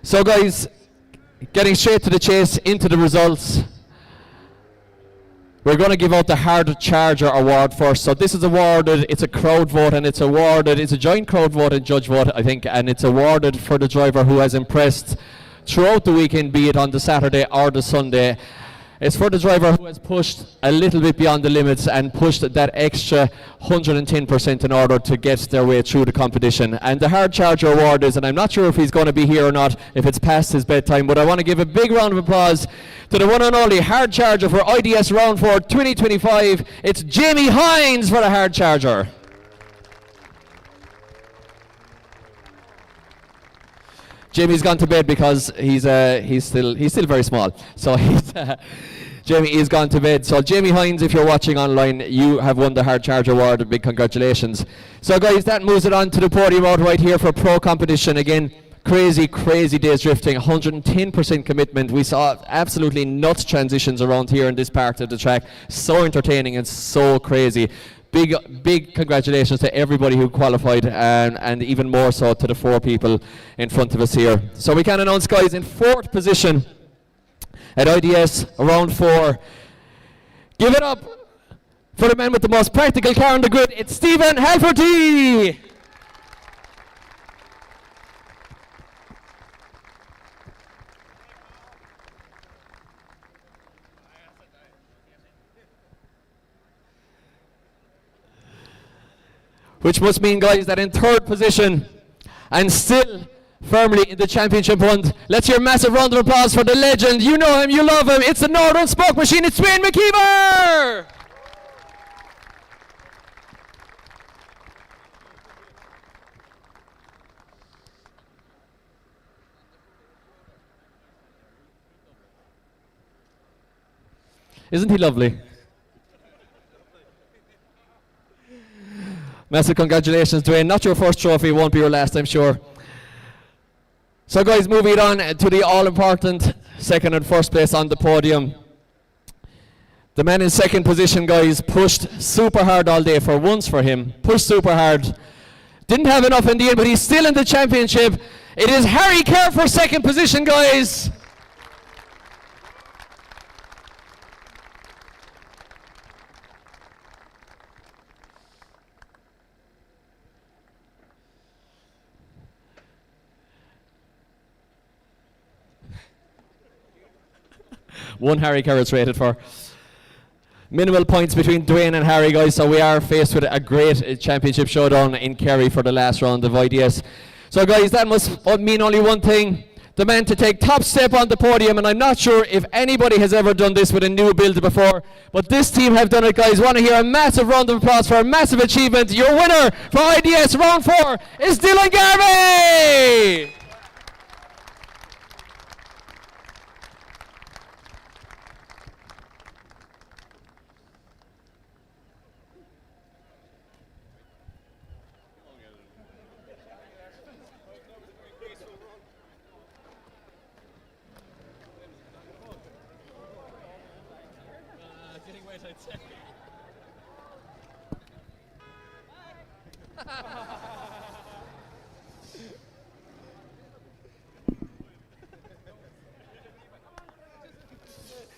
So guys, getting straight to the chase, into the results. We're going to give out the Hard Charger Award first. So this is awarded, it's a crowd vote, and it's awarded, it's a joint crowd vote and judge vote, I think, and it's awarded for the driver who has impressed throughout the weekend, be it on the Saturday or the Sunday. It's for the driver who has pushed a little bit beyond the limits and pushed that extra 110% in order to get their way through the competition. And the Hard Charger Award is, and I'm not sure if he's going to be here or not, if it's past his bedtime, but I want to give a big round of applause to the one and only Hard Charger for IDS Round 4 2025. It's Jamie Hines for the Hard Charger. Jamie's gone to bed because he's still very small. So Jamie is gone to bed. So Jamie Hines, if you're watching online, you have won the Hard Charger Award. Big congratulations. So guys, that moves it on to the podium out right here for pro competition. Again, crazy days drifting, 110% commitment. We saw absolutely nuts transitions around here in this part of the track. So entertaining and so crazy. Big congratulations to everybody who qualified, and even more so to the 4 people in front of us here. So we can announce, guys, in 4th position at IDS Round 4. Give it up for the man with the most practical car on the grid. It's Stephen Halferty. Which must mean, guys, that in 3rd position and still firmly in the championship hunt, let's hear a massive round of applause for the legend. You know him, you love him. It's the Northern Smoke Machine. It's Wayne McKeever. Isn't he lovely? Massive congratulations, Dwayne. Not your first trophy, won't be your last, I'm sure. So guys, moving on to the all-important 2nd and 1st place on the podium. The man in 2nd position, guys, pushed super hard all day. For once for him, pushed super hard. Didn't have enough in the end, but he's still in the championship. It is Harry Kerr for 2nd position, guys. One Harry Kerr it's rated for. Minimal points between Dwayne and Harry, guys, so we are faced with a great championship showdown in Kerry for the last round of IDS. So guys, that must mean only one thing. The man to take top step on the podium, and I'm not sure if anybody has ever done this with a new build before, but this team have done it, guys. Want to hear a massive round of applause for a massive achievement. Your winner for IDS Round 4 is Dylan Garvey!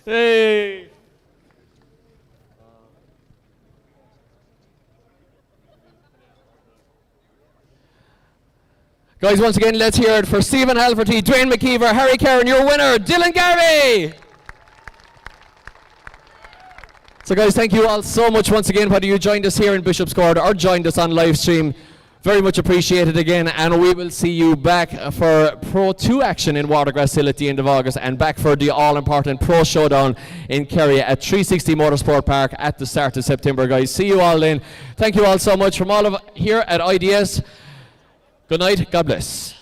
Hey! Guys, once again, let's hear it for Stephen Halverty, Dwayne McKeever, Harry Kerr, and your winner, Dylan Garvey. So guys, thank you all so much once again, whether you joined us here in Bishopscourt or joined us on live stream. Very much appreciated again, and we will see you back for Pro 2 action in Watergrass Hill at the end of August, and back for the all-important Pro Showdown in Kerry at 360 Motorsport Park at the start of September, guys. See you all then. Thank you all so much from all of here at IDS. Good night, God bless.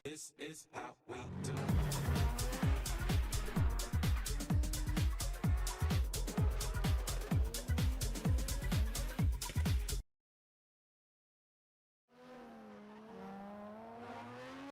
This is how we do.